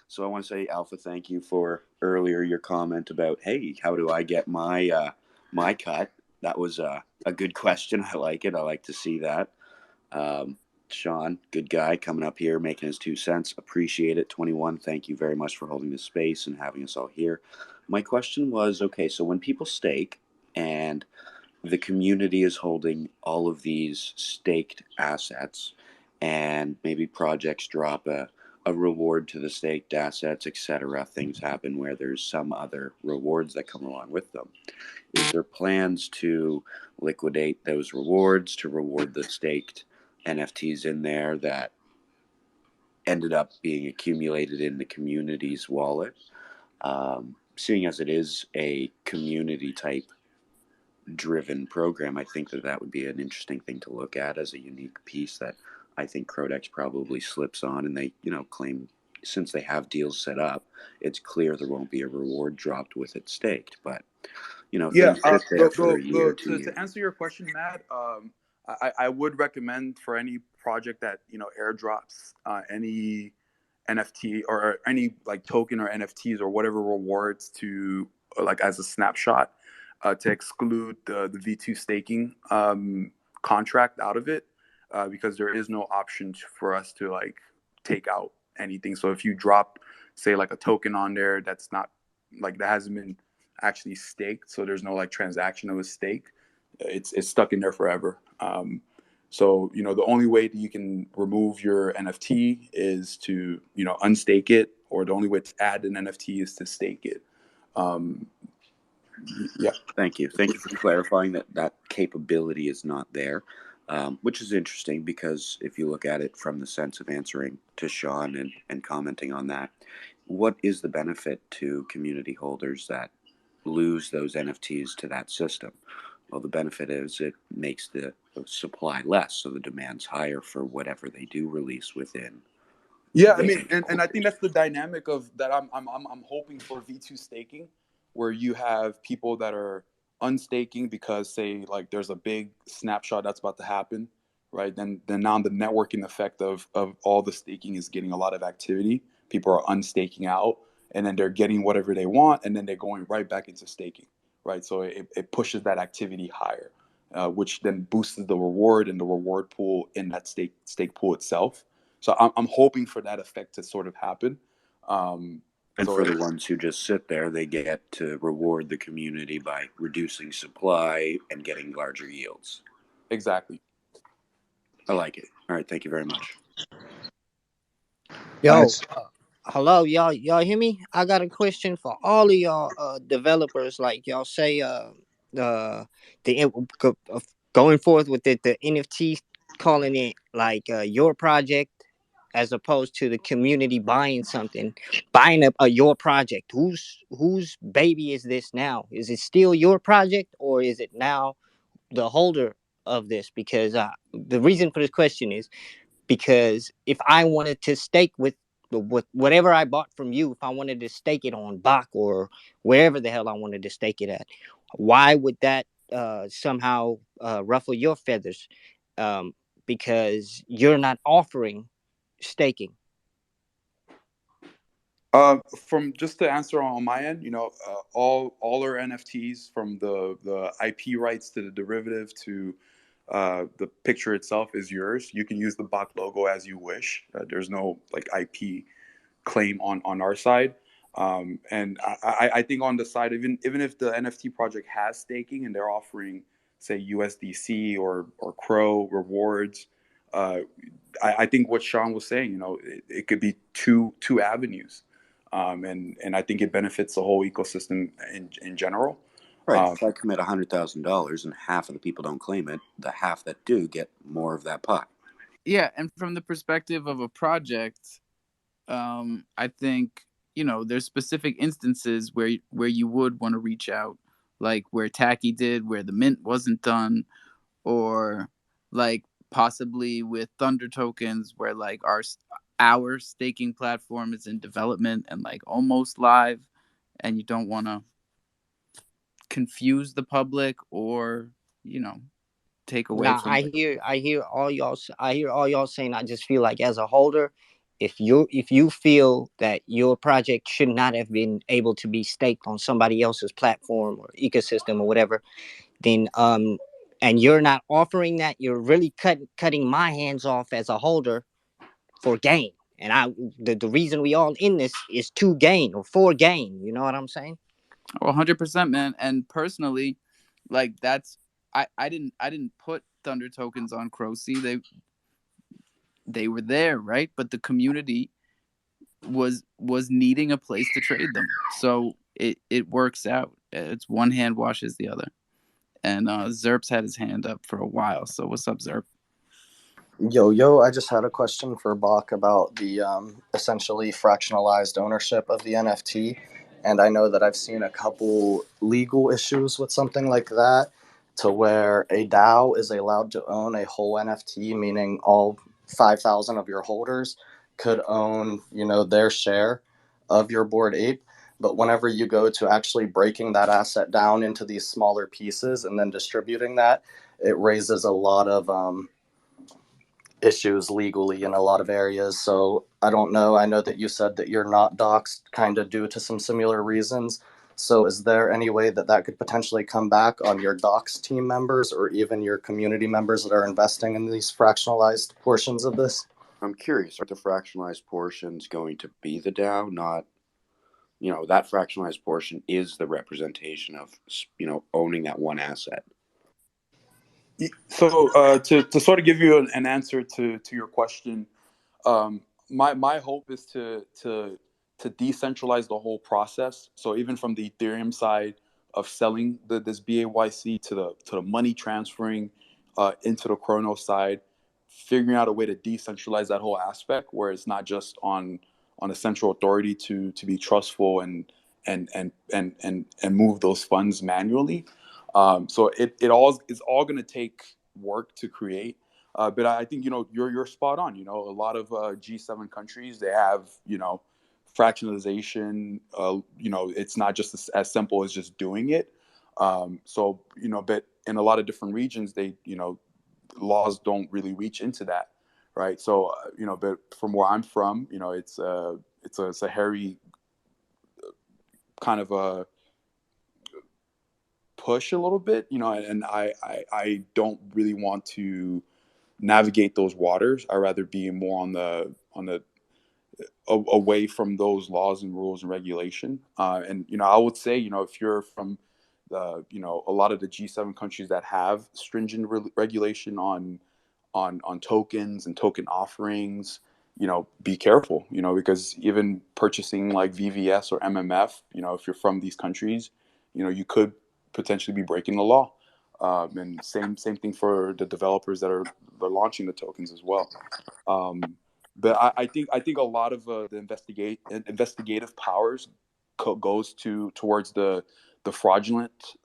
So I want to say, Alpha, thank you for earlier your comment about, hey, how do I get my my cut? That was a good question. I like it. I like to see that. Sean, good guy, coming up here, making his 2 cents. Appreciate it. 21, thank you very much for holding this space and having us all here. My question was, okay, so when people stake and the community is holding all of these staked assets, and maybe projects drop a reward to the staked assets, etc. Things happen where there's some other rewards that come along with them. Is there plans to liquidate those rewards to reward the staked NFTs in there that ended up being accumulated in the community's wallet? Seeing as it is a community type driven program, I think that would be an interesting thing to look at as a unique piece that I think Crodex probably slips on, and they claim, since they have deals set up, it's clear there won't be a reward dropped with it staked, but things sit there for a year, 2 years. To answer your question, Matt, I would recommend for any project that airdrops any NFT or any like token or NFTs or whatever rewards to like as a snapshot, to exclude the V2 staking contract out of it, because there is no option for us to like take out anything. So if you drop, say, like a token on there that's not like that hasn't been actually staked, so there's no like transaction that was staked, it's stuck in there forever. So the only way that you can remove your NFT is to unstake it, or the only way to add an NFT is to stake it. Yeah. Thank you for clarifying that capability is not there, which is interesting, because if you look at it from the sense of answering to Sean and commenting on that, what is the benefit to community holders that lose those NFTs to that system? Well, the benefit is it makes the supply less, so the demand's higher for whatever they do release within. Yeah, I mean, and I think that's the dynamic of that. I'm hoping for V2 staking, where you have people that are unstaking because, say, like there's a big snapshot that's about to happen, right? Then now the networking effect of all the staking is getting a lot of activity. People are unstaking out, and then they're getting whatever they want, and then they're going right back into staking, right? So it pushes that activity higher, which then boosts the reward and the reward pool in that stake pool itself. So I'm hoping for that effect to sort of happen. And So for the ones who just sit there, they get to reward the community by reducing supply and getting larger yields. Exactly. I like it. All right, thank you very much. Yo, Nice. hello, y'all hear me? I got a question for all of y'all developers. Like y'all say, the going forth with the NFT, calling it like your project, as opposed to the community buying something, buying a your project. Whose baby is this now? Is it still your project, or is it now the holder of this? Because the reason for this question is because if I wanted to stake with whatever I bought from you, if I wanted to stake it on Bacc or wherever the hell I wanted to stake it at, why would that somehow ruffle your feathers? Because you're not offering staking. From just to answer on my end, all our NFTs, from the IP rights to the derivative to the picture itself, is yours. You can use the BACC logo as you wish. There's no like IP claim on our side. And I think on the side, even if the NFT project has staking and they're offering, say, USDC or Crow rewards, I think what Sean was saying, it could be two avenues, and I think it benefits the whole ecosystem in general. Right. If I commit $100,000 and half of the people don't claim it, the half that do get more of that pie. Yeah, and from the perspective of a project, I think there's specific instances where you would want to reach out, like where Tacky did, where the mint wasn't done, or like possibly with Thunder tokens, where like our staking platform is in development and like almost live, and you don't want to confuse the public or take away Nah, from. I hear all y'all. I hear all y'all saying. I just feel like as a holder, if you feel that your project should not have been able to be staked on somebody else's platform or ecosystem or whatever, then and you're not offering that, you're really cutting my hands off as a holder for gain. And the reason we all in this is to gain or for gain. You know what I'm saying? Oh, 100%, man. And personally, like that's I didn't put Thunder tokens on Croci. They were there, right? But the community was needing a place to trade them. So it works out. It's one hand washes the other. And Zerp's had his hand up for a while. So what's up, Zerp? Yo, I just had a question for Bacc about the essentially fractionalized ownership of the NFT. And I know that I've seen a couple legal issues with something like that, to where a DAO is allowed to own a whole NFT, meaning all 5,000 of your holders could own, their share of your Bored Ape. But whenever you go to actually breaking that asset down into these smaller pieces and then distributing that, it raises a lot of issues legally in a lot of areas. So I don't know. I know that you said that you're not doxxed kind of due to some similar reasons. So is there any way that could potentially come back on your docs team members or even your community members that are investing in these fractionalized portions of this? I'm curious, are the fractionalized portions going to be the DAO? Not, that fractionalized portion is the representation of, owning that one asset. So to sort of give you an answer to your question, my hope is to decentralize the whole process. So even from the Ethereum side of selling this BAYC to the money transferring into the Cronos side, figuring out a way to decentralize that whole aspect where it's not just on a central authority to be trustful and move those funds manually. So it's all going to take work to create. But I think you're spot on. A lot of G7 countries, they have fractionalization. It's not just as simple as just doing it. But in a lot of different regions, they laws don't really reach into that, right? So but from where I'm from, it's a hairy kind of a push a little bit, and I don't really want to navigate those waters. I rather be more on the away from those laws and rules and regulation. And I would say, if you're from a lot of the G7 countries that have stringent regulation on tokens and token offerings, be careful, because even purchasing like VVS or MMF, if you're from these countries, you could potentially be breaking the law. And same thing for the developers that are launching the tokens as well. But I think a lot of the investigative powers goes towards the fraudulent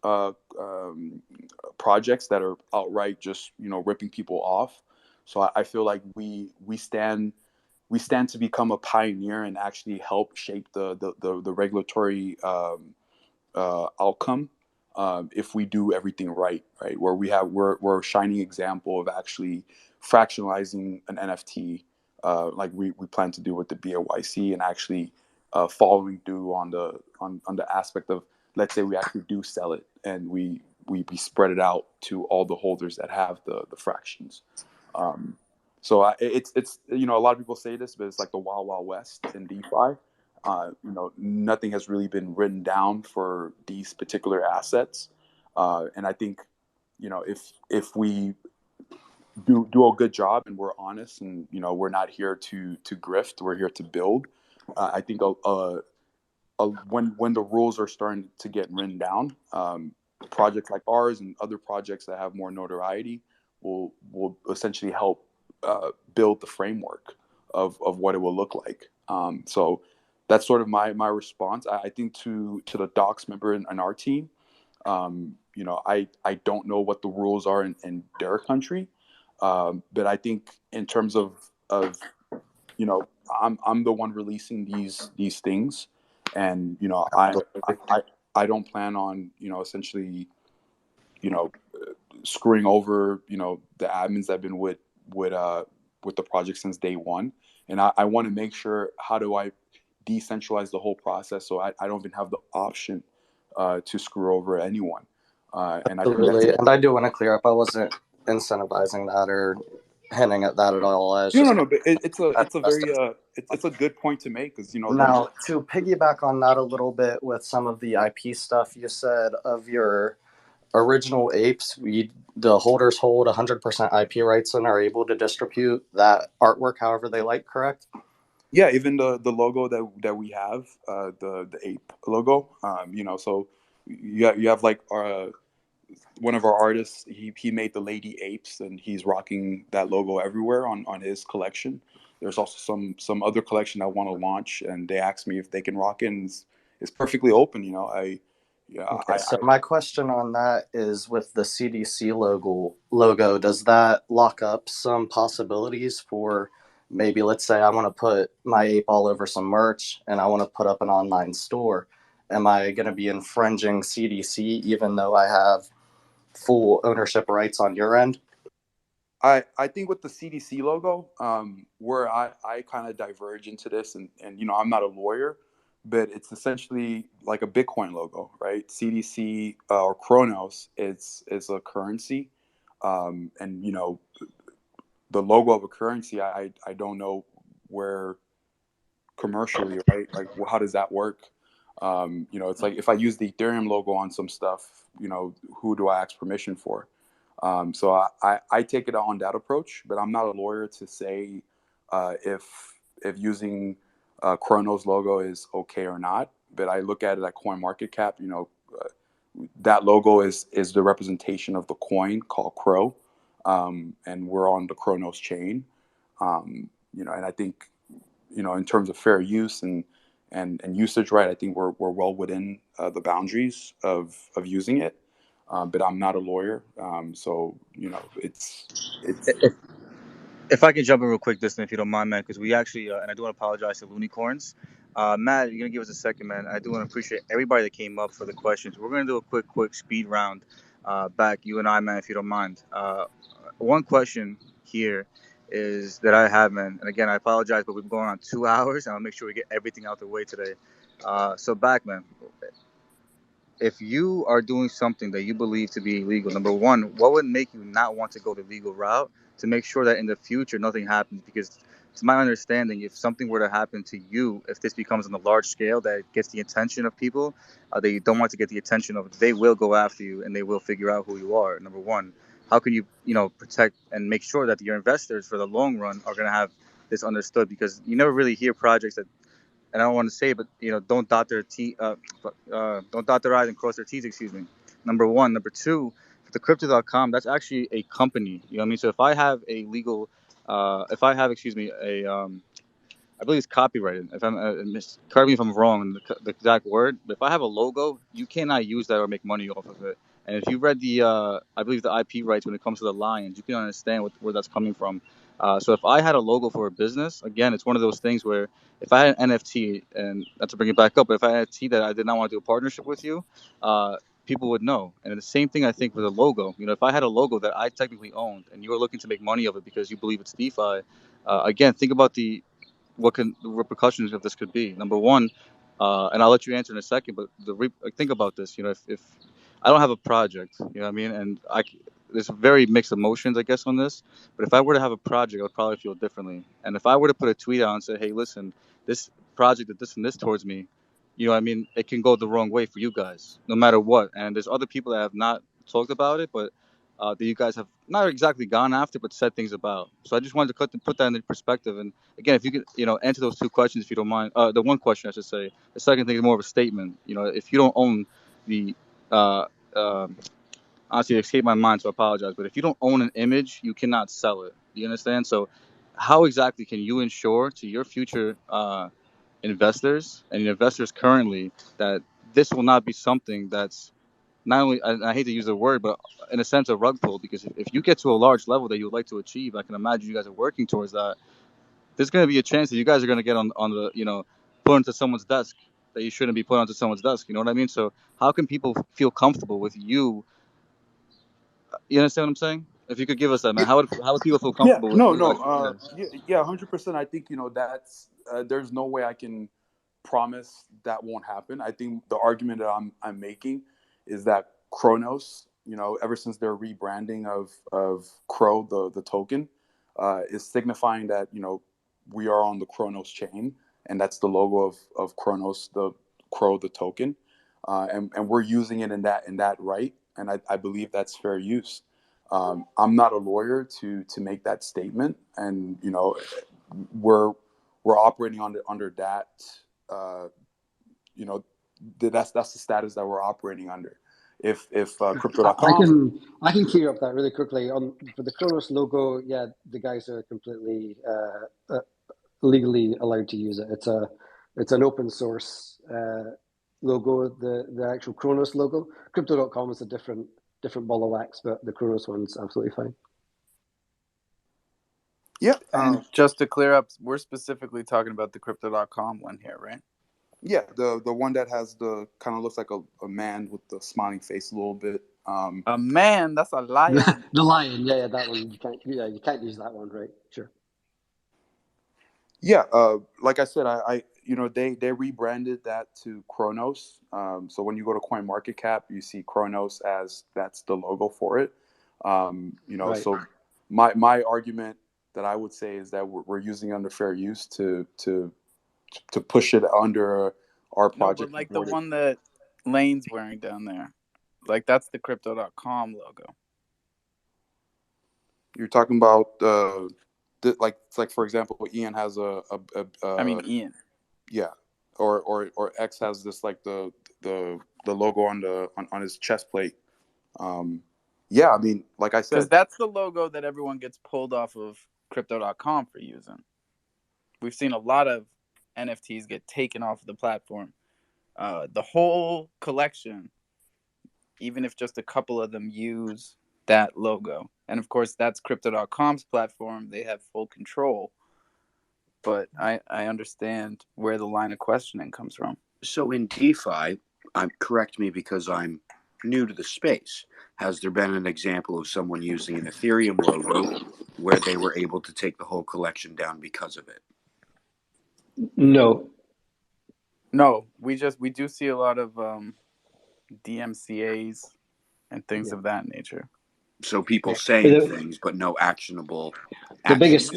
projects that are outright just ripping people off. So I feel like we stand to become a pioneer and actually help shape the regulatory outcome, if we do everything right, where we're a shining example of actually fractionalizing an NFT, like we plan to do with the BAYC, and actually following through on the aspect of, let's say we actually do sell it, and we spread it out to all the holders that have the fractions. It's a lot of people say this, but it's like the wild wild west in DeFi. Nothing has really been written down for these particular assets, and I think if we do a good job and we're honest, and we're not here to grift, we're here to build. I think when the rules are starting to get written down, projects like ours and other projects that have more notoriety will essentially help build the framework of what it will look like. So that's sort of my response. I think to the docs member in our team, I don't know what the rules are in their country, but I think in terms of I'm the one releasing these things, and I don't plan on essentially screwing over the admins that have been with the project since day one, and I want to make sure, how do I decentralize the whole process so I don't even have the option to screw over anyone. And I think Absolutely. And I do want to clear up, I wasn't incentivizing that or hinting at that at all. I was just no, but it's a very it's a good point to make, because now to piggyback on that a little bit with some of the IP stuff you said of your original apes, the holders hold 100% IP rights and are able to distribute that artwork however they like, correct? Yeah, even the logo that we have, the ape logo, so you have like one of our artists, he made the lady apes, and he's rocking that logo everywhere on his collection. There's also some other collection I want to launch, and they asked me if they can rock it, and it's perfectly open. Okay, so my question on that is, with the CDC logo, does that lock up some possibilities for, maybe, let's say I want to put my ape all over some merch and I want to put up an online store? Am I going to be infringing CDC even though I have full ownership rights on your end? I think with the CDC logo, where I kind of diverge into this, and I'm not a lawyer, but it's essentially like a Bitcoin logo, right? CDC or Cronos is a currency, and the logo of a currency, I don't know where commercially, right? Like, how does that work? It's like, if I use the Ethereum logo on some stuff, who do I ask permission for? So I take it on that approach, but I'm not a lawyer to say if using Cronos logo is okay or not. But I look at it at CoinMarketCap. That logo is the representation of the coin called Crow, and we're on the Cronos chain. And I think in terms of fair use and usage, right, I think we're well within the boundaries of using it. but I'm not a lawyer. So it's If I can jump in real quick, Dustin, if you don't mind, man, because we actually, and I do want to apologize to Loonicorns. Matt, you're going to give us a second, man. I do want to appreciate everybody that came up for the questions. We're going to do a quick speed round back, you and I, man, if you don't mind. One question here is that I have, man, and again, I apologize, but we've been going on 2 hours, and I'll make sure we get everything out the way today. So, back, man, if you are doing something that you believe to be illegal, number one, what would make you not want to go the legal route to make sure that in the future nothing happens? Because to my understanding, if something were to happen to you, if this becomes on a large scale that gets the attention of people that you don't want to get the attention of, they will go after you and they will figure out who you are. Number one, how can you, protect and make sure that your investors for the long run are going to have this understood? Because you never really hear projects that, and I don't want to say, but don't dot their don't dot their I's and cross their T's. Excuse me. Number one. Number two, the Crypto.com. That's actually a company. You know what I mean? So if I have a legal, if I have, excuse me, I believe it's copyrighted. If I'm correct me if I'm wrong in the exact word, but if I have a logo, you cannot use that or make money off of it. And if you read the, I believe the IP rights when it comes to the lions, you can understand where that's coming from. So if I had a logo for a business, again, it's one of those things where if I had an NFT, and not to bring it back up, but if I had an NFT that I did not want to do a partnership with you, people would know. And the same thing I think with a logo. If I had a logo that I technically owned and you were looking to make money of it because you believe it's DeFi, again, think about what can the repercussions of this could be. Number one, and I'll let you answer in a second, but think about this. If I don't have a project, you know what I mean, and there's very mixed emotions, I guess, on this. But if I were to have a project, I would probably feel differently. And if I were to put a tweet out and say, "Hey, listen, this project did this and this towards me," you know what I mean, it can go the wrong way for you guys, no matter what. And there's other people that have not talked about it, but that you guys have not exactly gone after, but said things about. So I just wanted to put that into perspective. And again, if you could, answer those two questions, if you don't mind. The one question I should say. The second thing is more of a statement. If you don't own the, uh, honestly, it escaped my mind, so I apologize. But if you don't own an image, you cannot sell it. Do you understand? So, how exactly can you ensure to your future investors and your investors currently that this will not be something that's not only, I hate to use the word, but in a sense, a rug pull? Because if you get to a large level that you would like to achieve, I can imagine you guys are working towards that. There's going to be a chance that you guys are going to get on the, put onto someone's desk that you shouldn't be put onto someone's desk. You know what I mean? So how can people feel comfortable with you? You understand what I'm saying? If you could give us that, man, how would people feel Yeah, comfortable with no, you no, actually? yeah, 100%. I think that's there's no way I can promise that won't happen. I think the argument that I'm making is that Cronos, ever since their rebranding of Crow, the token, is signifying that we are on the Cronos chain, and that's the logo of Cronos, the Crow, the token, and we're using it in that right, and I believe that's fair use. I'm not a lawyer to make that statement, and we're operating under that. You know, that's the status that we're operating under. If I Crypto.com, can clear up that really quickly. For the Kronos logo, yeah, the guys are completely legally allowed to use it. It's an open source logo. The actual Kronos logo. Crypto.com is a different ball of wax, but the Kronos one's absolutely fine. yeah, And just to clear up, we're specifically talking about the Crypto.com one here, right? yeah, the one that has the kind of looks like a man with the smiling face a little bit. A man, that's a lion. The lion, yeah, that one. You can't use that one, right? Sure. Yeah, like I said, I they rebranded that to Cronos. So when you go to CoinMarketCap, you see Cronos as that's the logo for it. Right. So my argument that I would say is that we're using under fair use to push it under our No, project. but like the one that Lane's wearing down there, like that's the Crypto.com logo. You're talking about like it's like, for example, Ian has I mean Ian. Yeah, or X has this like the logo on his chest plate. Yeah, I mean, like I Because said, that's the logo that everyone gets pulled off of Crypto.com for using. We've seen a lot of NFTs get taken off of the platform. The whole collection even if just a couple of them use that logo. And of course, that's Crypto.com's platform. They have full control. But I understand where the line of questioning comes from. So in DeFi, correct me because I'm new to the space. Has there been an example of someone using an Ethereum logo where they were able to take the whole collection down because of it? No. No, we do see a lot of DMCAs and things of that nature. So people Yeah. saying things, but no actionable The actions.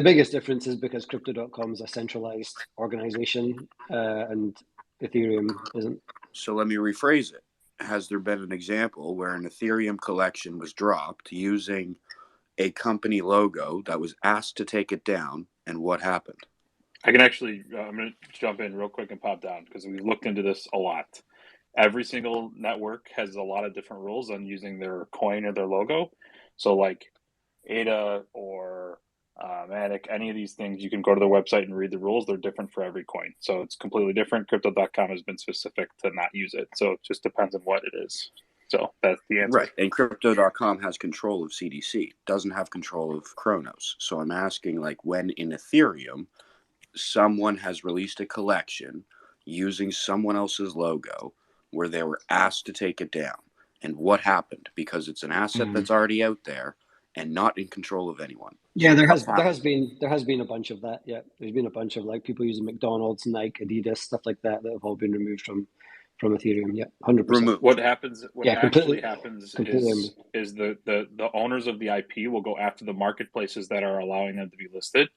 biggest difference is because Crypto.com is a centralized organization, and Ethereum isn't. So let me rephrase it. Has there been an example where an Ethereum collection was dropped using a company logo that was asked to take it down, and what happened? I can actually, I'm going to jump in real quick and pop down because we looked into this a lot. Every single network has a lot of different rules on using their coin or their logo. So like ADA or Matic, any of these things, you can go to the website and read the rules. They're different for every coin. So it's completely different. Crypto.com has been specific to not use it. So it just depends on what it is. So that's the answer. Right. And Crypto.com has control of CDC, doesn't have control of Cronos. So I'm asking, like, when in Ethereum, someone has released a collection using someone else's logo where they were asked to take it down. And what happened? Because it's an asset that's already out there and not in control of anyone. Yeah, So there what has happened? been a bunch of that. Yeah, there's been a bunch of like people using McDonald's, Nike, Adidas, stuff like that have all been removed from Ethereum. Yeah, 100%. Removed. What happens? What Yeah, actually happens completely removed. is the owners of the IP will go after the marketplaces that are allowing them to be listed,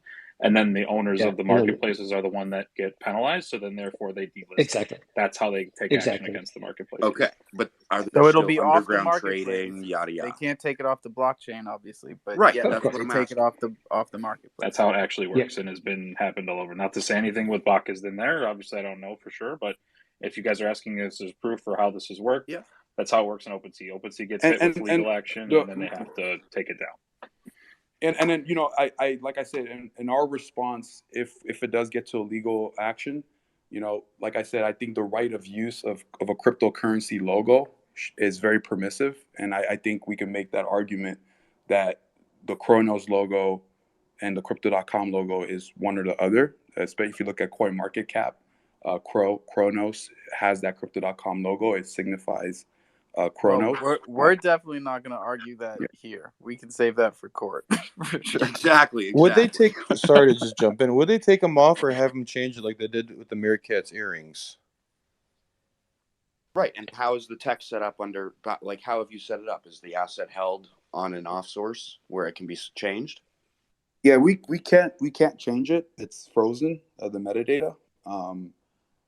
and then the owners Yeah, of the and then marketplaces are the one that get penalized. So then, therefore, they delist. exactly. That's how they take action Exactly. against the marketplaces. Okay, but are there So it'll still be off the underground marketplace. trading, yada They yada? can't take it off the blockchain, obviously, but Right, yeah, that's what they I'm take it asking. off the marketplace. That's how it actually works, and has been happened all over. Not to say anything with BACC is in there. Obviously, I don't know for sure, but if you guys are asking this as proof for how this has worked, yeah, that's how it works in OpenSea. OpenSea gets hit with legal action, and then they have to take it down. And then, you know, I like I said, in our response, if it does get to a legal action, you know, like I said, I think the right of use of a cryptocurrency logo is very permissive, and I think we can make that argument that the Cronos logo and the Crypto.com logo is one or the other. Especially if you look at CoinMarketCap, Cronos has that Crypto.com logo. It signifies Cronos. Well, we're definitely not going to argue that here. We can save that for court. For sure. Exactly. Would they take? Sorry to just jump in. Would they take them off or have them change it like they did with the Meerkat's earrings? Right. And how is the text set up under? Like, how have you set it up? Is the asset held on an off source where it can be changed? Yeah, we can't change it. It's frozen, the metadata.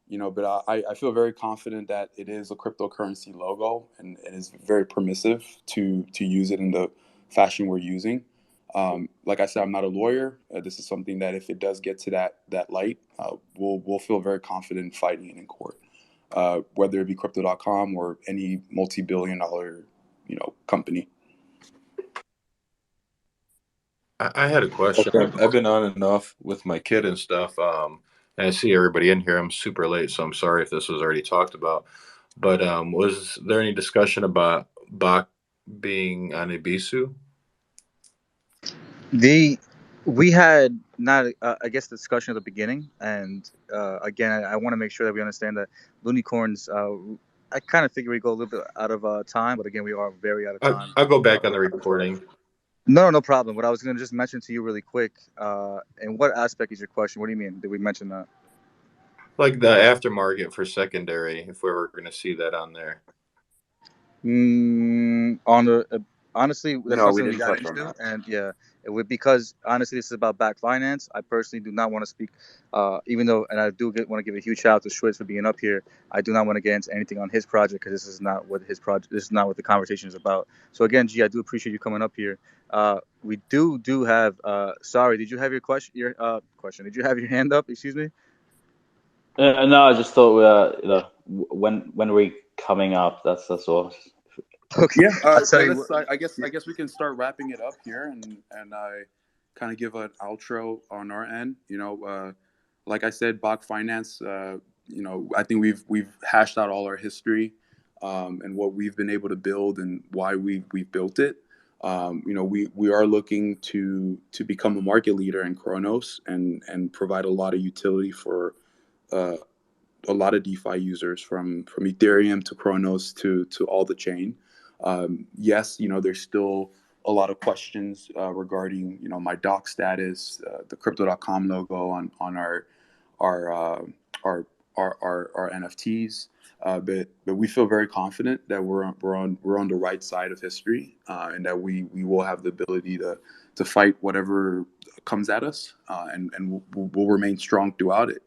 You know, but I feel very confident that it is a cryptocurrency logo, and it is very permissive to use it in the fashion we're using. Like I said, I'm not a lawyer. This is something that if it does get to that light, we'll feel very confident fighting it in court, whether it be Crypto.com or any multi-billion-dollar, you know, company. I had a question. I've been on and off with my kid and stuff. And I see everybody in here. I'm super late, so I'm sorry if this was already talked about. But was there any discussion about BACC being on Ibisu? We had not, I guess, the discussion at the beginning, and again, I want to make sure that we understand that Loonicorns. I kind of figure we go a little bit out of time, but again, we are very out of time. I'll go back on the recording. No problem. What I was going to just mention to you really quick, and what aspect is your question? What do you mean? Did we mention that? Like the aftermarket for secondary, if we were going to see that on there. On the honestly, that's No, not we something we didn't got touch on into, that. and yeah, it would, because honestly, this is about BACC Finance. I personally do not want to speak, even though, and I do want to give a huge shout out to Schwitz for being up here. I do not want to get into anything on his project because this is not what his project. This is not what the conversation is about. So again, G, I do appreciate you coming up here. We do have. Sorry, did you have your question? Did you have your hand up? Excuse me. No, I just thought you know, when are we coming up? That's all. Okay. Yeah, I guess we can start wrapping it up here, and I kind of give an outro on our end. You know, like I said, BACC Finance. You know, I think we've hashed out all our history. and what we've been able to build and why we've built it. We are looking to become a market leader in Cronos and provide a lot of utility for a lot of DeFi users from Ethereum to Cronos to all the chain. Yes, there's still a lot of questions regarding my doc status, the Crypto.com logo on our uh, our, our NFTs. But we feel very confident that we're on the right side of history, and that we will have the ability to fight whatever comes at us, and we'll remain strong throughout it.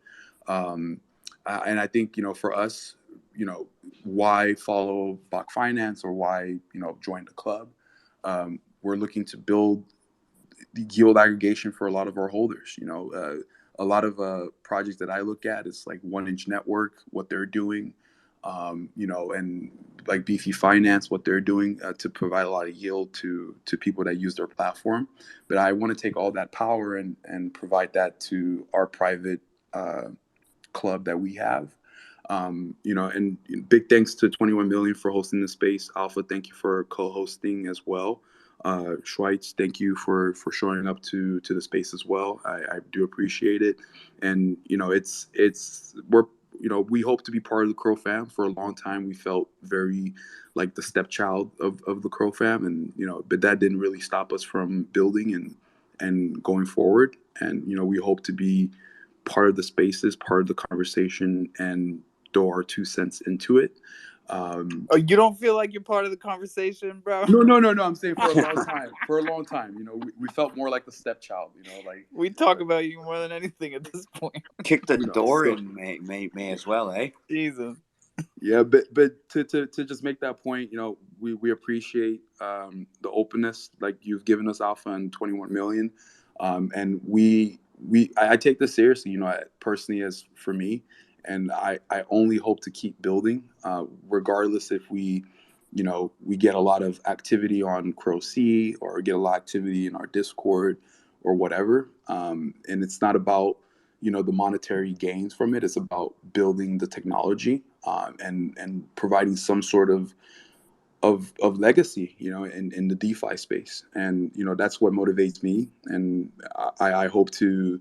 And I think for us, why follow BACC Finance or why join the club? We're looking to build the yield aggregation for a lot of our holders. A lot of projects that I look at is like 1inch Network, what they're doing, and like BACC Finance, what they're doing to provide a lot of yield to people that use their platform. But I want to take all that power and provide that to our private club that we have. And big thanks to 21 Million for hosting the space. Alpha, thank you for co-hosting as well. Schweitz, thank you for showing up to the space as well. I do appreciate it. And we hope to be part of the Crow fam. For a long time, we felt very like the stepchild of the Crow fam, and but that didn't really stop us from building and going forward. And we hope to be part of the spaces, part of the conversation, and throw our 2 cents into it. Oh, you don't feel like you're part of the conversation, bro? No. I'm saying for a long time. For a long time, we felt more like the stepchild. Like we talk about you more than anything at this point. Kick the door in, may as well, eh? Jesus. Yeah, but to just make that point, we appreciate the openness like you've given us, Alpha, and 21 Million, and I take this seriously, personally, as for me, and I only hope to keep building, regardless if we get a lot of activity on Crow C or get a lot of activity in our Discord or whatever. And it's not about the monetary gains from it. It's about building the technology, and providing some sort of legacy, in the DeFi space. And that's what motivates me, and I hope to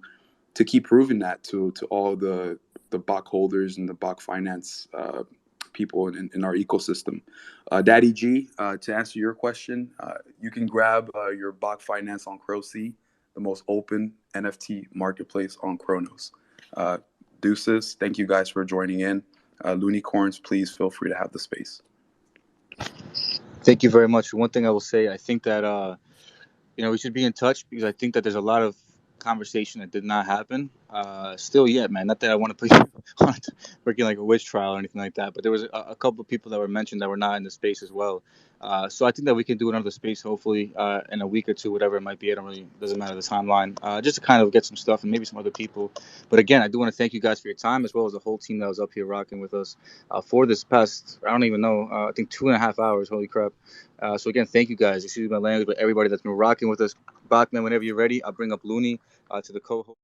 keep proving that to all the BACC holders and the BACC Finance people in our ecosystem. Daddy G, to answer your question, you can grab your BACC Finance on CrowC, the most open NFT marketplace on Cronos. Deuces, thank you guys for joining in. Loonicorns, please feel free to have the space. Thank you very much. One thing I will say, I think that we should be in touch, because I think that there's a lot of conversation that did not happen still yet, man. Not that I want to put you on working like a witch trial or anything like that, but there was a couple of people that were mentioned that were not in the space as well. So I think that we can do another space, hopefully in a week or two, whatever it might be. Doesn't matter the timeline, just to kind of get some stuff and maybe some other people. But again, I do want to thank you guys for your time, as well as the whole team that was up here rocking with us for this past, I don't even know, I think 2.5 hours. Holy crap. So again, thank you guys. Excuse my language, but everybody that's been rocking with us. Bachman, whenever you're ready, I'll bring up Looney to the co-host.